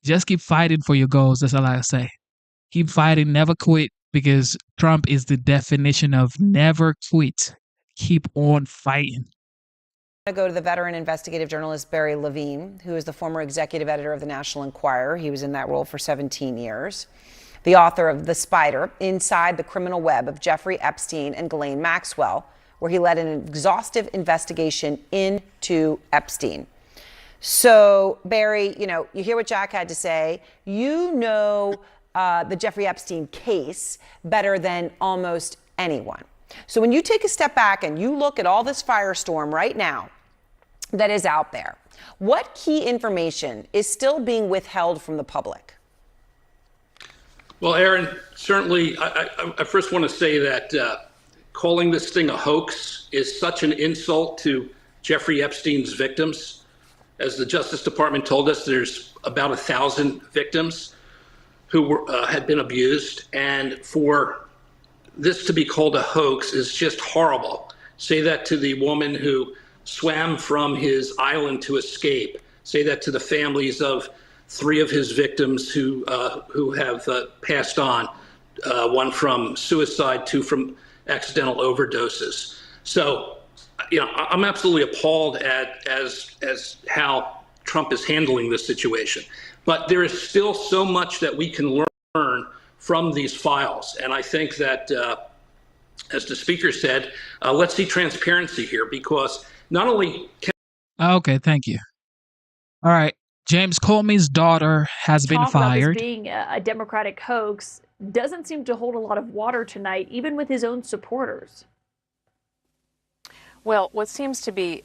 Just keep fighting for your goals. That's all I say. Keep fighting, never quit, because Trump is the definition of never quit. Keep on fighting. I go to the veteran investigative journalist Barry Levine, who is the former executive editor of the National Enquirer. He was in that role for 17 years. The author of The Spider, Inside the Criminal Web of Jeffrey Epstein and Ghislaine Maxwell, where he led an exhaustive investigation into Epstein. So, Barry, you hear what Jack had to say. You know the Jeffrey Epstein case better than almost anyone. So when you take a step back and you look at all this firestorm right now that is out there, what key information is still being withheld from the public? Well, Aaron, certainly, I first want to say that calling this thing a hoax is such an insult to Jeffrey Epstein's victims. As the Justice Department told us, there's about 1,000 victims who had been abused, and for this to be called a hoax is just horrible. Say that to the woman who swam from his island to escape. Say that to the families of 3 of his victims who have passed on, one from suicide, 2 from accidental overdoses. So, I'm absolutely appalled at as how Trump is handling this situation. But there is still so much that we can learn from these files. And I think that, as the speaker said, let's see transparency here, because not only can— Okay, thank you. All right. James Comey's daughter has been Talk about fired. this being a Democratic hoax doesn't seem to hold a lot of water tonight, even with his own supporters. Well, what seems to be,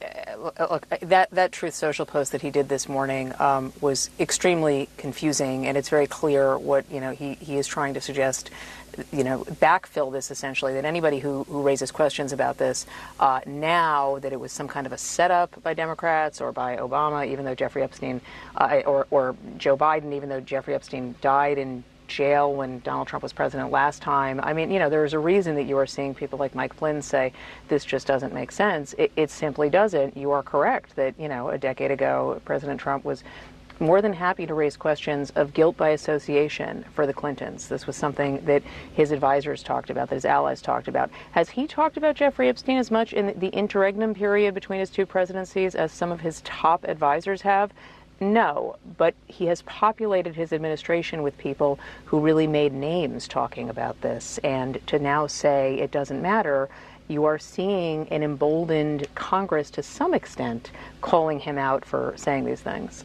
look, that Truth Social post that he did this morning was extremely confusing, and it's very clear what, he is trying to suggest, backfill this essentially, that anybody who raises questions about this now that it was some kind of a setup by Democrats or by Obama, even though Jeffrey Epstein, or Joe Biden, even though Jeffrey Epstein died in jail when Donald Trump was president last time. I mean, there's a reason that you are seeing people like Mike Flynn say this just doesn't make sense. It simply doesn't. You are correct that, a decade ago, President Trump was more than happy to raise questions of guilt by association for the Clintons. This was something that his advisors talked about, that his allies talked about. Has he talked about Jeffrey Epstein as much in the interregnum period between his 2 presidencies as some of his top advisors have? No, but he has populated his administration with people who really made names talking about this. And to now say it doesn't matter, you are seeing an emboldened Congress to some extent calling him out for saying these things.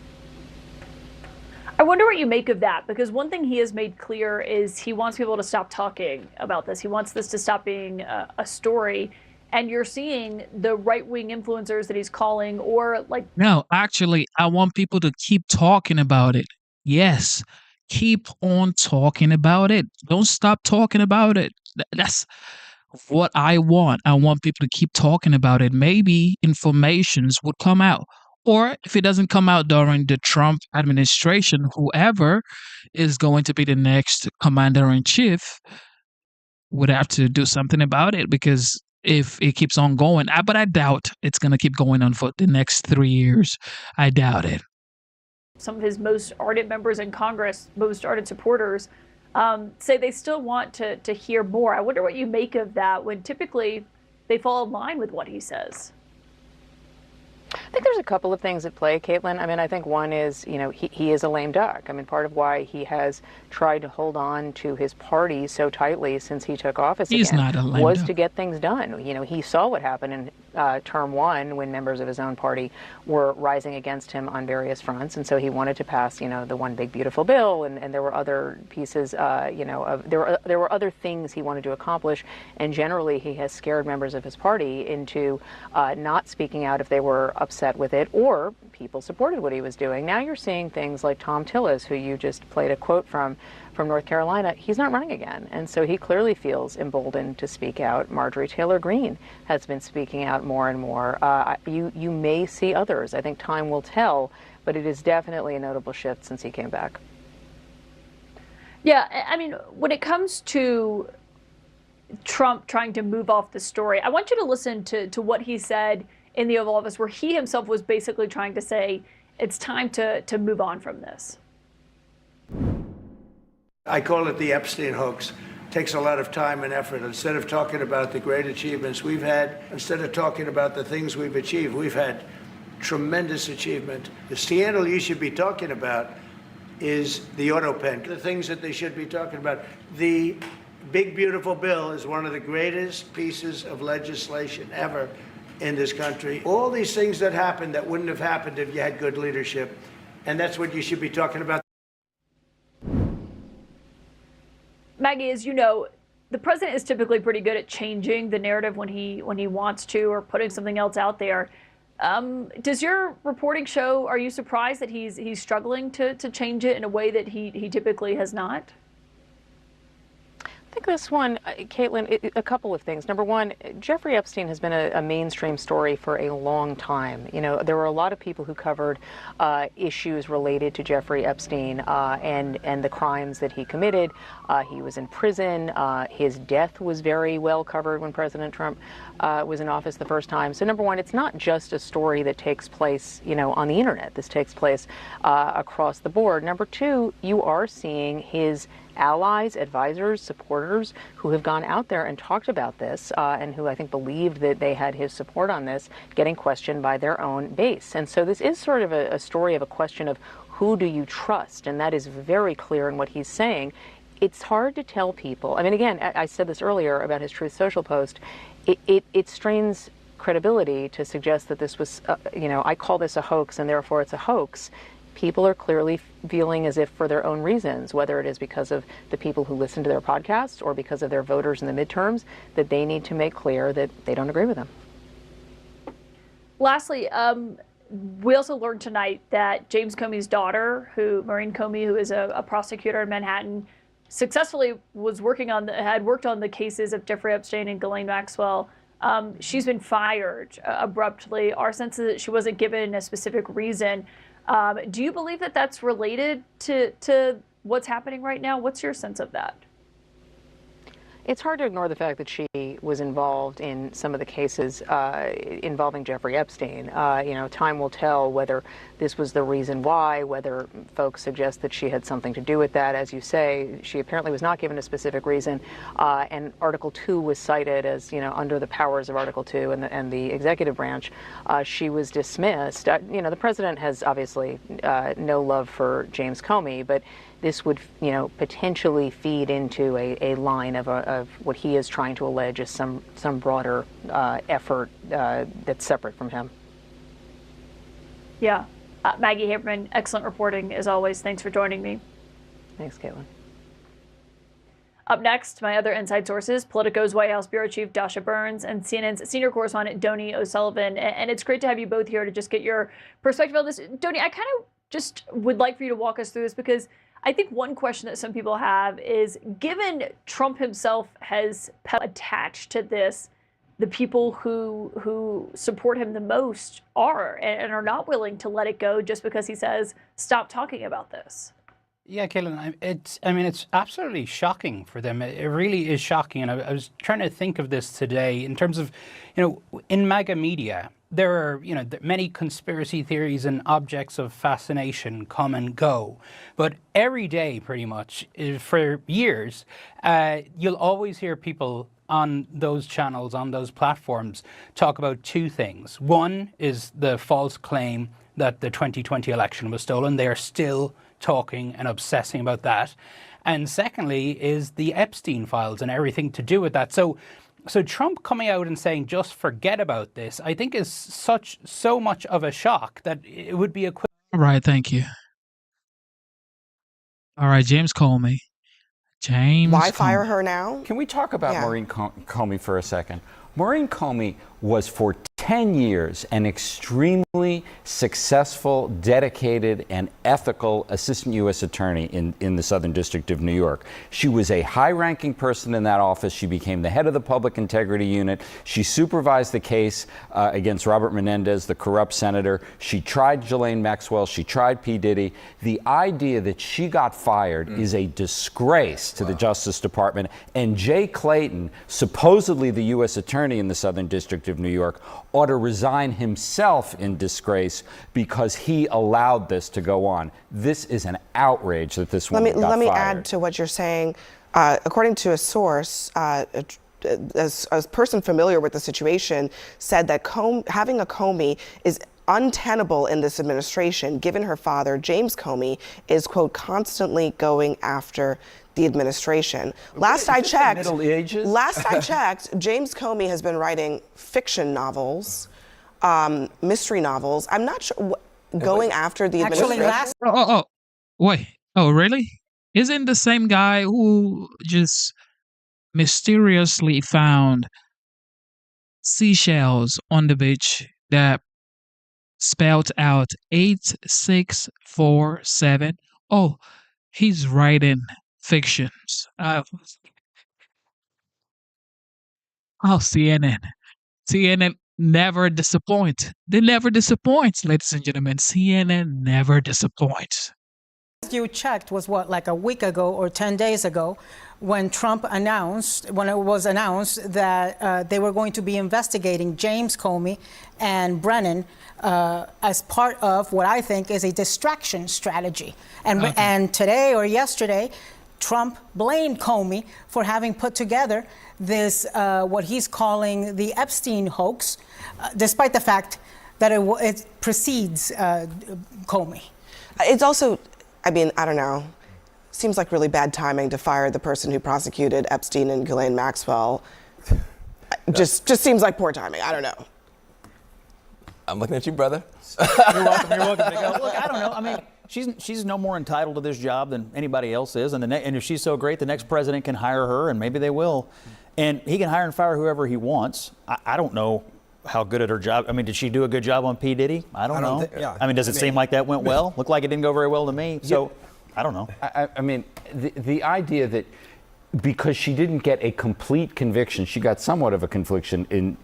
I wonder what you make of that, because one thing he has made clear is he wants people to stop talking about this. He wants this to stop being a story. And you're seeing the right-wing influencers that he's calling, or like— No, actually, I want people to keep talking about it. Yes, keep on talking about it. Don't stop talking about it. That's what I want. I want people to keep talking about it. Maybe informations would come out. Or if it doesn't come out during the Trump administration, whoever is going to be the next commander-in-chief would have to do something about it, because if it keeps on going, but I doubt it's going to keep going on for the next 3 years. I doubt it. some of his most ardent members in Congress, most ardent supporters, say they still want to hear more. I wonder what you make of that, when typically they fall in line with what he says. I think there's a couple of things at play, Caitlin. I mean, I think one is, he is a lame duck. I mean, part of why he has tried to hold on to his party so tightly since he took office He's again not a lame was duck. to get things done. He saw what happened in term one when members of his own party were rising against him on various fronts, and so he wanted to pass, the one big beautiful bill, and there were other pieces, there were other things he wanted to accomplish, and generally he has scared members of his party into not speaking out if they were upset with it, or people supported what he was doing. Now you're seeing things like Tom Tillis, who you just played a quote from North Carolina. He's not running again, and so he clearly feels emboldened to speak out. Marjorie Taylor Greene has been speaking out more and more. You may see others. I think time will tell, but it is definitely a notable shift since he came back. Yeah, I mean, when it comes to Trump trying to move off the story. I want you to listen to what he said in the Oval Office, where he himself was basically trying to say it's time to move on from this. I call it the Epstein hoax. It takes a lot of time and effort. Instead of talking about the great achievements we've had, instead of talking about the things we've achieved, we've had tremendous achievement. The scandal you should be talking about is the auto pen, the things that they should be talking about. The big, beautiful bill is one of the greatest pieces of legislation ever in this country. All these things that happened that wouldn't have happened if you had good leadership. And that's what you should be talking about. Maggie, as you know, the president is typically pretty good at changing the narrative when he wants to, or putting something else out there. Does your reporting show, are you surprised that he's struggling to change it in a way that he typically has not? I think this one, Caitlin, a couple of things. Number one, Jeffrey Epstein has been a mainstream story for a long time. You know, there were a lot of people who covered issues related to Jeffrey Epstein and the crimes that he committed. He was in prison. His death was very well covered when President Trump was in office the first time. So number one, it's not just a story that takes place, you know, on the internet. This takes place across the board. Number two, you are seeing his allies, advisors, supporters who have gone out there and talked about this and who I think believed that they had his support on this, getting questioned by their own base. And so this is sort of a story of a question of who do you trust? And that is very clear in what he's saying. It's hard to tell people. I mean, again, I said this earlier about his Truth Social post. It strains credibility to suggest that this was, you know, I call this a hoax and therefore it's a hoax. People are clearly feeling as if for their own reasons, whether it is because of the people who listen to their podcasts or because of their voters in the midterms, that they need to make clear that they don't agree with them. Lastly, we also learned tonight that James Comey's daughter, Maureen Comey, who is a prosecutor in Manhattan, successfully had worked on the cases of Jeffrey Epstein and Ghislaine Maxwell. She's been fired abruptly. Our sense is that she wasn't given a specific reason. Do you believe that that's related to what's happening right now? What's your sense of that? It's hard to ignore the fact that she was involved in some of the cases involving Jeffrey Epstein. You know, time will tell whether this was the reason why, whether folks suggest that she had something to do with that. As you say, she apparently was not given a specific reason, and Article 2 was cited as, you know, under the powers of Article 2 and the executive branch. She was dismissed. You know, the president has obviously no love for James Comey, but this would, you know, potentially feed into a line of what he is trying to allege as some broader effort that's separate from him. Yeah. Maggie Haberman, excellent reporting as always. Thanks for joining me. Thanks, Caitlin. Up next, my other inside sources, Politico's White House Bureau Chief Dasha Burns and CNN's senior correspondent Donny O'Sullivan. And it's great to have you both here to just get your perspective on this. Donny, I kind of just would like for you to walk us through this, because I think one question that some people have is, given Trump himself has attached to this, the people who support him the most are and are not willing to let it go just because he says, stop talking about this. Yeah, Caitlin, it's absolutely shocking for them. It really is shocking. And I was trying to think of this today in terms of, you know, in MAGA media, there are, you know, many conspiracy theories and objects of fascination come and go. But every day, pretty much, for years, you'll always hear people on those channels, on those platforms, talk about two things. One is the false claim that the 2020 election was stolen. They are still talking and obsessing about that. And secondly is the Epstein files and everything to do with that. So Trump coming out and saying, just forget about this, I think is so much of a shock that it would be a quick. All right, thank you. All right, James Comey. Why fire her now? Can we talk about Maureen Comey for a second? Maureen Comey was for 10 years, an extremely successful, dedicated, and ethical assistant U.S. attorney in the Southern District of New York. She was a high-ranking person in that office. She became the head of the Public Integrity Unit. She supervised the case against Robert Menendez, the corrupt senator. She tried Ghislaine Maxwell. She tried P. Diddy. The idea that she got fired is a disgrace to the Justice Department. And Jay Clayton, supposedly the U.S. attorney in the Southern District of New York, ought to resign himself in disgrace because he allowed this to go on. This is an outrage that this woman got fired. Let me add to what you're saying. According to a source, a person familiar with the situation said that having a Comey is untenable in this administration, given her father, James Comey, is, quote, constantly going after the administration. Last I checked, James Comey has been writing fiction novels, mystery novels. I'm not sure going after the administration. Wait. Oh, really? Isn't the same guy who just mysteriously found seashells on the beach that spelled out 8647? Oh, he's writing fictions. CNN. CNN never disappoints. They never disappoint, ladies and gentlemen. CNN never disappoints. You checked was what, like a week ago or 10 days ago, when it was announced that they were going to be investigating James Comey and Brennan as part of what I think is a distraction strategy. And today or yesterday, Trump blamed Comey for having put together this, what he's calling the Epstein hoax, despite the fact that it precedes Comey. It's also, I mean, I don't know, seems like really bad timing to fire the person who prosecuted Epstein and Ghislaine Maxwell. Just seems like poor timing. I don't know. I'm looking at you, brother. You're welcome. Look, I don't know. I mean, she's no more entitled to this job than anybody else is. And if she's so great, the next president can hire her, and maybe they will. And he can hire and fire whoever he wants. I don't know how good at her job. I mean, did she do a good job on P. Diddy? I don't know. I mean, does it seem like that went well? Looked like it didn't go very well to me. So, I don't know. I mean, the idea that because she didn't get a complete conviction, she got somewhat of a conviction in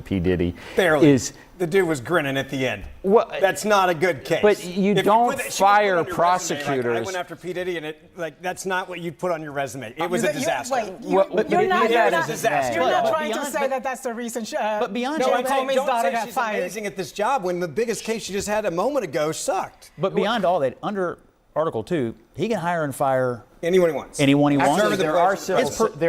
P. Diddy. Barely. The dude was grinning at the end. Well, that's not a good case. But you don't fire prosecutors. Resume, I went after P. Diddy, and that's not what you'd put on your resume. It was a disaster. You're not trying to say that that's the reason. But beyond Comey's daughter got fired. Amazing at this job when the biggest case she just had a moment ago sucked. But beyond all that, under Article 2, he can hire and fire anyone he wants. There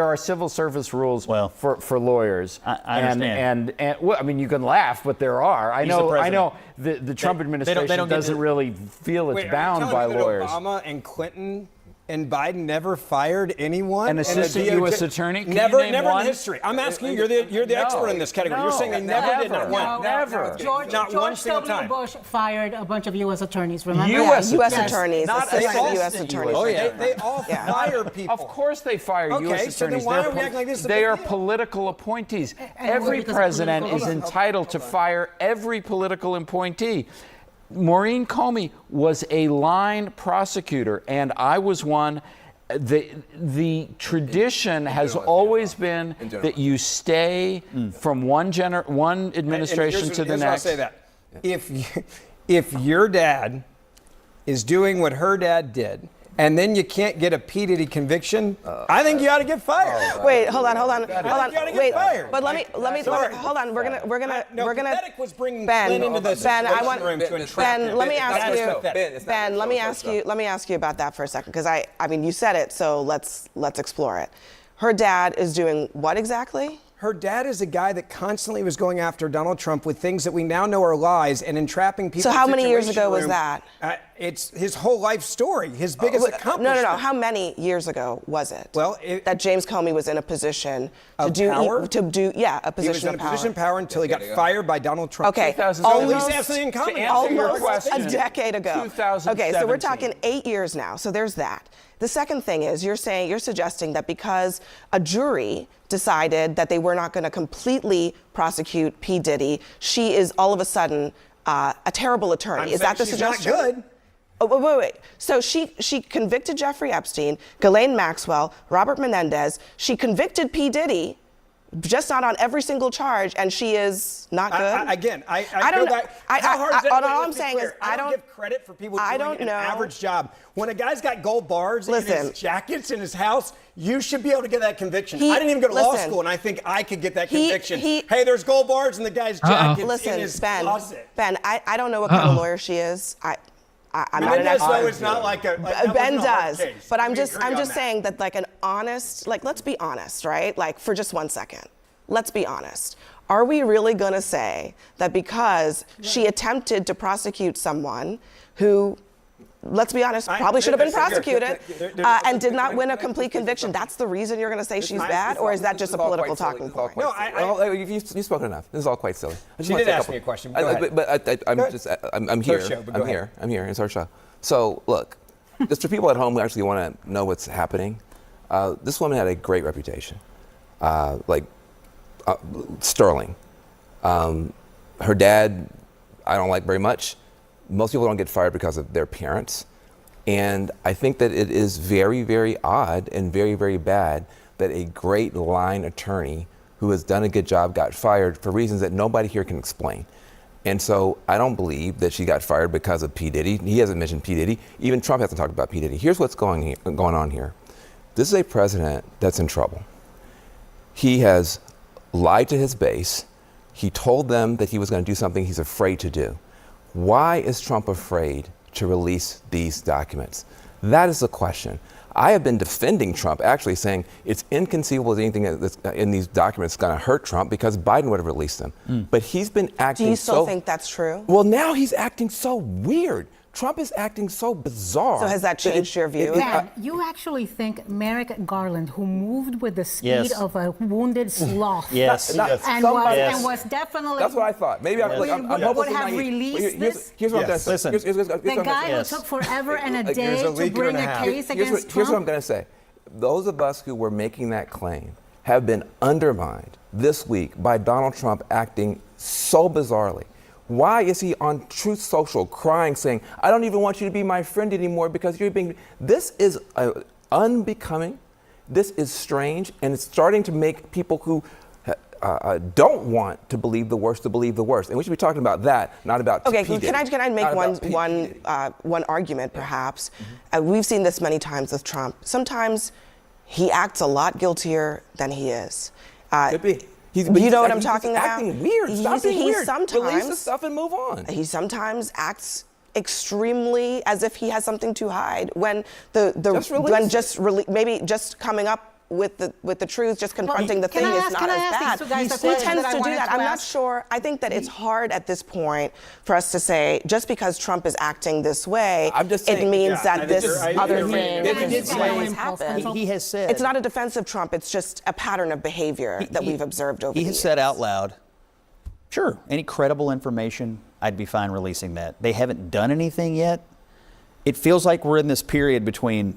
are civil service rules for lawyers. I understand. And well, I mean, you can laugh, but there are. I know the Trump administration doesn't really feel it's bound by lawyers. Obama and Clinton and Biden never fired anyone. An assistant U.S. attorney? Never in history. I'm asking you. You're the expert in this category. You're saying they never did. Not one. Never. Not one single time. George W. Bush fired a bunch of U.S. attorneys. Remember? U.S. attorneys. Not assistant U.S. attorneys. Oh yeah. They all fire people. Of course they fire U.S. attorneys. So then why are we acting like this? They are political appointees. Every president is entitled to fire every political appointee. Maureen Comey was a line prosecutor, and I was one. The tradition has always been that you stay from one administration to the next. I'll say that. If your dad is doing what her dad did, and then you can't get a P. Diddy conviction, I think you ought to get fired. Wait, hold on. Wait, but let me hold on. We're gonna. Pathetic was bringing Ben into the room to entrap Ben, him. let me ask you about that for a second, because I mean, you said it, so let's explore it. Her dad is doing what exactly? Her dad is a guy that constantly was going after Donald Trump with things that we now know are lies and entrapping people. So how many years ago was that? it's his whole life story, his biggest accomplishment. No. How many years ago was it? Well, that James Comey was in a position a position he was of in a power. position of power until he got fired by Donald Trump. Okay, almost absolutely incompetent. Almost a decade ago. Okay, so we're talking 8 years now. So there's that. The second thing is you're suggesting that because a jury decided that they were not going to completely prosecute P. Diddy, she is all of a sudden a terrible attorney. Is that the suggestion? Not good. Oh, wait. So she convicted Jeffrey Epstein, Ghislaine Maxwell, Robert Menendez. She convicted P. Diddy, just not on every single charge, and she is not good. I don't know. How hard is that? All I'm saying is I don't give credit for people doing an average job. When a guy's got gold bars in his jackets in his house, you should be able to get that conviction. I didn't even go to law school, and I think I could get that conviction. Hey, there's gold bars in the guy's jackets in his closet. Ben, I don't know what kind of lawyer she is. I'm not an expert. It's not like a Ben does, but I'm just saying that like an honest, like let's be honest, right? Like for just 1 second, let's be honest. Are we really going to say that because she attempted to prosecute someone who, let's be honest, probably should have been prosecuted and did not win a complete conviction, that's the reason you're going to say she's bad, or is that just a political talking point? No, you've spoken enough. This is all quite silly. She did ask me a question. Go ahead. But I'm here. I'm here. It's our show. So look, just for people at home who actually want to know what's happening, this woman had a great reputation, sterling. Her dad, I don't like very much. Most people don't get fired because of their parents. And I think that it is very, very odd and very, very bad that a great line attorney who has done a good job got fired for reasons that nobody here can explain. And so I don't believe that she got fired because of P. Diddy. He hasn't mentioned P. Diddy. Even Trump hasn't talked about P. Diddy. Here's what's going on here. This is a president that's in trouble. He has lied to his base. He told them that he was going to do something he's afraid to do. Why is Trump afraid to release these documents? That is the question. I have been defending Trump, actually saying it's inconceivable that anything that's in these documents is going to hurt Trump because Biden would have released them. But he's been acting so... Do you still think that's true? Well, now he's acting so weird. Trump is acting so bizarre. So has that changed your view? Ben, you actually think Merrick Garland, who moved with the speed of a wounded sloth, and was definitely... That's what I thought. Maybe I'm would have released this? Here's what I'm going to say. Listen, the guy who took forever and a day to bring a case against Trump? Here's what I'm going to say. Those of us who were making that claim have been undermined this week by Donald Trump acting so bizarrely. Why is he on Truth Social crying, saying, I don't even want you to be my friend anymore because you're being... This is unbecoming. This is strange. And it's starting to make people who don't want to believe the worst. And we should be talking about that, not about... Okay, can I make one argument, perhaps? We've seen this many times with Trump. Sometimes he acts a lot guiltier than he is. Could be. You know what I'm talking about? Acting weird. Stop being weird. Sometimes, release the stuff and move on. He sometimes acts extremely as if he has something to hide. When maybe just coming up with the truth, just confronting the thing is not as bad. He tends to do that. I'm not sure. I think that it's hard at this point for us to say just because Trump is acting this way, it means that this other thing is going to happen. He has said it's not a defense of Trump. It's just a pattern of behavior that we've observed over the years. He has said out loud, sure, any credible information, I'd be fine releasing that. They haven't done anything yet. It feels like we're in this period between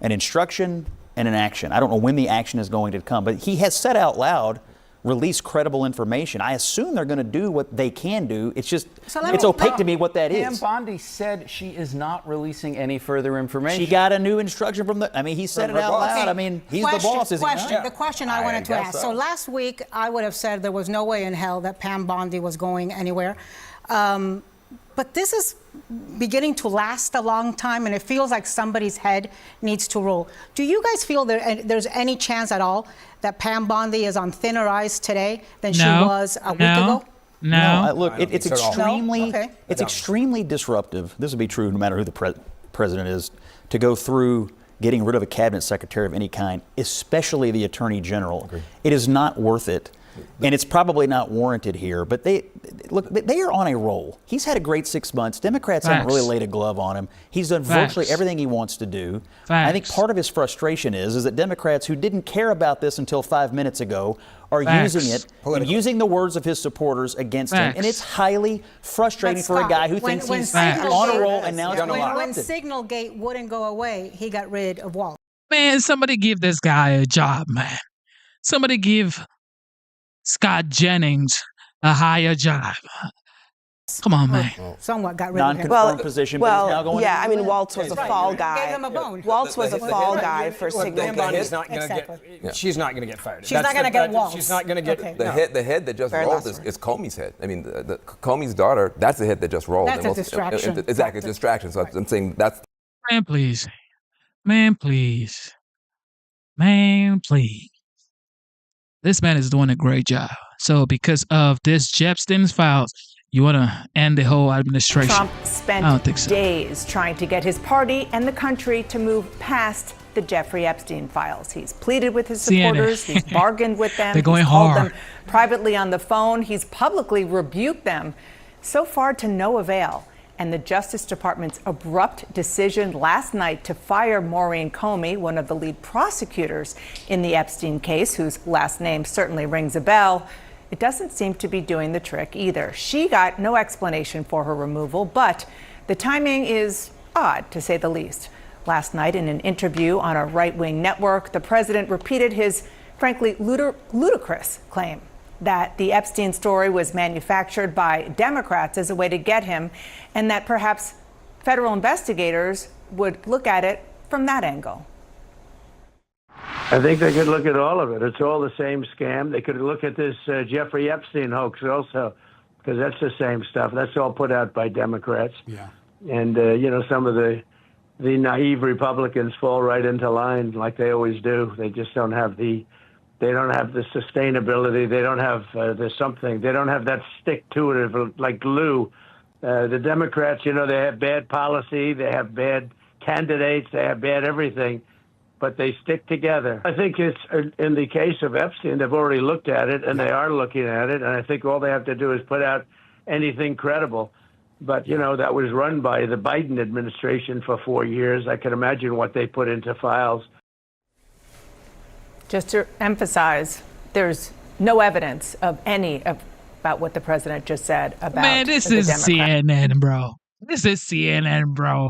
an instruction and an action. I don't know when the action is going to come, but he has said out loud, release credible information. I assume they're going to do what they can do. It's just, it's opaque to me what that is. Pam Bondi said she is not releasing any further information. She got a new instruction from he said it out loud. I mean, he's the boss, isn't he? The question I wanted to ask. So last week, I would have said there was no way in hell that Pam Bondi was going anywhere. But this is beginning to last a long time, and it feels like somebody's head needs to roll. Do you guys feel there's any chance at all that Pam Bondi is on thinner ice today than she was a week ago? No. Look, it's extremely disruptive. This would be true no matter who the president is, to go through getting rid of a cabinet secretary of any kind, especially the attorney general. It is not worth it And it's probably not warranted here, but they are on a roll. He's had a great 6 months. Democrats haven't really laid a glove on him. He's done virtually everything he wants to do. I think part of his frustration is that Democrats who didn't care about this until 5 minutes ago are using it and using the words of his supporters against him. And it's highly frustrating for a guy who thinks he's on a roll and now it's going to lie. When Signalgate wouldn't go away, he got rid of Waltz. Man, somebody give this guy a job, man. Somebody give Scott Jennings a higher job. Come on, man. Somewhat got rid of him. Non-confirmed position, but he's now going yeah, I mean, Waltz was a fall guy. Gave him a bone. Waltz was a fall guy for Signalgate. She's not going to get fired. She's not going to get Waltz. She's not going to get the head that just rolled is Comey's head. I mean, the Comey's daughter. That's the head that just rolled. That's a distraction. Exactly, it's a distraction. So I'm saying that's. Man, please. Man, please. Man, please. This man is doing a great job. So because of this Epstein's files, you want to end the whole administration? Trump spent days trying to get his party and the country to move past the Jeffrey Epstein files. He's pleaded with his supporters. He's bargained with them. They're going he's called hard. them privately on the phone. He's publicly rebuked them. So far to no avail. And the Justice Department's abrupt decision last night to fire Maureen Comey, one of the lead prosecutors in the Epstein case, whose last name certainly rings a bell, it doesn't seem to be doing the trick either. She got no explanation for her removal, but the timing is odd, to say the least. Last night, in an interview on a right-wing network, the president repeated his, frankly, ludicrous claim that the Epstein story was manufactured by Democrats as a way to get him, and that perhaps federal investigators would look at it from that angle. I think they could look at all of it. It's all the same scam. They could look at this Jeffrey Epstein hoax also, because that's the same stuff. That's all put out by Democrats. Yeah. And, some of the naive Republicans fall right into line like they always do. They just don't have the sustainability. They don't have they don't have that stick to it like glue. The Democrats, they have bad policy. They have bad candidates. They have bad everything. But they stick together. I think it's in the case of Epstein, they've already looked at it, and they are looking at it. And I think all they have to do is put out anything credible. But, that was run by the Biden administration for 4 years. I can imagine what they put into files. Just to emphasize, there's no evidence of about what the president just said about Man, this is CNN, bro. This is CNN, bro.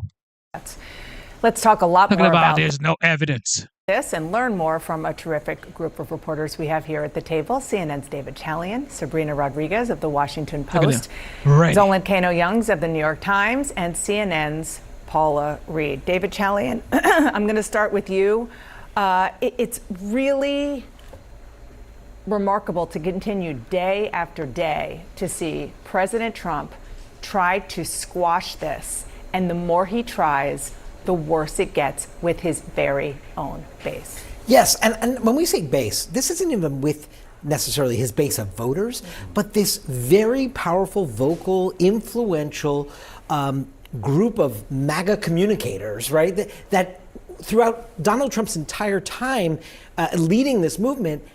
Let's talk a lot more about there's no evidence. This and learn more from a terrific group of reporters we have here at the table. CNN's David Chalian, Sabrina Rodriguez of The Washington Post, Zolan Kano-Youngs of The New York Times, and CNN's Paula Reed. David Chalian, I'm going to start with you. It's really remarkable to continue day after day to see President Trump try to squash this. And the more he tries, the worse it gets with his very own base. Yes, and when we say base, this isn't even with necessarily his base of voters, but this very powerful, vocal, influential group of MAGA communicators, right? That throughout Donald Trump's entire time leading this movement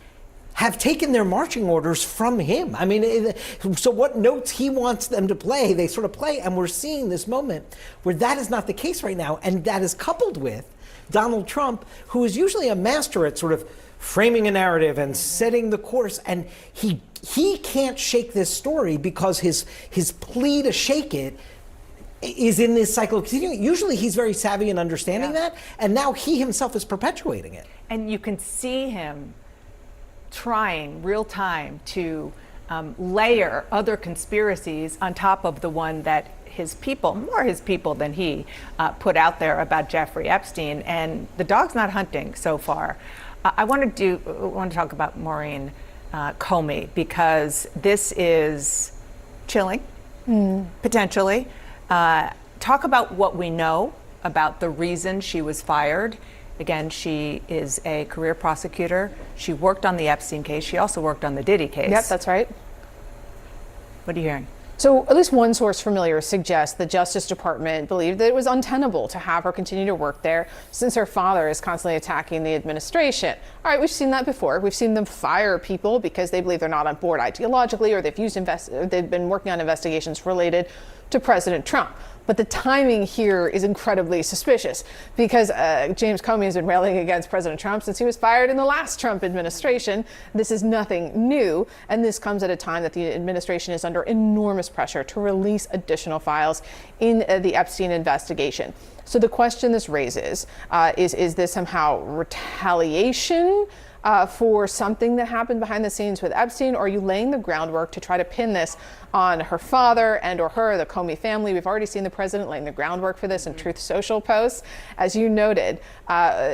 have taken their marching orders from him. I mean, so what notes he wants them to play, they sort of play, and we're seeing this moment where that is not the case right now, and that is coupled with Donald Trump, who is usually a master at sort of framing a narrative and setting the course, and he can't shake this story because his plea to shake it is in this cycle. Usually he's very savvy in understanding that, and now he himself is perpetuating it. And you can see him trying real time to layer other conspiracies on top of the one that his people, more his people than he, put out there about Jeffrey Epstein. And the dog's not hunting so far. I want to talk about Maureen Comey, because this is chilling, potentially. Talk about what we know about the reason she was fired. Again, she is a career prosecutor. She worked on the Epstein case. She also worked on the Diddy case. Yep, that's right. What are you hearing? So at least one source familiar suggests the Justice Department believed that it was untenable to have her continue to work there since her father is constantly attacking the administration. All right, we've seen that before. We've seen them fire people because they believe they're not on board ideologically, or they've been working on investigations related to President Trump. But the timing here is incredibly suspicious because James Comey has been railing against President Trump since he was fired in the last Trump administration. This is nothing new, and this comes at a time that the administration is under enormous pressure to release additional files in the Epstein investigation. So the question this raises is this somehow retaliation for something that happened behind the scenes with Epstein, or are you laying the groundwork to try to pin this on her father and or her, the Comey family? We've already seen the president laying the groundwork for this in Truth Social posts, as you noted,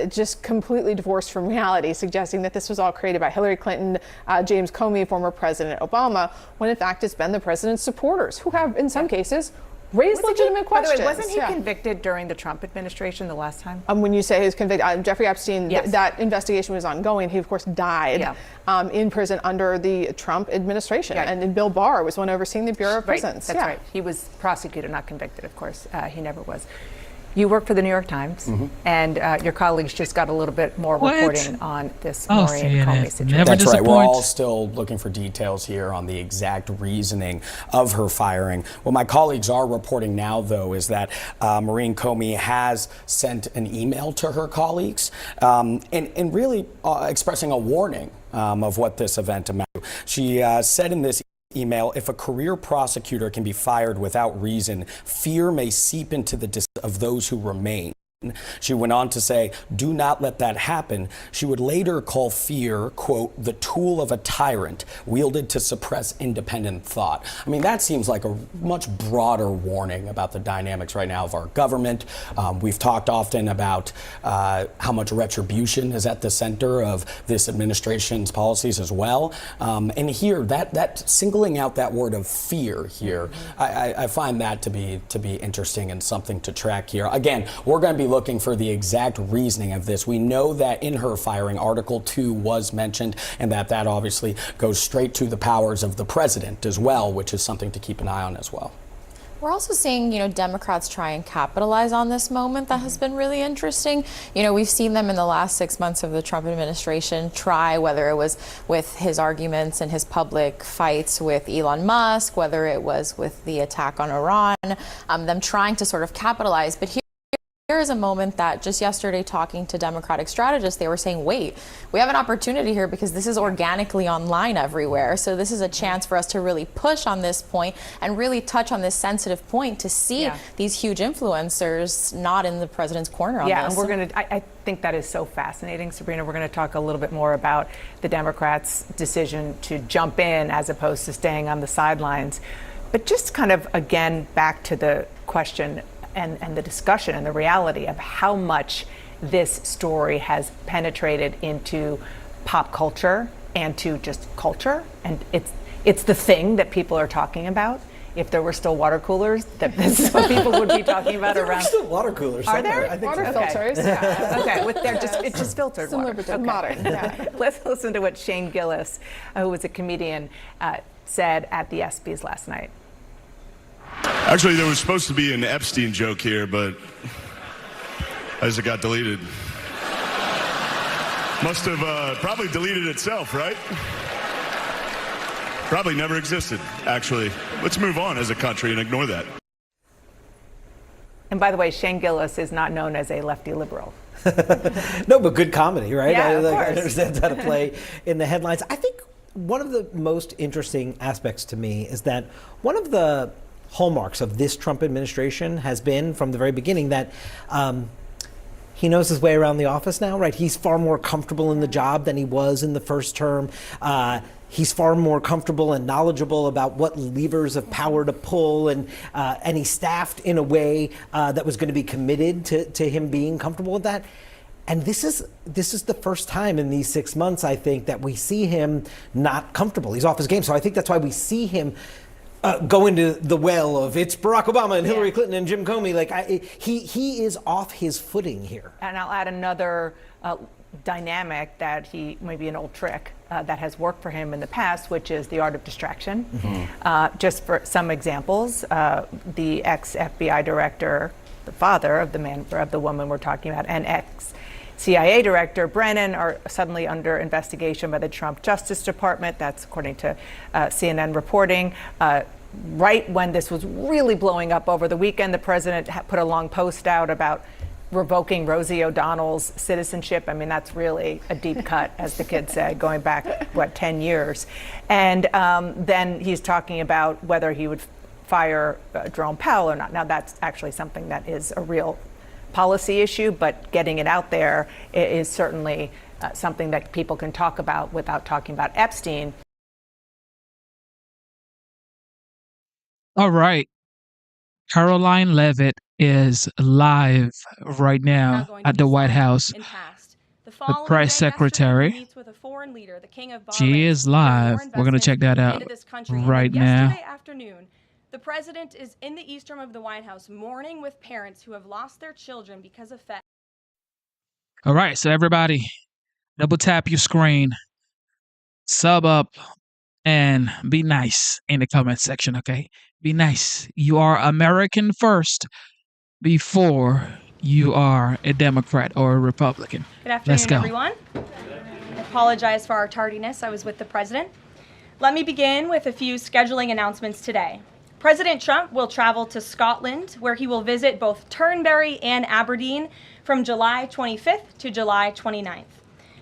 just completely divorced from reality, suggesting that this was all created by Hillary Clinton, James Comey, former President Obama, when in fact it's been the president's supporters who have, in some cases, raised legitimate questions. By the way, wasn't he convicted during the Trump administration the last time? When you say he was convicted, Jeffrey Epstein, yes. That investigation was ongoing. He, of course, died in prison under the Trump administration. Yeah. And Bill Barr was one overseeing the Bureau of Prisons. That's right. He was prosecuted, not convicted, of course. He never was. You work for the New York Times, and your colleagues just got a little bit more reporting on this Maureen Comey situation. That's right. We're all still looking for details here on the exact reasoning of her firing. What my colleagues are reporting now, though, is that Maureen Comey has sent an email to her colleagues and really expressing a warning of what this event amounted to. She said in this email, if a career prosecutor can be fired without reason, fear may seep into the of those who remain. She went on to say, do not let that happen. She would later call fear, quote, the tool of a tyrant wielded to suppress independent thought. I mean, that seems like a much broader warning about the dynamics right now of our government. We've talked often about how much retribution is at the center of this administration's policies as well. And here, that singling out that word of fear here, I find that to be interesting and something to track here. Again, we're going to be looking for the exact reasoning of this. We know that in her firing, Article 2 was mentioned, and that obviously goes straight to the powers of the president as well, which is something to keep an eye on as well. We're also seeing, Democrats try and capitalize on this moment. That has been really interesting. We've seen them in the last 6 months of the Trump administration try, whether it was with his arguments and his public fights with Elon Musk, whether it was with the attack on Iran, them trying to sort of capitalize. But here is a moment that just yesterday, talking to Democratic strategists, they were saying, wait, we have an opportunity here because this is organically online everywhere. So this is a chance for us to really push on this point and really touch on this sensitive point to see these huge influencers not in the president's corner on this. And we're going to, I think that is so fascinating, Sabrina. We're going to talk a little bit more about the Democrats' decision to jump in as opposed to staying on the sidelines. But just kind of, again, back to the question and the discussion and the reality of how much this story has penetrated into pop culture and to just culture. And it's the thing that people are talking about. If there were still water coolers, that this is what people would be talking about around. There are still water coolers. Are there? I think water so. filters. Okay, it's just filtered similar water. But modern. Yeah. Let's listen to what Shane Gillis, who was a comedian, said at the ESPYs last night. Actually, there was supposed to be an Epstein joke here, but as it got deleted. Must have probably deleted itself, right? Probably never existed, actually. Let's move on as a country and ignore that. And by the way, Shane Gillis is not known as a lefty liberal. No, but good comedy, right? Yeah, of I course. understand how to play in the headlines. I think one of the most interesting aspects to me is that one of the hallmarks of this Trump administration has been from the very beginning that he knows his way around the office now, right? He's far more comfortable in the job than he was in the first term. He's far more comfortable and knowledgeable about what levers of power to pull, and he's staffed in a way that was going to be committed to him being comfortable with that. And this is the first time in these 6 months, I think, that we see him not comfortable. He's off his game. So I think that's why we see him go into the well of it's Barack Obama and Hillary Clinton and Jim Comey. Like he is off his footing here. And I'll add another dynamic that maybe an old trick that has worked for him in the past, which is the art of distraction. Just for some examples, the ex-FBI director, the father of the woman we're talking about, and ex-CIA director Brennan are suddenly under investigation by the Trump Justice Department. That's according to CNN reporting. Right when this was really blowing up over the weekend, the president put a long post out about revoking Rosie O'Donnell's citizenship. I mean, that's really a deep cut, as the kids say, going back, 10 years. And then he's talking about whether he would fire Jerome Powell or not. Now, that's actually something that is a real policy issue, but getting it out there is certainly something that people can talk about without talking about Epstein. All right. Caroline Leavitt is live right now at the White House. The press secretary. She is live. We're going to check that out right now. Yesterday afternoon, the president is in the east room of the White House mourning with parents who have lost their children because of fentanyl. All right, so everybody, double tap your screen, sub up, and be nice in the comment section, okay? Be nice. You are American first before you are a Democrat or a Republican. Good afternoon, Let's go. everyone. I apologize for our tardiness. I was with the president. Let me begin with a few scheduling announcements today. President Trump will travel to Scotland, where he will visit both Turnberry and Aberdeen from July 25th to July 29th.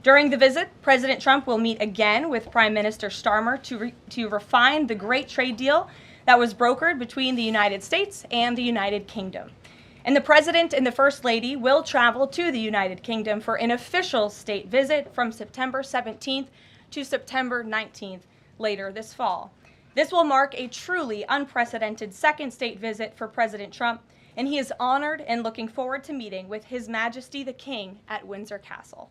During the visit, President Trump will meet again with Prime Minister Starmer to refine the great trade deal that was brokered between the United States and the United Kingdom. And the President and the First Lady will travel to the United Kingdom for an official state visit from September 17th to September 19th later this fall. This will mark a truly unprecedented second state visit for President Trump, and he is honored and looking forward to meeting with His Majesty the King at Windsor Castle.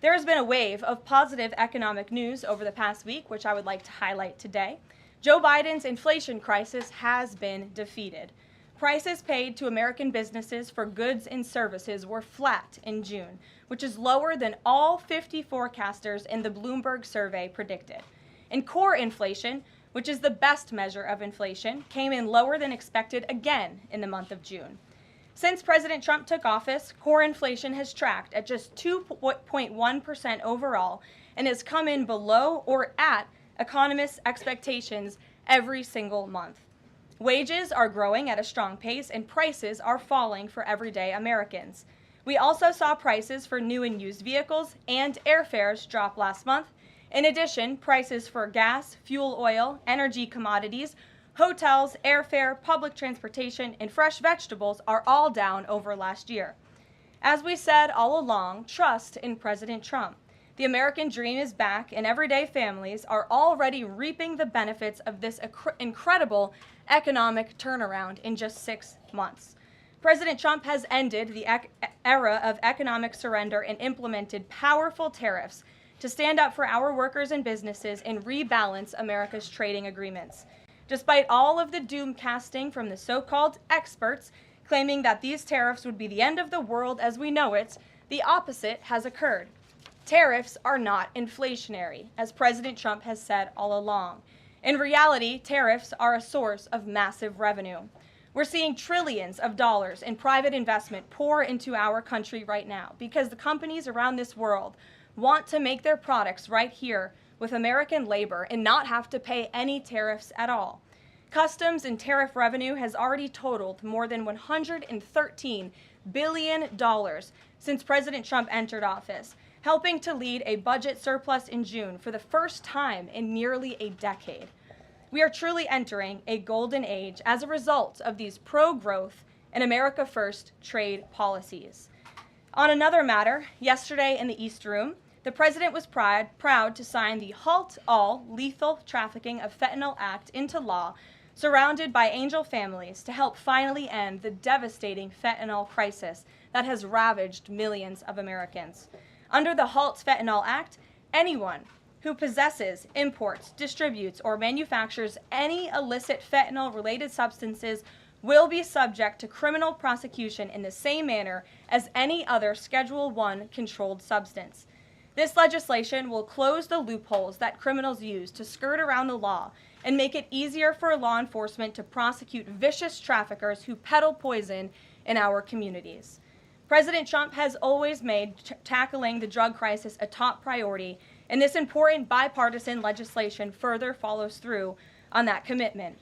There has been a wave of positive economic news over the past week, which I would like to highlight today. Joe Biden's inflation crisis has been defeated. Prices paid to American businesses for goods and services were flat in June, which is lower than all 50 forecasters in the Bloomberg survey predicted. And core inflation, which is the best measure of inflation, came in lower than expected again in the month of June. Since President Trump took office, core inflation has tracked at just 2.1% overall and has come in below or at economists' expectations every single month. Wages are growing at a strong pace and prices are falling for everyday Americans. We also saw prices for new and used vehicles and airfares drop last month. In addition, prices for gas, fuel oil, energy commodities, hotels, airfare, public transportation, and fresh vegetables are all down over last year. As we said all along, trust in President Trump. The American dream is back, and everyday families are already reaping the benefits of this incredible economic turnaround in just 6 months. President Trump has ended the era of economic surrender and implemented powerful tariffs to stand up for our workers and businesses and rebalance America's trading agreements. Despite all of the doom casting from the so-called experts claiming that these tariffs would be the end of the world as we know it, the opposite has occurred. Tariffs are not inflationary, as President Trump has said all along. In reality, tariffs are a source of massive revenue. We're seeing trillions of dollars in private investment pour into our country right now because the companies around this world want to make their products right here with American labor and not have to pay any tariffs at all. Customs and tariff revenue has already totaled more than $113 billion since President Trump entered office, helping to lead a budget surplus in June for the first time in nearly a decade. We are truly entering a golden age as a result of these pro-growth and America First trade policies. On another matter, yesterday in the East Room, the president was proud to sign the Halt All Lethal Trafficking of Fentanyl Act into law, surrounded by angel families to help finally end the devastating fentanyl crisis that has ravaged millions of Americans. Under the Halt Fentanyl Act, anyone who possesses, imports, distributes, or manufactures any illicit fentanyl-related substances will be subject to criminal prosecution in the same manner as any other Schedule I controlled substance. This legislation will close the loopholes that criminals use to skirt around the law and make it easier for law enforcement to prosecute vicious traffickers who peddle poison in our communities. President Trump has always made tackling the drug crisis a top priority, and this important bipartisan legislation further follows through on that commitment.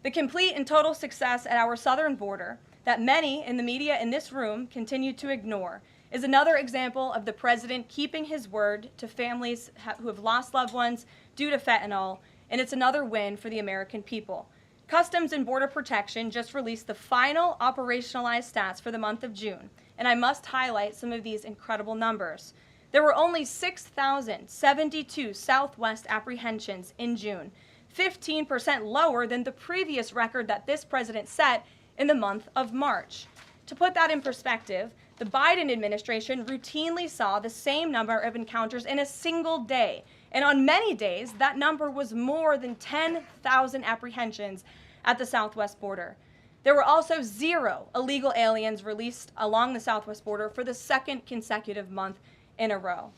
The complete and total success at our southern border that many in the media in this room continue to ignore is another example of the president keeping his word to families who have lost loved ones due to fentanyl, and it's another win for the American people. Customs and Border Protection just released the final operationalized stats for the month of June, and I must highlight some of these incredible numbers. There were only 6,072 Southwest apprehensions in June, 15% lower than the previous record that this president set in the month of March. To put that in perspective, the Biden administration routinely saw the same number of encounters in a single day, and on many days, that number was more than 10,000 apprehensions at the Southwest border. There were also 0 illegal aliens released along the Southwest border for the second consecutive month in a row.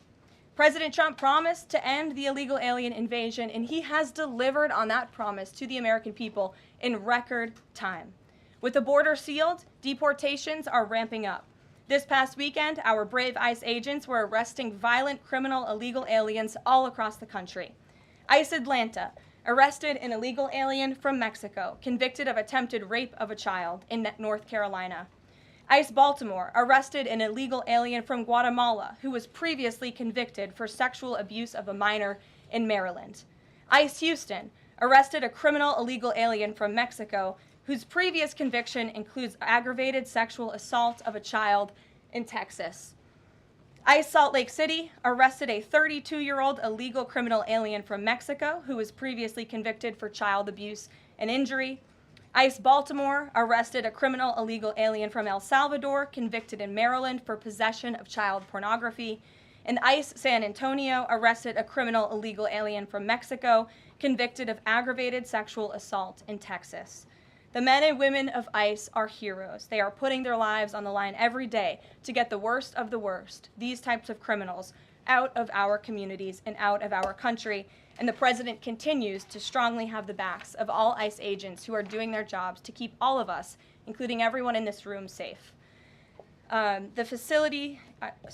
President Trump promised to end the illegal alien invasion, and he has delivered on that promise to the American people in record time. With the border sealed, deportations are ramping up. This past weekend, our brave ICE agents were arresting violent criminal illegal aliens all across the country. ICE Atlanta arrested an illegal alien from Mexico, convicted of attempted rape of a child in North Carolina. ICE Baltimore arrested an illegal alien from Guatemala who was previously convicted for sexual abuse of a minor in Maryland. ICE Houston arrested a criminal illegal alien from Mexico whose previous conviction includes aggravated sexual assault of a child in Texas. ICE Salt Lake City arrested a 32-year-old illegal criminal alien from Mexico who was previously convicted for child abuse and injury. ICE Baltimore arrested a criminal illegal alien from El Salvador convicted in Maryland for possession of child pornography. And ICE San Antonio arrested a criminal illegal alien from Mexico convicted of aggravated sexual assault in Texas. The men and women of ICE are heroes. They are putting their lives on the line every day to get the worst of the worst, these types of criminals, out of our communities and out of our country. And the president continues to strongly have the backs of all ICE agents who are doing their jobs to keep all of us, including everyone in this room, safe. The facility,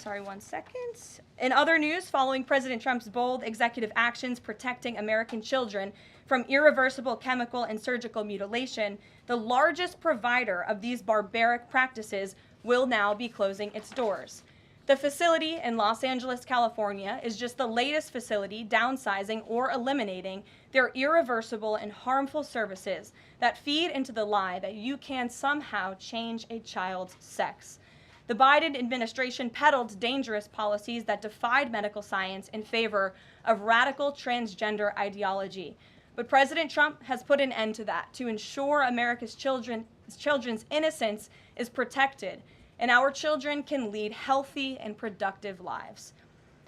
one second. In other news, following President Trump's bold executive actions protecting American children from irreversible chemical and surgical mutilation, the largest provider of these barbaric practices will now be closing its doors. The facility in Los Angeles, California, is just the latest facility downsizing or eliminating their irreversible and harmful services that feed into the lie that you can somehow change a child's sex. The Biden administration peddled dangerous policies that defied medical science in favor of radical transgender ideology. But President Trump has put an end to that to ensure America's children's innocence is protected and our children can lead healthy and productive lives.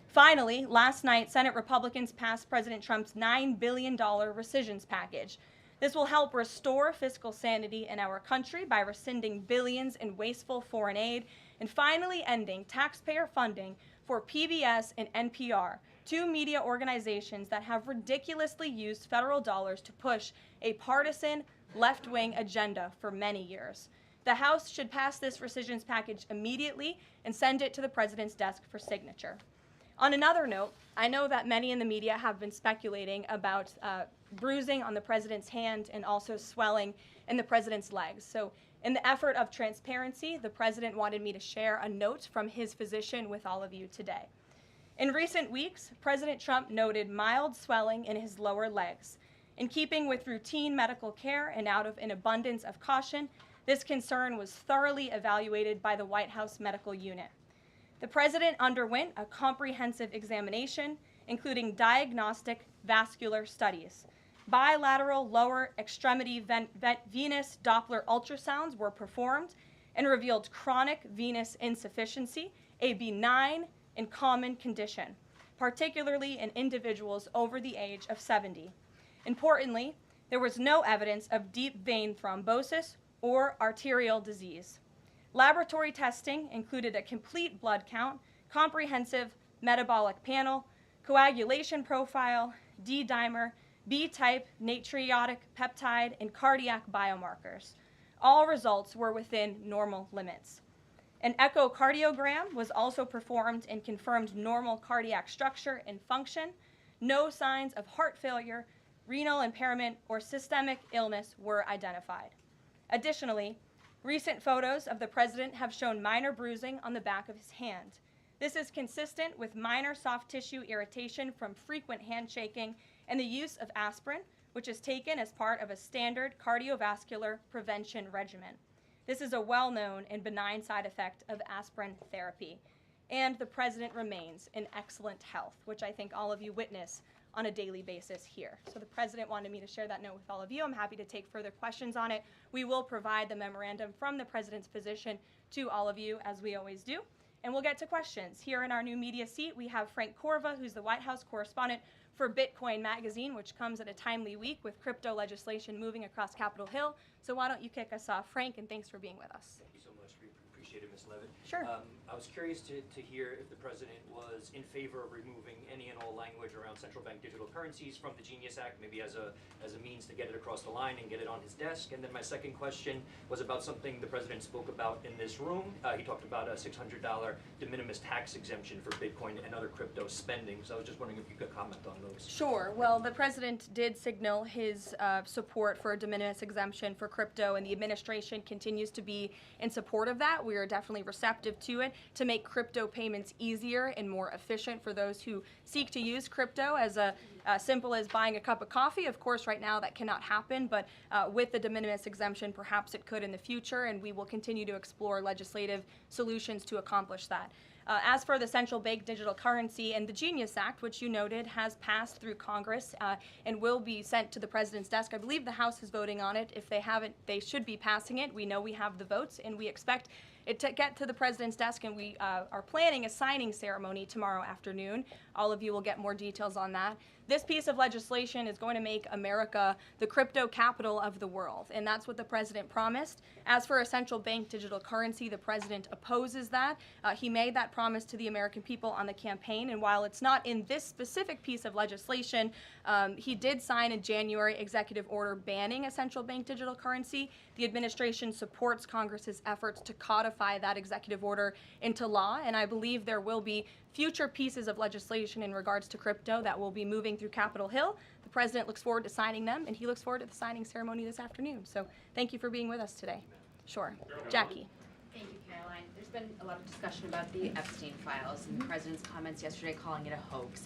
Finally, last night, Senate Republicans passed President Trump's $9 billion rescissions package. This will help restore fiscal sanity in our country by rescinding billions in wasteful foreign aid and finally ending taxpayer funding for PBS and NPR, 2 media organizations that have ridiculously used federal dollars to push a partisan left-wing agenda for many years. The House should pass this rescissions package immediately and send it to the president's desk for signature. On another note, I know that many in the media have been speculating about bruising on the president's hand and also swelling in the president's legs. So in the effort of transparency, the president wanted me to share a note from his physician with all of you today. In recent weeks, President Trump noted mild swelling in his lower legs. In keeping with routine medical care and out of an abundance of caution, this concern was thoroughly evaluated by the White House medical unit. The president underwent a comprehensive examination, including diagnostic vascular studies. Bilateral lower extremity venous Doppler ultrasounds were performed and revealed chronic venous insufficiency, a benign and common condition, particularly in individuals over the age of 70. Importantly, there was no evidence of deep vein thrombosis or arterial disease. Laboratory testing included a complete blood count, comprehensive metabolic panel, coagulation profile, D-dimer, B-type natriuretic peptide, and cardiac biomarkers. All results were within normal limits. An echocardiogram was also performed and confirmed normal cardiac structure and function. No signs of heart failure, renal impairment, or systemic illness were identified. Additionally, recent photos of the president have shown minor bruising on the back of his hand. This is consistent with minor soft tissue irritation from frequent handshaking and the use of aspirin, which is taken as part of a standard cardiovascular prevention regimen. This is a well-known and benign side effect of aspirin therapy. And the president remains in excellent health, which I think all of you witness on a daily basis here. So the president wanted me to share that note with all of you. I'm happy to take further questions on it. We will provide the memorandum from the president's physician to all of you, as we always do. And we'll get to questions. Here in our new media seat, we have Frank Corva, who's the White House correspondent for Bitcoin Magazine, which comes at a timely week with crypto legislation moving across Capitol Hill. So why don't you kick us off, Frank, and thanks for being with us. Thank you so much. We appreciate it, Ms. Levitt. Sure. I was curious to hear if the president was in favor of removing any and all language around central bank digital currencies from the Genius Act, maybe as a means to get it across the line and get it on his desk. And then my second question was about something the president spoke about in this room. He talked about a $600 de minimis tax exemption for Bitcoin and other crypto spending. So I was just wondering if you could comment on those. Sure. Well, the president did signal his support for a de minimis exemption for crypto, and the administration continues to be in support of that. We are definitely receptive to it to make crypto payments easier and more efficient for those who seek to use crypto as simple as buying a cup of coffee. Of course, right now that cannot happen, but with the de minimis exemption, perhaps it could in the future, and we will continue to explore legislative solutions to accomplish that. As for the central bank digital currency and the Genius Act, which you noted has passed through Congress and will be sent to the president's desk. I believe the House is voting on it. If they haven't, they should be passing it. We know we have the votes, and we expect it to get to the president's desk, and we are planning a signing ceremony tomorrow afternoon. All of you will get more details on that. This piece of legislation is going to make America the crypto capital of the world, and that's what the president promised. As for a central bank digital currency, the president opposes that. He made that promise to the American people on the campaign, and while it's not in this specific piece of legislation, he did sign a January executive order banning a central bank digital currency. The administration supports Congress's efforts to codify that executive order into law, and I believe there will be future pieces of legislation in regards to crypto that will be moving through Capitol Hill. The president looks forward to signing them, and he looks forward to the signing ceremony this afternoon. So thank you for being with us today. Sure. Jackie. Thank you, Caroline. There's been a lot of discussion about the Epstein files and the president's comments yesterday calling it a hoax.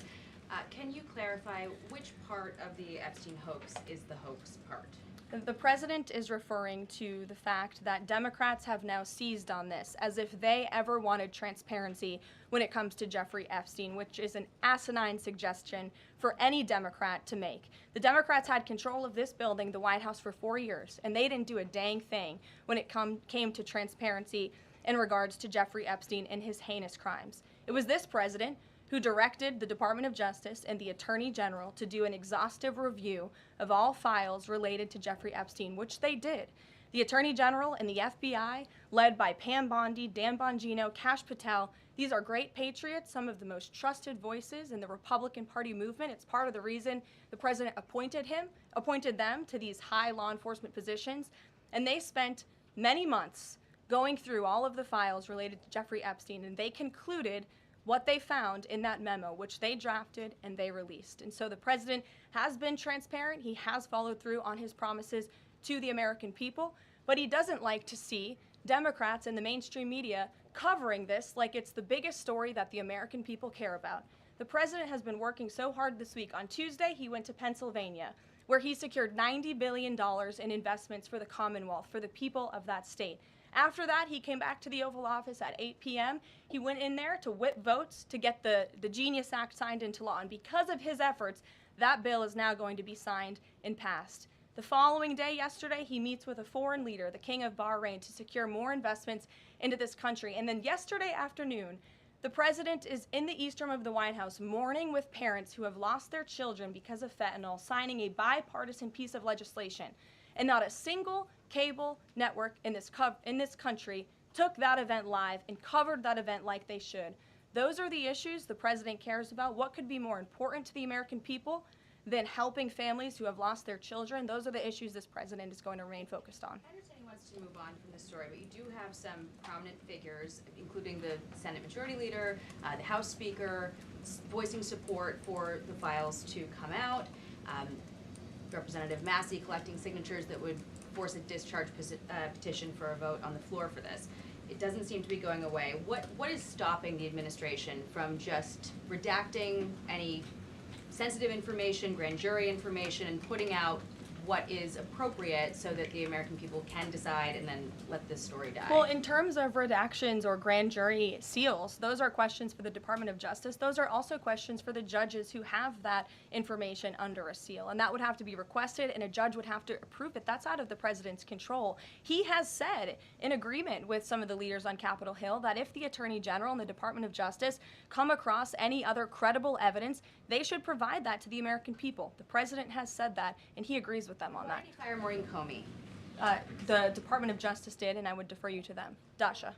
Can you clarify which part of the Epstein hoax is the hoax part? The president is referring to the fact that Democrats have now seized on this as if they ever wanted transparency when it comes to Jeffrey Epstein, which is an asinine suggestion for any Democrat to make. The Democrats had control of this building, the White House, for 4 years, and they didn't do a dang thing when it came to transparency in regards to Jeffrey Epstein and his heinous crimes. It was this president who directed the Department of Justice and the Attorney General to do an exhaustive review of all files related to Jeffrey Epstein, which they did. The Attorney General and the FBI, led by Pam Bondi, Dan Bongino, Kash Patel, these are great patriots, some of the most trusted voices in the Republican Party movement. It's part of the reason the president appointed them to these high law enforcement positions, and they spent many months going through all of the files related to Jeffrey Epstein, and they concluded what they found in that memo, which they drafted and they released. And so the president has been transparent. He has followed through on his promises to the American people, but he doesn't like to see Democrats and the mainstream media covering this like it's the biggest story that the American people care about. The president has been working so hard this week. On Tuesday, he went to Pennsylvania, where he secured $90 billion in investments for the Commonwealth, for the people of that state. After that, he came back to the Oval Office at 8 p.m. He went in there to whip votes to get the Genius Act signed into law. And because of his efforts, that bill is now going to be signed and passed. The following day, yesterday, he meets with a foreign leader, the King of Bahrain, to secure more investments into this country. And then yesterday afternoon, the president is in the East Room of the White House mourning with parents who have lost their children because of fentanyl, signing a bipartisan piece of legislation. And not a single cable network in this country took that event live and covered that event like they should. Those are the issues the president cares about. What could be more important to the American people than helping families who have lost their children? Those are the issues this president is going to remain focused on. I understand he wants to move on from this story, but you do have some prominent figures, including the Senate Majority Leader, the House Speaker, voicing support for the files to come out. Representative Massey collecting signatures that would force a discharge petition for a vote on the floor for this. It doesn't seem to be going away. What is stopping the administration from just redacting any sensitive information, grand jury information, and putting out what is appropriate so that the American people can decide and then let this story die? Well, in terms of redactions or grand jury seals, those are questions for the Department of Justice. Those are also questions for the judges who have that information under a seal. And that would have to be requested, and a judge would have to approve it. That's out of the president's control. He has said, in agreement with some of the leaders on Capitol Hill, that if the Attorney General and the Department of Justice come across any other credible evidence, they should provide that to the American people. The president has said that, and he agrees with them on that. Why did he fire Maureen Comey? The Department of Justice did, and I would defer you to them. Dasha.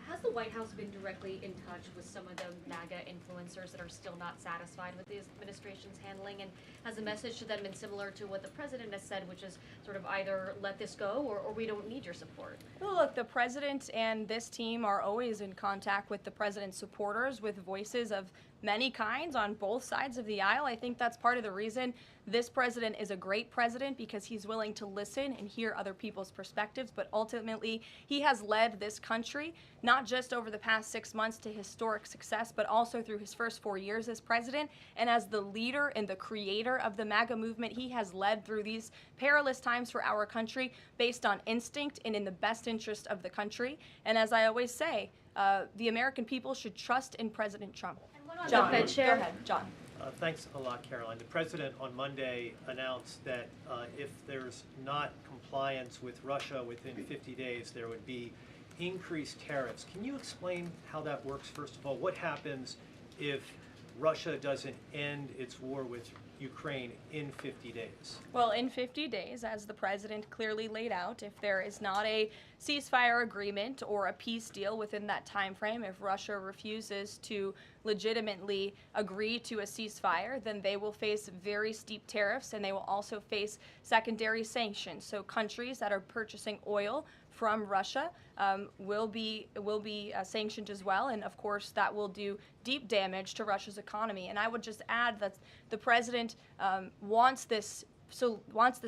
Has the White House been directly in touch with some of the MAGA influencers that are still not satisfied with the administration's handling? And has the message to them been similar to what the president has said, which is sort of either let this go or we don't need your support? Well, look, the president and this team are always in contact with the president's supporters with voices of many kinds on both sides of the aisle. I think that's part of the reason this president is a great president, because he's willing to listen and hear other people's perspectives. But ultimately, he has led this country, not just over the past 6 months to historic success, but also through his first 4 years as president. And as the leader and the creator of the MAGA movement, he has led through these perilous times for our country based on instinct and in the best interest of the country. And as I always say, the American people should trust in President Trump. John, go ahead, John. Thanks a lot, Caroline. The president on Monday announced that if there's not compliance with Russia within 50 days, there would be increased tariffs. Can you explain how that works, first of all? What happens if Russia doesn't end its war with Ukraine in 50 days? Well, in 50 days, as the president clearly laid out, if there is not a ceasefire agreement or a peace deal within that time frame, if Russia refuses to legitimately agree to a ceasefire, then they will face very steep tariffs, and they will also face secondary sanctions. So countries that are purchasing oil from Russia will be sanctioned as well, and of course that will do deep damage to Russia's economy. And I would just add that the president wants this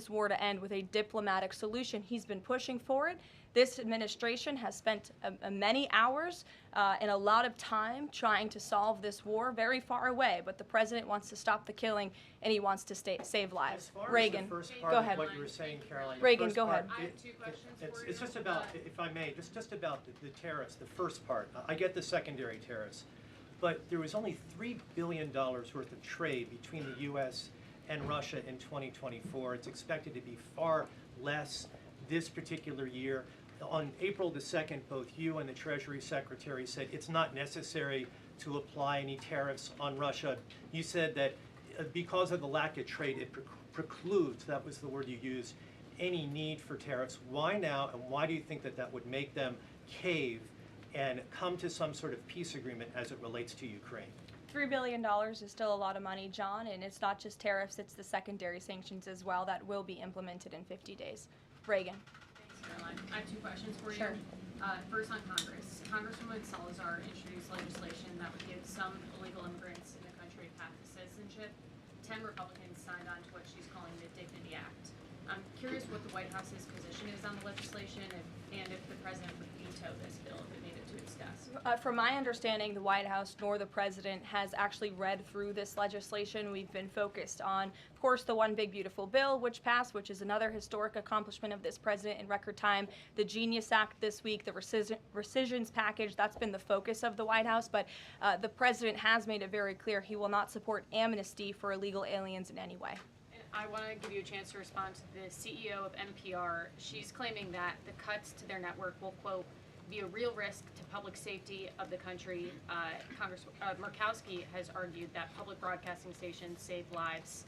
war to end with a diplomatic solution. He's been pushing for it. This administration has spent many hours and a lot of time trying to solve this war very far away, but the president wants to stop the killing, and he wants to save lives. Reagan, go ahead. What you were saying, Caroline. Reagan, go ahead. I have 2 questions for you. It's just about, if I may, just about the tariffs, the first part. I get the secondary tariffs, but there was only $3 billion worth of trade between the U.S. and Russia in 2024. It's expected to be far less this particular year. On April the 2nd, both you and the Treasury Secretary said it's not necessary to apply any tariffs on Russia. You said that because of the lack of trade, it precludes, that was the word you used, any need for tariffs. Why now, and why do you think that that would make them cave and come to some sort of peace agreement as it relates to Ukraine? $3 billion is still a lot of money, John, and it's not just tariffs, it's the secondary sanctions as well that will be implemented in 50 days. Reagan. Thanks, Caroline. I have 2 questions for you. Sure. First on Congress. Congresswoman Salazar introduced legislation that would give some illegal immigrants in the country a path to citizenship. 10 Republicans signed on to what she's calling the Dignity Act. I'm curious what the White House's position is on the legislation, and if the president would veto this bill if it made it to its desk. From my understanding, the White House nor the president has actually read through this legislation. We've been focused on, of course, the One Big Beautiful Bill, which passed, which is another historic accomplishment of this president in record time. The Genius Act this week, the rescissions package, that's been the focus of the White House. But the president has made it very clear he will not support amnesty for illegal aliens in any way. I want to give you a chance to respond to the CEO of NPR. She's claiming that the cuts to their network will, quote, be a real risk to public safety of the country. Murkowski has argued that public broadcasting stations save lives.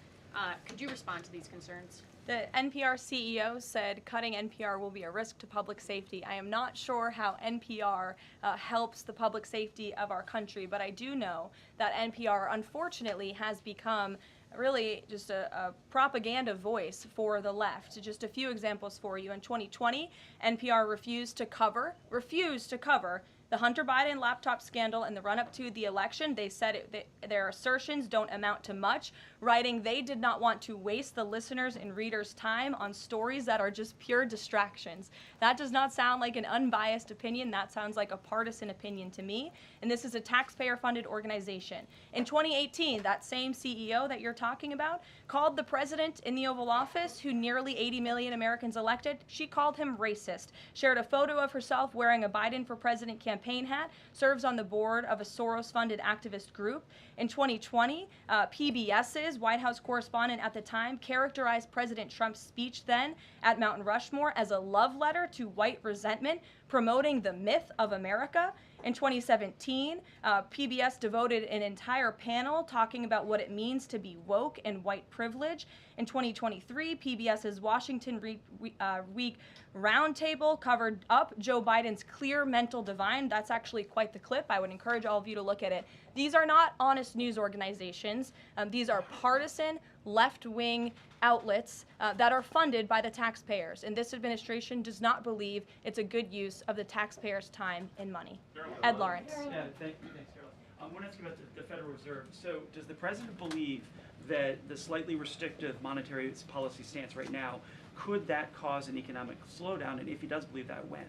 Could you respond to these concerns? The NPR CEO said cutting NPR will be a risk to public safety. I am not sure how NPR helps the public safety of our country, but I do know that NPR unfortunately has become really just a propaganda voice for the left. Just a few examples for you. In 2020, NPR refused to cover the Hunter Biden laptop scandal in the run-up to the election. They said their assertions don't amount to much, writing they did not want to waste the listeners' and readers' time on stories that are just pure distractions. That does not sound like an unbiased opinion. That sounds like a partisan opinion to me. And this is a taxpayer-funded organization. In 2018, that same CEO that you're talking about called the president in the Oval Office, who nearly 80 million Americans elected, she called him racist, shared a photo of herself wearing a Biden for president campaign hat, serves on the board of a Soros-funded activist group. In 2020, PBS's White House correspondent at the time characterized President Trump's speech then at Mount Rushmore as a love letter to white resentment, promoting the myth of America. In 2017, PBS devoted an entire panel talking about what it means to be woke and white privilege. In 2023, PBS's Washington Week Roundtable covered up Joe Biden's clear mental divide. That's actually quite the clip. I would encourage all of you to look at it. These are not honest news organizations. These are partisan, left-wing outlets that are funded by the taxpayers. And this administration does not believe it's a good use of the taxpayers' time and money. Ed Lawrence. Yeah, thanks, Carol. I want to ask you about the Federal Reserve. So does the president believe that the slightly restrictive monetary policy stance right now, could that cause an economic slowdown? And if he does believe that, when?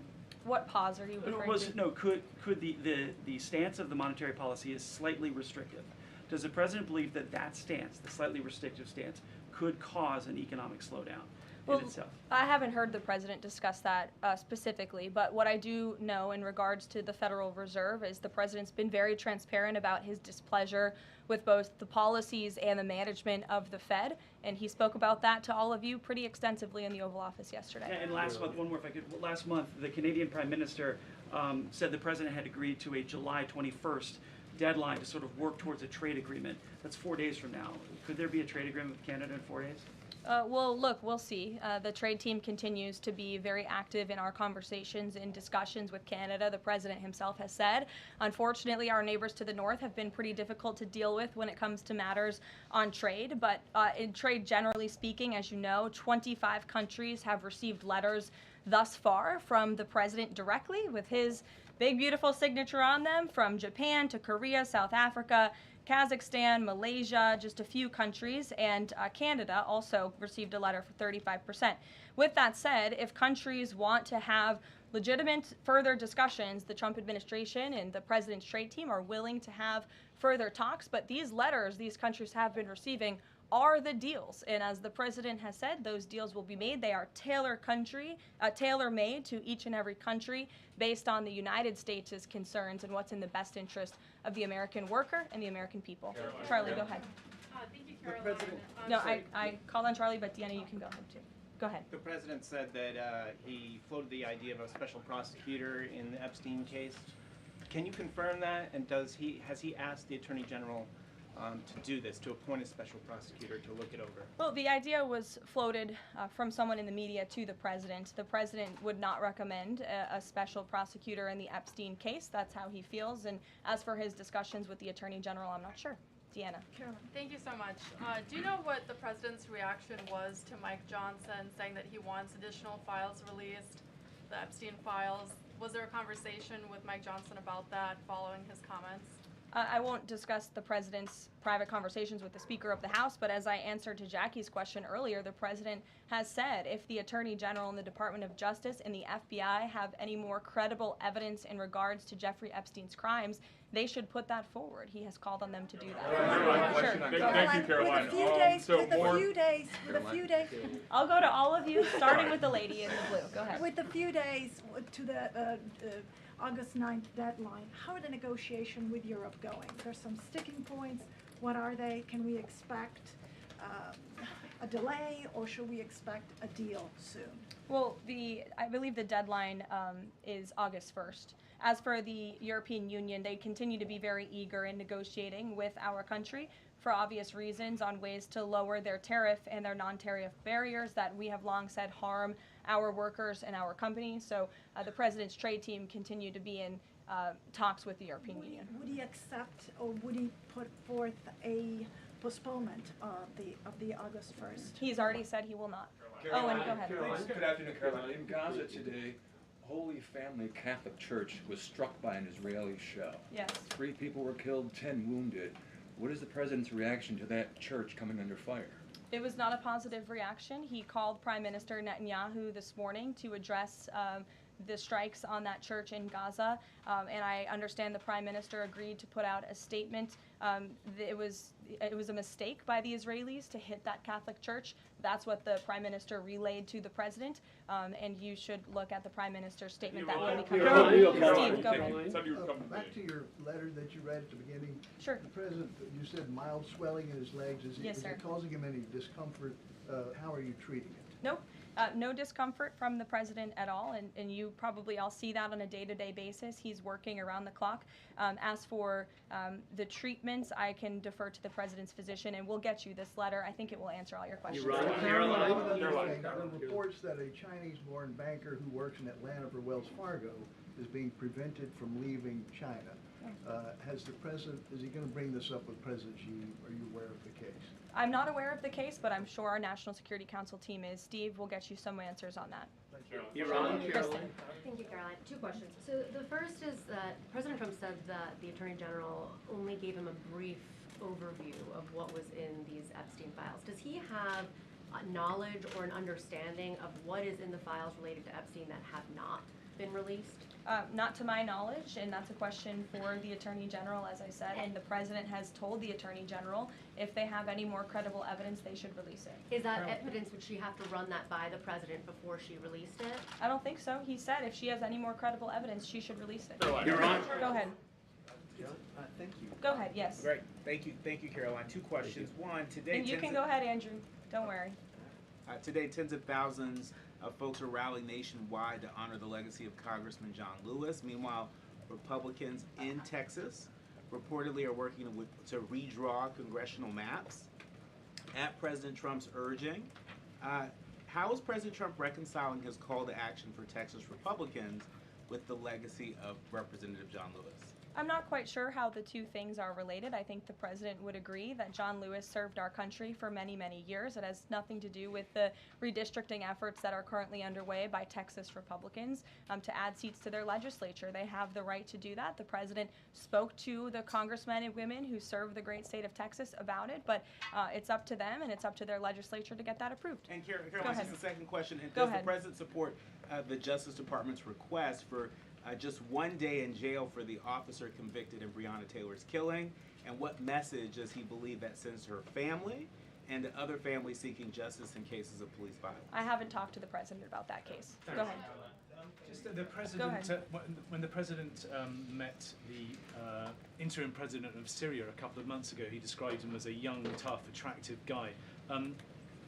What pause are you referring to? No, could the stance of the monetary policy is slightly restrictive? Does the president believe that that stance, the slightly restrictive stance, could cause an economic slowdown in itself? I haven't heard the president discuss that specifically, but what I do know in regards to the Federal Reserve is the president's been very transparent about his displeasure with both the policies and the management of the Fed, and he spoke about that to all of you pretty extensively in the Oval Office yesterday. And last month, one more if I could. Last month, the Canadian Prime Minister said the president had agreed to a July 21st deadline to sort of work towards a trade agreement. That's 4 days from now. Could there be a trade agreement with Canada in 4 days? Well, look, we'll see. The trade team continues to be very active in our conversations and discussions with Canada. The president himself has said, unfortunately, our neighbors to the north have been pretty difficult to deal with when it comes to matters on trade. But in trade, generally speaking, as you know, 25 countries have received letters thus far from the president directly with his big, beautiful signature on them, from Japan to Korea, South Africa, Kazakhstan, Malaysia, just a few countries, and Canada also received a letter for 35%. With that said, if countries want to have legitimate further discussions, the Trump administration and the president's trade team are willing to have further talks, but these letters these countries have been receiving are the deals. And as the president has said, those deals will be made. They are tailor-made to each and every country based on the United States' concerns and what's in the best interest of the American worker and the American people. Charlie, go ahead. Thank you, Caroline. No, I called on Charlie, but Deanna, you can go ahead too. Go ahead. The president said that he floated the idea of a special prosecutor in the Epstein case. Can you confirm that? And has he asked the Attorney General to do this, to appoint a special prosecutor to look it over? Well, the idea was floated from someone in the media to the president. The president would not recommend a special prosecutor in the Epstein case. That's how he feels. And as for his discussions with the Attorney General, I'm not sure. Deanna. Caroline, thank you so much. Do you know what the president's reaction was to Mike Johnson saying that he wants additional files released, the Epstein files? Was there a conversation with Mike Johnson about that following his comments? I won't discuss the president's private conversations with the Speaker of the House, but as I answered to Jackie's question earlier, the president has said if the Attorney General and the Department of Justice and the FBI have any more credible evidence in regards to Jeffrey Epstein's crimes, they should put that forward. He has called on them to do that. Thank you, Caroline. With a few days. I'll go to all of you, starting with the lady in the blue. Go ahead. With a few days to the August 9th deadline, how are the negotiations with Europe going? There's some sticking points. What are they? Can we expect a delay, or should we expect a deal soon? Well, I believe the deadline is August 1st. As for the European Union, they continue to be very eager in negotiating with our country for obvious reasons on ways to lower their tariff and their non-tariff barriers that we have long said harm our workers and our companies. So the president's trade team continue to be in talks with the European Union. Would he accept, or would he put forth a postponement of the August 1st? He's already said he will not. Caroline, Owen, go ahead. Caroline, good afternoon, Caroline. In Gaza today, Holy Family Catholic Church was struck by an Israeli shell. Yes. 3 people were killed, 10 wounded. What is the president's reaction to that church coming under fire? It was not a positive reaction. He called Prime Minister Netanyahu this morning to address the strikes on that church in Gaza, and I understand the Prime Minister agreed to put out a statement. It was a mistake by the Israelis to hit that Catholic church. That's what the Prime Minister relayed to the President, and you should look at the Prime Minister's statement that will be coming out. Steve, go ahead. Back to your letter that you read at the beginning. Sure. The President, you said mild swelling in his legs. Yes, is sir. it causing him any discomfort? How are you treating it? Nope. No discomfort from the president at all, and you probably all see that on a day-to-day basis. He's working around the clock. As for the treatments, I can defer to the president's physician, and we'll get you this letter. I think it will answer all your questions. There are reports that a Chinese-born banker who works in Atlanta for Wells Fargo is being prevented from leaving China. Has the president, is he going to bring this up with President Xi? Are you aware of the case? I'm not aware of the case, but I'm sure our National Security Council team is. Steve will get you some answers on that. Kristen. Thank you, Caroline. 2 questions. So the first is that President Trump said that the Attorney General only gave him a brief overview of what was in these Epstein files. Does he have knowledge or an understanding of what is in the files related to Epstein that have not been released? Not to my knowledge, and that's a question for the Attorney General, as I said, and the President has told the Attorney General if they have any more credible evidence, they should release it. Is that evidence, would she have to run that by the President before she released it? I don't think so. He said if she has any more credible evidence, she should release it. You're on. Go ahead. Thank you. Go ahead, yes. Great. Thank you, Caroline. 2 questions. One, today. And you can go ahead, Andrew. Don't worry. Today, tens of thousands of folks are rallying nationwide to honor the legacy of Congressman John Lewis. Meanwhile, Republicans in Texas reportedly are working to redraw congressional maps at President Trump's urging. How is President Trump reconciling his call to action for Texas Republicans with the legacy of Representative John Lewis? I'm not quite sure how the 2 things are related. I think the president would agree that John Lewis served our country for many, many years. It has nothing to do with the redistricting efforts that are currently underway by Texas Republicans to add seats to their legislature. They have the right to do that. The president spoke to the congressmen and women who serve the great state of Texas about it, but it's up to them and it's up to their legislature to get that approved. And Caroline, just a second question. And Go does ahead. the president support the Justice Department's request for just 1 day in jail for the officer convicted in Breonna Taylor's killing? And what message does he believe that sends to her family and to other families seeking justice in cases of police violence? I haven't talked to the president about that case. Go ahead. Just the president, when the president met the interim president of Syria a couple of months ago, he described him as a young, tough, attractive guy.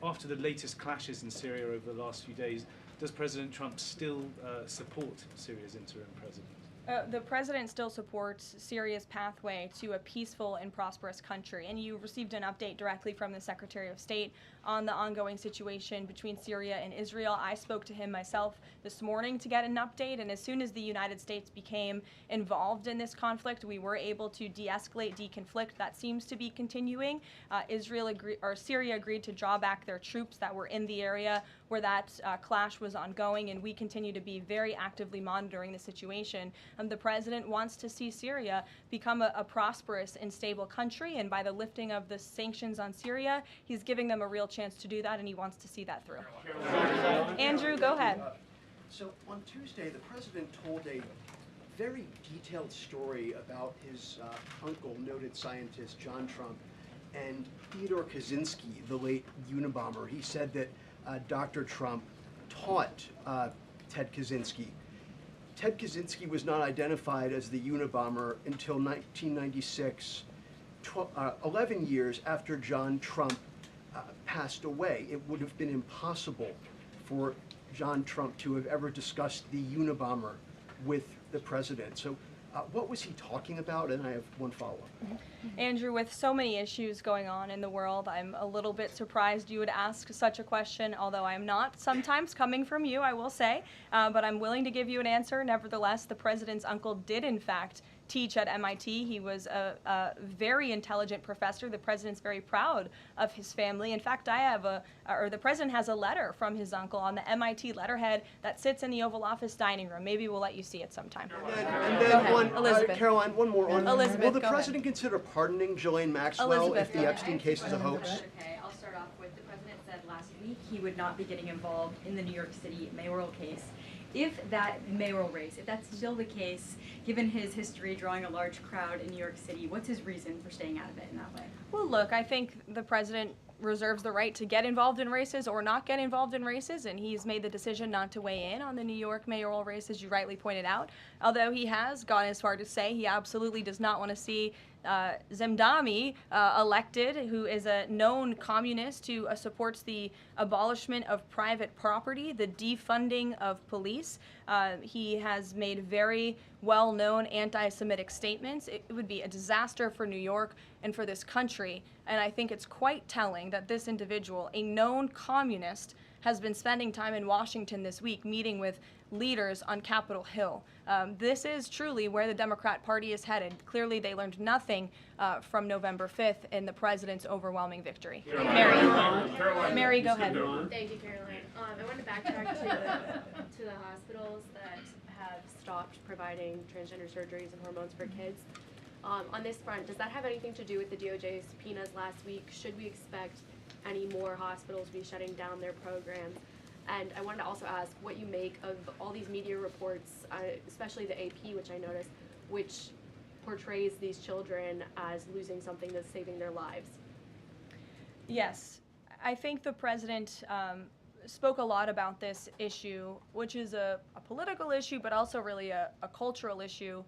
After the latest clashes in Syria over the last few days, does President Trump still support Syria's interim president? The president still supports Syria's pathway to a peaceful and prosperous country, and you received an update directly from the Secretary of State on the ongoing situation between Syria and Israel. I spoke to him myself this morning to get an update, and as soon as the United States became involved in this conflict, we were able to de-escalate, deconflict. That seems to be continuing. Syria agreed to draw back their troops that were in the area where that clash was ongoing, and we continue to be very actively monitoring the situation. The president wants to see Syria become a prosperous and stable country, and by the lifting of the sanctions on Syria, he's giving them a real chance to do that, and he wants to see that through. Andrew, go ahead. So on Tuesday, the president told a very detailed story about his uncle, noted scientist John Trump, and Theodore Kaczynski, the late Unabomber. He said that Dr. Trump taught Ted Kaczynski. Ted Kaczynski was not identified as the Unabomber until 1996, 11 years after John Trump passed away. It would have been impossible for John Trump to have ever discussed the Unabomber with the president. So what was he talking about? And I have one follow-up. Andrew, with so many issues going on in the world, I'm a little bit surprised you would ask such a question, although I'm not sometimes coming from you, I will say, but I'm willing to give you an answer. Nevertheless, the president's uncle did, in fact, teach at MIT. He was a very intelligent professor. The president's very proud of his family. In fact, the president has a letter from his uncle on the MIT letterhead that sits in the Oval Office dining room. Maybe we'll let you see it sometime. And then Elizabeth. Caroline, one more on. Elizabeth, will the go president consider pardoning Ghislaine Maxwell Elizabeth, if the Epstein case is a hoax? Okay, I'll start off with the president said last week he would not be getting involved in the New York City mayoral case. If that mayoral race, if that's still the case, given his history drawing a large crowd in New York City, what's his reason for staying out of it in that way? Well, look, I think the president reserves the right to get involved in races or not get involved in races, and he's made the decision not to weigh in on the New York mayoral race, as you rightly pointed out, although he has gone as far to say he absolutely does not want to see Zemdami elected, who is a known communist who supports the abolishment of private property, the defunding of police. He has made very well-known anti-Semitic statements. It would be a disaster for New York and for this country, and I think it's quite telling that this individual, a known communist, has been spending time in Washington this week meeting with leaders on Capitol Hill. This is truly where the Democrat Party is headed. Clearly, they learned nothing from November 5th in the president's overwhelming victory. Mary, go ahead. Thank you, Caroline. I want to backtrack to the hospitals that have stopped providing transgender surgeries and hormones for kids. On this front, does that have anything to do with the DOJ's subpoenas last week? Should we expect any more hospitals be shutting down their programs? And I wanted to also ask what you make of all these media reports, especially the AP, which I noticed, which portrays these children as losing something that's saving their lives. Yes, I think the president spoke a lot about this issue, which is a political issue, but also really a cultural issue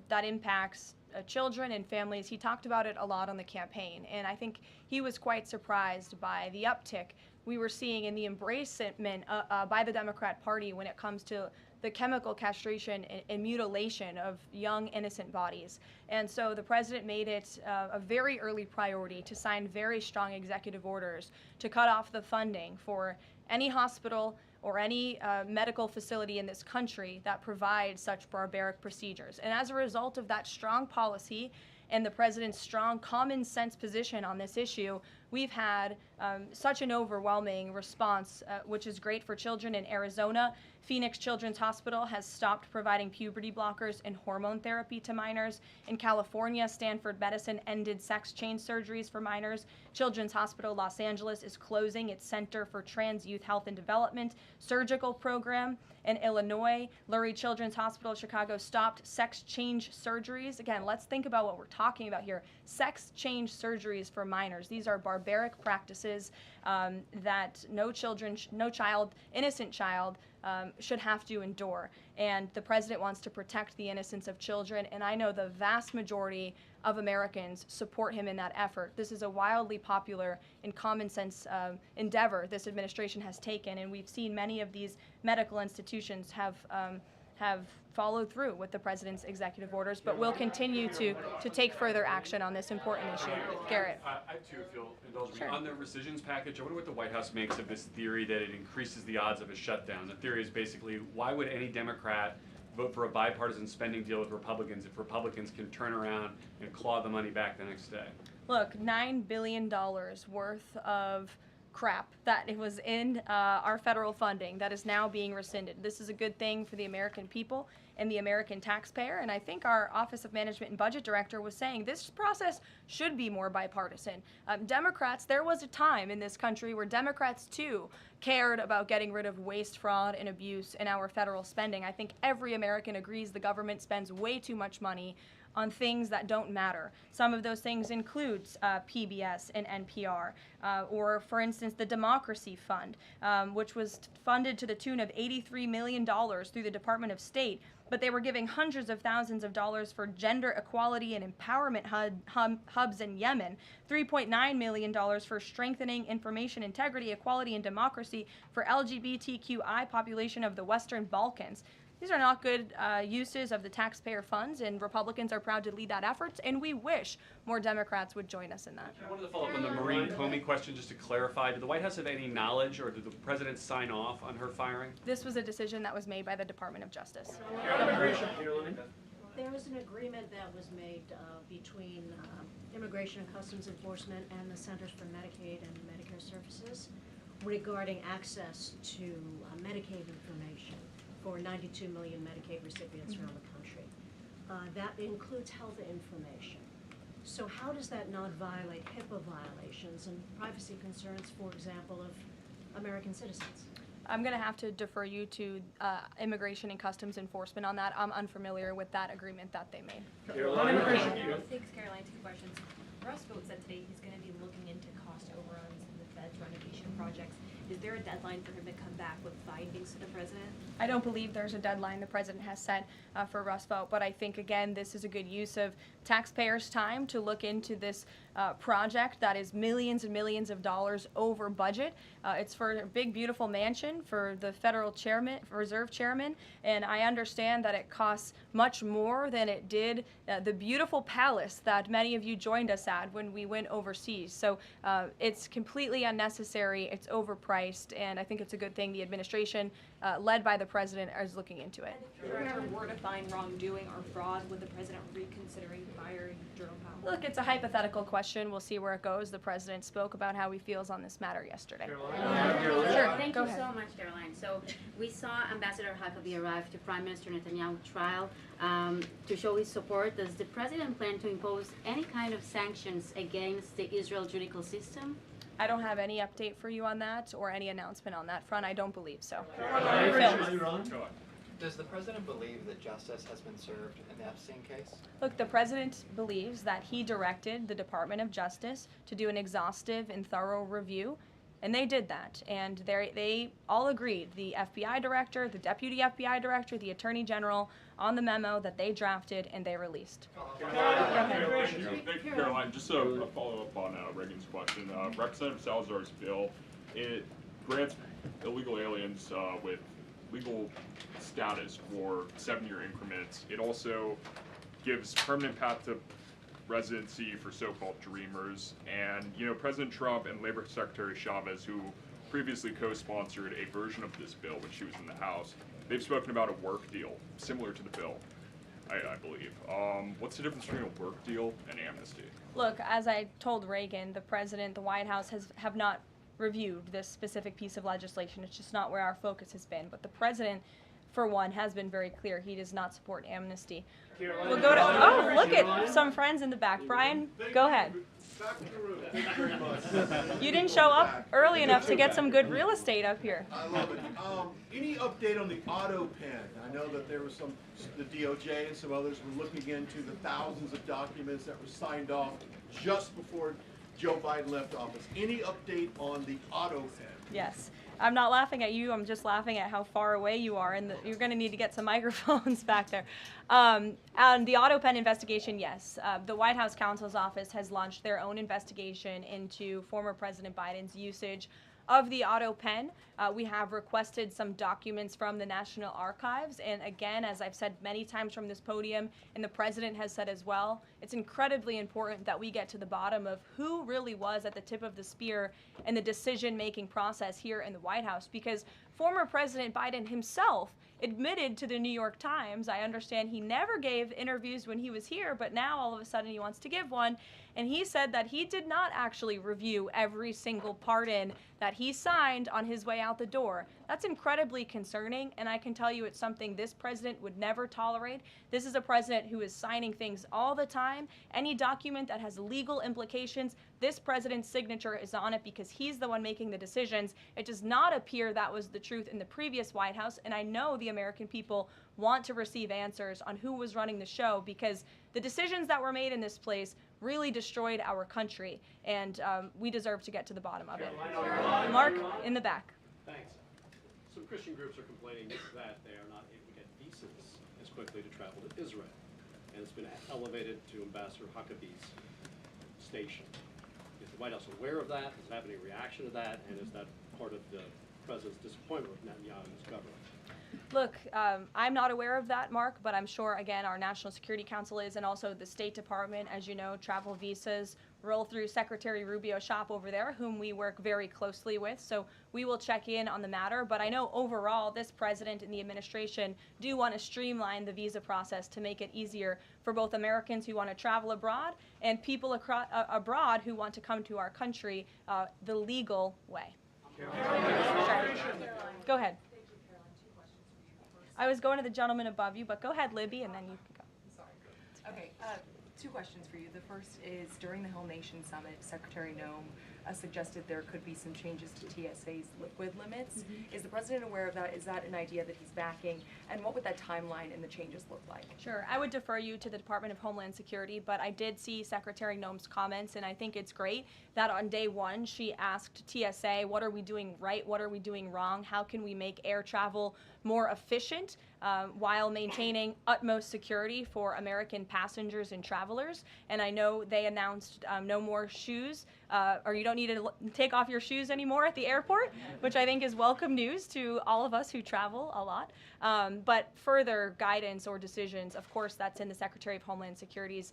that impacts children and families. He talked about it a lot on the campaign, and I think he was quite surprised by the uptick we were seeing in the embracement by the Democrat Party when it comes to the chemical castration and mutilation of young, innocent bodies. And so the president made it a very early priority to sign very strong executive orders to cut off the funding for any hospital or any medical facility in this country that provides such barbaric procedures. And as a result of that strong policy and the president's strong common sense position on this issue, we've had such an overwhelming response, which is great for children in Arizona. Phoenix Children's Hospital has stopped providing puberty blockers and hormone therapy to minors. In California, Stanford Medicine ended sex change surgeries for minors. Children's Hospital Los Angeles is closing its Center for Trans Youth Health and Development surgical program. In Illinois, Lurie Children's Hospital Chicago stopped sex change surgeries. Again, let's think about what we're talking about here. Sex change surgeries for minors. These are barbaric practices that no child, innocent child, should have to endure. And the president wants to protect the innocence of children, and I know the vast majority of Americans support him in that effort. This is a wildly popular and common sense endeavor this administration has taken, and we've seen many of these medical institutions have followed through with the president's executive orders, but we'll continue to take further action on this important issue. Garrett. I too, if you'll indulge me. Sure. On the rescissions package, I wonder what the White House makes of this theory that it increases the odds of a shutdown. The theory is basically, why would any Democrat vote for a bipartisan spending deal with Republicans if Republicans can turn around and claw the money back the next day? Look, $9 billion worth of crap that it was in our federal funding that is now being rescinded. This is a good thing for the American people and the American taxpayer, and I think our Office of Management and Budget Director was saying this process should be more bipartisan. Democrats, there was a time in this country where Democrats too cared about getting rid of waste, fraud, and abuse in our federal spending. I think every American agrees the government spends way too much money on things that don't matter. Some of those things include PBS and NPR, or for instance, the Democracy Fund, which was funded to the tune of $83 million through the Department of State, but they were giving hundreds of thousands of dollars for gender equality and empowerment hubs in Yemen, $3.9 million for strengthening information integrity, equality, and democracy for LGBTQI population of the Western Balkans. These are not good uses of the taxpayer funds, and Republicans are proud to lead that effort, and we wish more Democrats would join us in that. I wanted to follow up on the Maureen Comey question just to clarify. Did the White House have any knowledge, or did the president sign off on her firing? This was a decision that was made by the Department of Justice. There was an agreement that was made between Immigration and Customs Enforcement and the Centers for Medicaid and Medicare Services regarding access to Medicaid information for 92 million Medicaid recipients around the country. That includes health information. So how does that not violate HIPAA violations and privacy concerns, for example, of American citizens? I'm going to have to defer you to Immigration and Customs Enforcement on that. I'm unfamiliar with that agreement that they made. Thanks, Caroline. Two questions. Russ Vought said today he's going to be looking into cost overruns in the Fed's renovation projects. Is there a deadline for him to come back with findings to the president? I don't believe there's a deadline the president has set for Russ Vought, but I think, again, this is a good use of taxpayers' time to look into this project that is millions and millions of dollars over budget. It's for a big, beautiful mansion for the federal chairman, reserve chairman, and I understand that it costs much more than it did the beautiful palace that many of you joined us at when we went overseas. So it's completely unnecessary, it's overpriced, and I think it's a good thing the administration, led by the president, is looking into it. If there ever were to find wrongdoing or fraud, would the president reconsidering firing Jerome Powell? Look, it's a hypothetical question. We'll see where it goes. The president spoke about how he feels on this matter yesterday. Sure, thank Go you ahead. so much, Caroline. So we saw Ambassador Huckabee arrive to Prime Minister Netanyahu's trial to show his support. Does the president plan to impose any kind of sanctions against the Israel judicial system? I don't have any update for you on that or any announcement on that front. I don't believe so. Does the president believe that justice has been served in the Epstein case? Look, the president believes that he directed the Department of Justice to do an exhaustive and thorough review, and they did that. And they all agreed, the FBI director, the deputy FBI director, the attorney general, on the memo that they drafted and they released. Thank you, Caroline. Just a follow-up on Reagan's question. Representative Salazar's bill, it grants illegal aliens with legal status for 7-year increments. It also gives permanent path to residency for so-called dreamers. And, you know, President Trump and Labor Secretary Chavez, who previously co-sponsored a version of this bill when she was in the House, they've spoken about a work deal similar to the bill, I believe. What's the difference between a work deal and amnesty? Look, as I told Reagan, the president, the White House have not reviewed this specific piece of legislation. It's just not where our focus has been. But the president, for one, has been very clear he does not support amnesty. We'll go to, oh, look at some friends in the back. Brian, go ahead. You didn't show up early enough to get some good real estate up here. I love it. Any update on the auto pen? I know that there was the DOJ and some others were looking into the thousands of documents that were signed off just before Joe Biden left office. Any update on the auto pen? Yes. I'm not laughing at you. I'm just laughing at how far away you are, and you're going to need to get some microphones back there. On the auto pen investigation, yes. The White House counsel's office has launched their own investigation into former President Biden's usage of the auto pen. We have requested some documents from the National Archives, and again, as I've said many times from this podium, and the president has said as well, it's incredibly important that we get to the bottom of who really was at the tip of the spear in the decision-making process here in the White House, because former President Biden himself admitted to the New York Times, I understand he never gave interviews when he was here, but now all of a sudden he wants to give one, and he said that he did not actually review every single pardon that he signed on his way out the door. That's incredibly concerning, and I can tell you it's something this president would never tolerate. This is a president who is signing things all the time. Any document that has legal implications, this president's signature is on it because he's the one making the decisions. It does not appear that was the truth in the previous White House, and I know the American people want to receive answers on who was running the show, because the decisions that were made in this place really destroyed our country, and we deserve to get to the bottom of it. Mark, in the back. Thanks. Some Christian groups are complaining that they are not able to get visas as quickly to travel to Israel, and it's been elevated to Ambassador Huckabee's station. Is the White House aware of that? Does it have any reaction to that? And is that part of the president's disappointment with Netanyahu's government? Look, I'm not aware of that, Mark, but I'm sure, again, our National Security Council is, and also the State Department. As you know, travel visas roll through Secretary Rubio's shop over there, whom we work very closely with. So we will check in on the matter. But I know overall, this president and the administration do want to streamline the visa process to make it easier for both Americans who want to travel abroad and people abroad who want to come to our country the legal way. Sure. Go ahead. I was going to the gentleman above you, but go ahead, Libby, and then you can go. Okay, two questions for you. The first is, during the Whole Nation Summit, Secretary Noem suggested there could be some changes to TSA's liquid limits. Is the president aware of that? Is that an idea that he's backing? And what would that timeline and the changes look like? Sure. I would defer you to the Department of Homeland Security, but I did see Secretary Noem's comments, and I think it's great that on day one she asked TSA, what are we doing right? What are we doing wrong? How can we make air travel more efficient while maintaining utmost security for American passengers and travelers? And I know they announced no more shoes, or you don't need to take off your shoes anymore at the airport, which I think is welcome news to all of us who travel a lot. But further guidance or decisions, of course, that's in the Secretary of Homeland Security's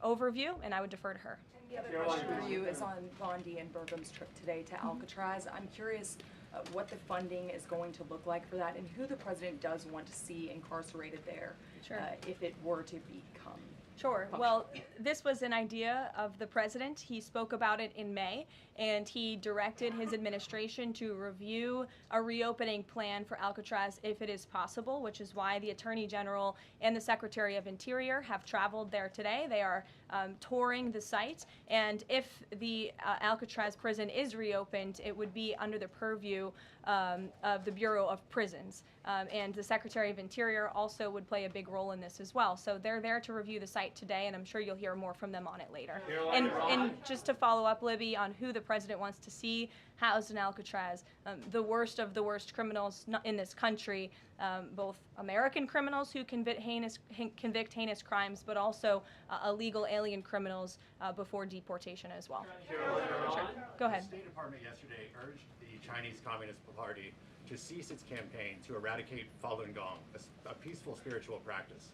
overview, and I would defer to her. The other question for you is on Bondi and Burgum's trip today to Alcatraz. I'm curious what the funding is going to look like for that, and who the president does want to see incarcerated there, if it were to become. Sure. Well, this was an idea of the president. He spoke about it in May, and he directed his administration to review a reopening plan for Alcatraz if it is possible, which is why the Attorney General and the Secretary of Interior have traveled there today. They are touring the site, and if the Alcatraz prison is reopened, it would be under the purview of the Bureau of Prisons. And the Secretary of Interior also would play a big role in this as well. So they're there to review the site today, and I'm sure you'll hear more from them on it later. And just to follow up, Libby, on who the president wants to see housed in Alcatraz, the worst of the worst criminals in this country, both American criminals who convict heinous crimes, but also illegal alien criminals before deportation as well. Sure. Go ahead. The State Department yesterday urged the Chinese Communist Party to cease its campaign to eradicate Falun Gong, a peaceful spiritual practice.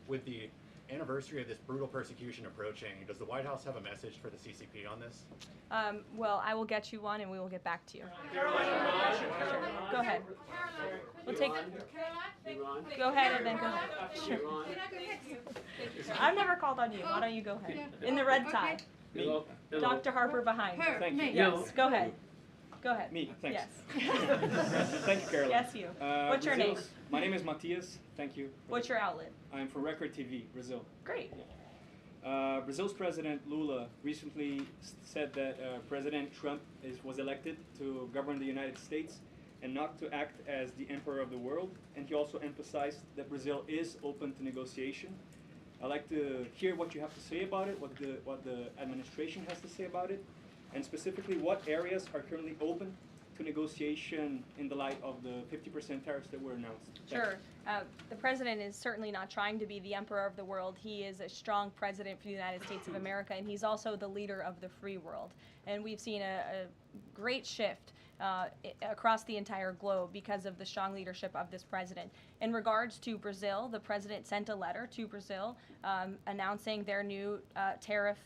With the anniversary of this brutal persecution approaching, does the White House have a message for the CCP on this? Well, I will get you one, and we will get back to you. Sure. Go ahead. We'll take. Go ahead, and then go ahead. Sure. I've never called on you. Why don't you go ahead? In the red tie. Hello. Dr. Harper behind. Thank you. Yes. Go ahead. Go ahead. Me, thanks. Yes. Thank you, Caroline. Yes, you. What's your name? My name is Matias. Thank you. What's your outlet? I'm from Record TV, Brazil. Great. Brazil's President Lula recently said that President Trump was elected to govern the United States and not to act as the emperor of the world. And he also emphasized that Brazil is open to negotiation. I'd like to hear what you have to say about it, what the administration has to say about it, and specifically what areas are currently open to negotiation in the light of the 50% tariffs that were announced. Sure. The president is certainly not trying to be the emperor of the world. He is a strong president for the United States of America, and he's also the leader of the free world. And we've seen a great shift across the entire globe because of the strong leadership of this president. In regards to Brazil, the president sent a letter to Brazil announcing their new tariff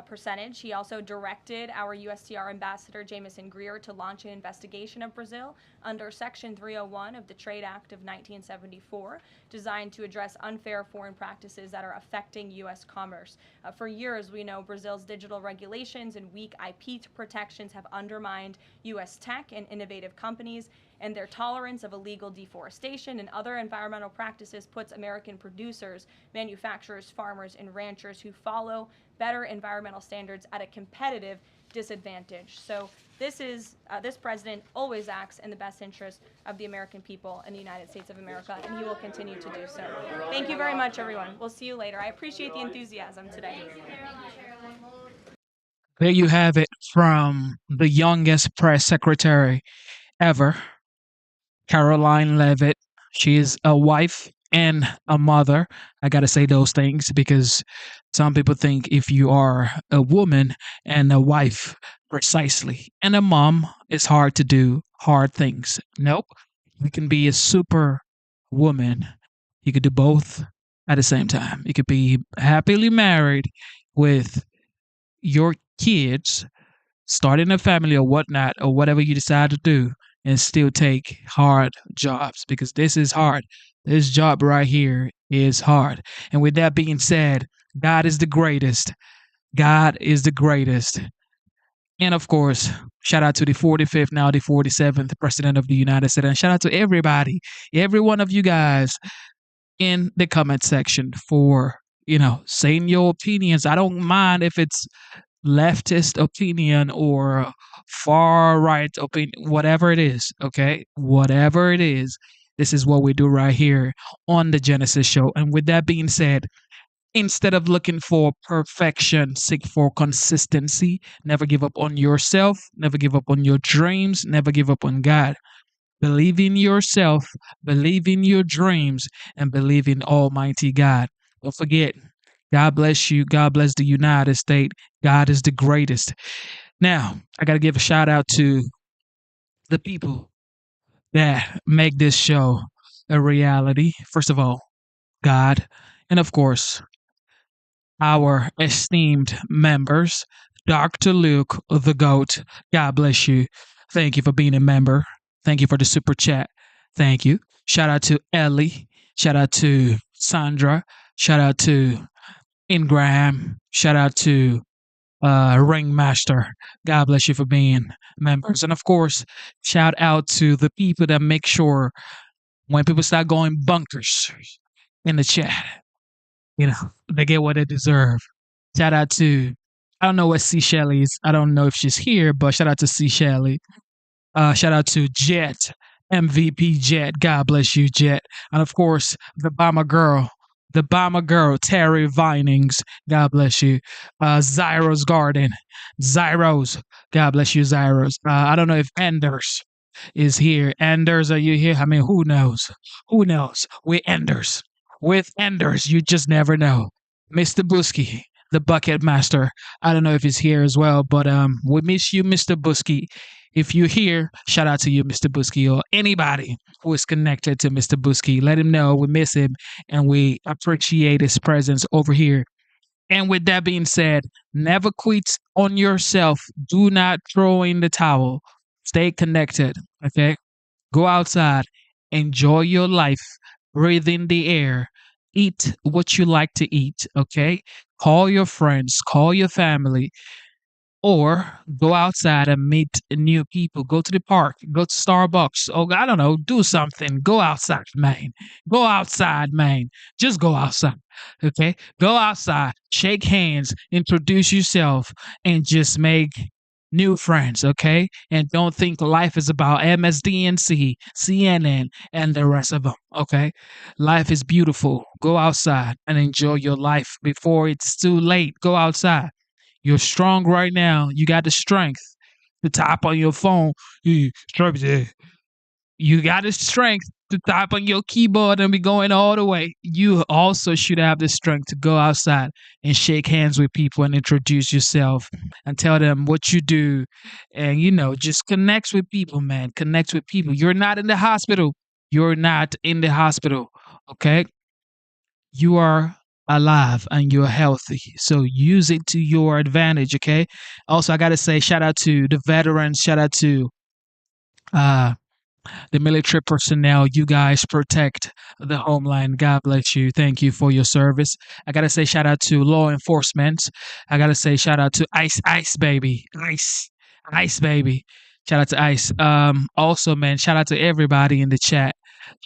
percentage. He also directed our USTR ambassador, Jameson Greer, to launch an investigation of Brazil under Section 301 of the Trade Act of 1974, designed to address unfair foreign practices that are affecting U.S. commerce. For years, we know Brazil's digital regulations and weak IP protections have undermined U.S. tech and innovative companies, and their tolerance of illegal deforestation and other environmental practices puts American producers, manufacturers, farmers, and ranchers who follow better environmental standards at a competitive disadvantage. So this president always acts in the best interest of the American people and the United States of America, and he will continue to do so. Thank you very much, everyone. We'll see you later. I appreciate the enthusiasm today. There you have it from the youngest press secretary ever, Caroline Leavitt. She is a wife and a mother. I got to say those things because some people think if you are a woman and a wife, precisely, and a mom, it's hard to do hard things. Nope. You can be a super woman. You could do both at the same time. You could be happily married with your kids, starting a family or whatnot, or whatever you decide to do, and still take hard jobs because this is hard. This job right here is hard. And with that being said, God is the greatest. God is the greatest. And of course, shout out to the 45th, now the 47th President of the United States. And shout out to everybody, every one of you guys in the comment section for, saying your opinions. I don't mind if it's leftist opinion or far right opinion, whatever it is, okay? Whatever it is, this is what we do right here on the Genesis Show. And with that being said, instead of looking for perfection, seek for consistency. Never give up on yourself. Never give up on your dreams. Never give up on God. Believe in yourself. Believe in your dreams. And believe in Almighty God. Don't forget, God bless you. God bless the United States. God is the greatest. Now, I got to give a shout out to the people that make this show a reality. First of all, God. And of course, our esteemed members, Dr. Luke, the GOAT. God bless you. Thank you for being a member. Thank you for the super chat. Thank you. Shout out to Ellie. Shout out to Sandra. Shout out to Ingram. Shout out to Ringmaster. God bless you for being members. And of course, shout out to the people that make sure when people start going bunkers in the chat, they get what they deserve. Shout out to, I don't know what C. Shelley is. I don't know if she's here, but shout out to C. Shelley. Shout out to Jet, MVP Jet. God bless you, Jet. And of course, the Bomber Girl, Terry Vinings. God bless you. Zyros Garden, Zyros. God bless you, Zyros. I don't know if Anders is here. Anders, are you here? I mean, who knows? Who knows? We're Enders. With Enders, you just never know. Mr. Busky, the Bucket Master. I don't know if he's here as well, but we miss you, Mr. Busky. If you're here, shout out to you, Mr. Busky, or anybody who is connected to Mr. Busky. Let him know we miss him and we appreciate his presence over here. And with that being said, never quit on yourself. Do not throw in the towel. Stay connected, okay? Go outside, enjoy your life, breathe in the air, eat what you like to eat, okay? Call your friends, call your family, or go outside and meet new people. Go to the park, go to Starbucks. Oh, I don't know, do something. Go outside, man. Go outside, man. Just go outside, okay? Go outside, shake hands, introduce yourself, and just make new friends, okay? And don't think life is about MSDNC, CNN, and the rest of them, okay? Life is beautiful. Go outside and enjoy your life before it's too late. Go outside. You're strong right now. You got the strength to type on your phone. You got the strength to type on your keyboard and be going all the way. You also should have the strength to go outside and shake hands with people and introduce yourself and tell them what you do. And, just connect with people, man. Connect with people. You're not in the hospital. You're not in the hospital. Okay? You are alive and you're healthy. So use it to your advantage, okay? Also, I got to say shout out to the veterans, shout out to the military personnel. You guys protect the homeland. God bless you. Thank you for your service. I got to say shout out to law enforcement. I got to say shout out to Ice baby. Ice baby. Shout out to Ice. Also, man, shout out to everybody in the chat.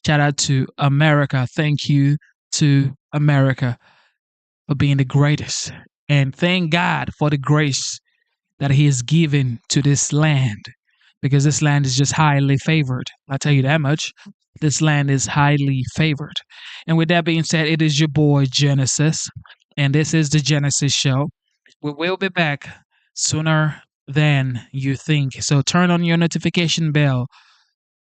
Shout out to America. Thank you to America for being the greatest. And thank God for the grace that He has given to this land, because this land is just highly favored. I'll tell you that much. This land is highly favored. And with that being said, it is your boy Genesis, and this is the Genesis Show. We will be back sooner than you think. So turn on your notification bell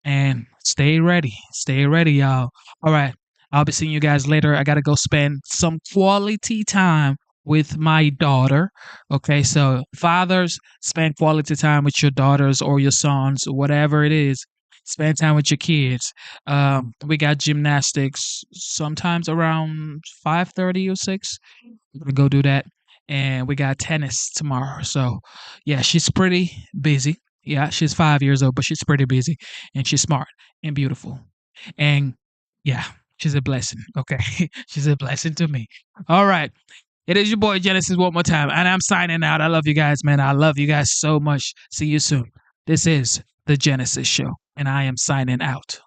and stay ready. Stay ready, y'all. All right. I'll be seeing you guys later. I got to go spend some quality time with my daughter. Okay, so fathers, spend quality time with your daughters or your sons, whatever it is. Spend time with your kids. We got gymnastics sometimes around 5:30 or 6. We're gonna go do that, and we got tennis tomorrow. So, yeah, she's pretty busy. Yeah, she's 5 years old, but she's pretty busy, and she's smart and beautiful, and yeah, she's a blessing. Okay, she's a blessing to me. All right. It is your boy Genesis one more time, and I'm signing out. I love you guys, man. I love you guys so much. See you soon. This is the Genesis Show, and I am signing out.